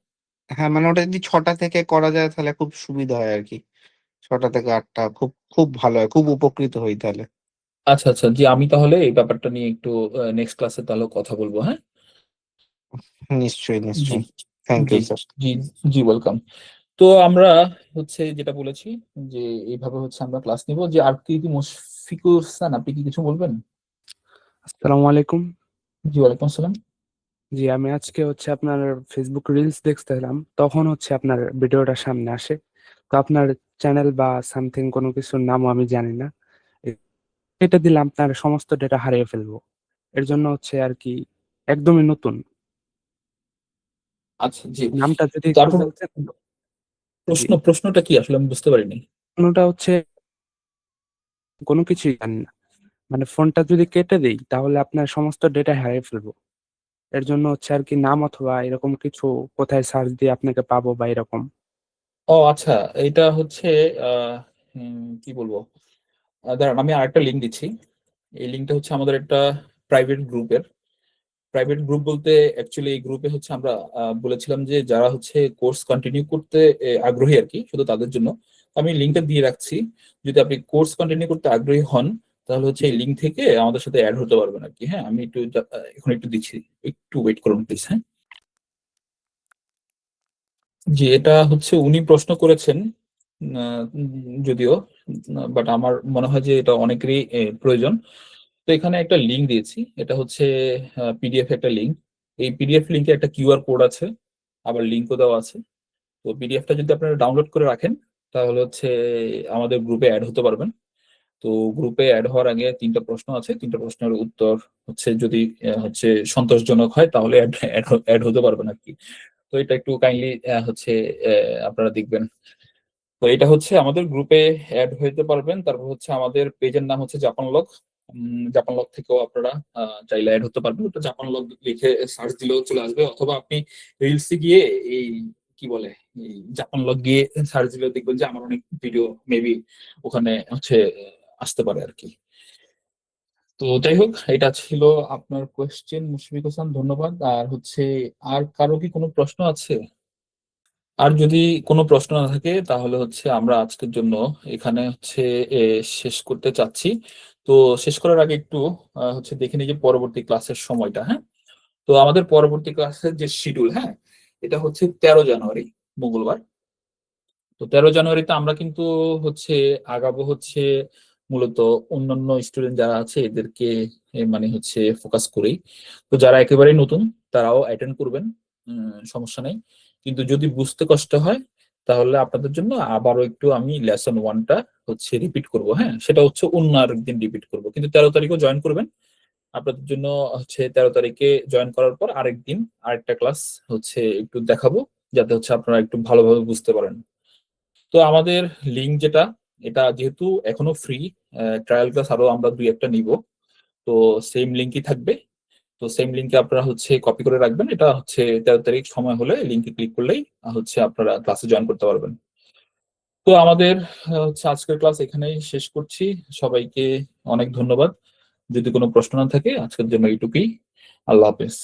হ্যাঁ, মানে ওটা যদি 6টা থেকে করা যায় তাহলে খুব সুবিধা হয় আর কি। 6টা থেকে 8টা খুব খুব ভালো হয়, খুব উপকৃত হই তাহলে। আচ্ছা আচ্ছা, জি আমি তাহলে এই ব্যাপারটা নিয়ে একটু নেক্সট ক্লাসে তাহলে কথা বলবো, হ্যাঁ। নিশ্চয়ই জি নিশ্চয়ই। থ্যাংক জি ইউ স্যার। জি জি, ওয়েলকাম। তো আমরা হচ্ছে যেটা বলেছি যে এইভাবে হচ্ছে আমরা ক্লাস নিব। যে আর কি মুশফিকুর হাসান, আপনি কি কিছু বলবেন? আসসালামু আলাইকুম। জি, ওয়ালাইকুম আসসালাম। জি, আমি আজকে হচ্ছে আপনার ফেসবুক রিলস দেখতেছিলাম, তখন হচ্ছে আপনার ভিডিওটা সামনে আসে। তো আপনার চ্যানেল বা সামথিং কোনো কিছুর নামও আমি জানি না। এ- এটা দিলে আপনার সমস্ত ডেটা হারিয়ে ফেলবো। এর জন্য হচ্ছে আর কি একদমই নতুন। আচ্ছা জি, নামটা যদি একটু তারপর বলতেন। জি, প্রশ্নটা কি আসলে আমি বুঝতে পারিনি। কোনোটা হচ্ছে কোনো কিছুই জানি না। মানে ফোনটা যদি কেটে দেই তাহলে আপনার সমস্ত ডেটা হারিয়ে ফেলবো। এর জন্য হচ্ছে আর কি নাম অথবা এরকম কিছু কোথায় সার্চ দিয়ে আপনাকে পাবো বা এরকম। ও আচ্ছা, এটা হচ্ছে কি বলবো, দাঁড়ান আমি আরেকটা লিঙ্ক দিচ্ছি। এই লিঙ্কটা হচ্ছে আমাদের একটা প্রাইভেট গ্রুপের। প্রাইভেট গ্রুপ বলতে অ্যাকচুয়ালি এই গ্রুপে হচ্ছে আমরা বলেছিলাম যে যারা হচ্ছে কোর্স কন্টিনিউ করতে আগ্রহী আর কি, শুধু তাদের জন্য। আমি লিঙ্কটা দিয়ে রাখছি। যদি আপনি কোর্স কন্টিনিউ করতে আগ্রহী হন তাহলে হচ্ছে এই জি লিঙ্ক থেকে আমাদের সাথে অ্যাড হতে পারবেন আর কি। হ্যাঁ, আমি একটু এখন একটু দিচ্ছি, একটু ওয়েট করুন প্লিজ। হ্যাঁ জি, এটা হচ্ছে উনি প্রশ্ন করেছেন যদিও, বাট আমার মনে হয় যে এটা অনেকেরই প্রয়োজন। তো এখানে একটা লিঙ্ক দিয়েছি, এটা হচ্ছে পিডিএফ একটা লিঙ্ক। এই পিডিএফ লিঙ্কে একটা কিউআর কোড আছে, আবার লিঙ্কও দেওয়া আছে। তো পিডিএফটা যদি আপনারা ডাউনলোড করে রাখেন তাহলে হচ্ছে আমাদের গ্রুপে অ্যাড হতে পারবেন। তো গ্রুপে অ্যাড হওয়ার আগে 3টা প্রশ্ন আছে, 3টা প্রশ্নের উত্তর হচ্ছে যদি হচ্ছে সন্তোষজনক হয় তাহলে অ্যাড হতে পারবেন আর কি। তো এটা একটু কাইন্ডলি হচ্ছে আপনারা দেখবেন। তো এটা হচ্ছে আমাদের গ্রুপে অ্যাড হইতে পারবেন। তারপর হচ্ছে আমাদের পেজের নাম হচ্ছে জাপান লগ। জাপান লগ থেকেও আপনারা চাইলে অ্যাড হতে পারবেন। ওটা জাপান লগ লিখে সার্চ দিলেও চলে আসবে, অথবা আপনি রিলসে গিয়ে এই কি বলে এই জাপান লগ গিয়ে সার্চ দিলেও দেখবেন যে আমার অনেক ভিডিও মেবি ওখানে হচ্ছে আসতে পারে আর কি। তো যাই হোক, এটা ছিল আপনার কোয়েশ্চেন মুশফিক হোসেন, ধন্যবাদ। আর হচ্ছে আর কারো কি কোনো প্রশ্ন আছে? আর যদি কোনো প্রশ্ন না থাকে তাহলে হচ্ছে আমরা আজকের জন্য এখানে হচ্ছে শেষ করতে চাচ্ছি। তো শেষ করার আগে একটু হচ্ছে দেখে নিই যে পরবর্তী ক্লাসের সময়টা। হ্যাঁ, তো আমাদের পরবর্তী ক্লাসের যে শিডিউল, হ্যাঁ, এটা হচ্ছে 13 জানুয়ারি, মঙ্গলবার। তো 13 জানুয়ারিতে আমরা কিন্তু হচ্ছে আগাবো হচ্ছে মূলত অন্যান্য স্টুডেন্ট যারা আছে এদেরকে মানে হচ্ছে ফোকাস করেই। তো যারা একেবারেই নতুন তারাও অ্যাটেন্ড করবেন, সমস্যা নেই। কিন্তু যদি বুঝতে কষ্ট হয় তাহলে আপনাদের জন্য আবারও একটু আমি লেসন 1টা হচ্ছে রিপিট করব। হ্যাঁ, সেটা হচ্ছে অন্য আরেকদিন রিপিট করব, কিন্তু 13 তারিখও জয়েন করবেন। আপনাদের জন্য হচ্ছে 13 তারিখে জয়েন করার পর আরেকদিন আরেকটা ক্লাস হচ্ছে একটু দেখাবো, যাতে হচ্ছে আপনারা একটু ভালোভাবে বুঝতে পারেন। তো আমাদের লিঙ্ক যেটা, এটা যেহেতু এখনো ফ্রি, ট্রায়াল ক্লাস আরো আমরা 2-1টা নিব, তো সেম লিঙ্কই থাকবে। তো সেম লিঙ্কে আপনারা হচ্ছে কপি করে রাখবেন। এটা হচ্ছে 13 তারিখ সময় হলে লিঙ্কে ক্লিক করলেই হচ্ছে আপনারা ক্লাসে জয়েন করতে পারবেন। তো আমাদের হচ্ছে আজকের ক্লাস এখানেই শেষ করছি। সবাইকে অনেক ধন্যবাদ। যদি কোনো প্রশ্ন না থাকে আজকের জন্য এইটুকুই। আল্লাহ হাফেজ।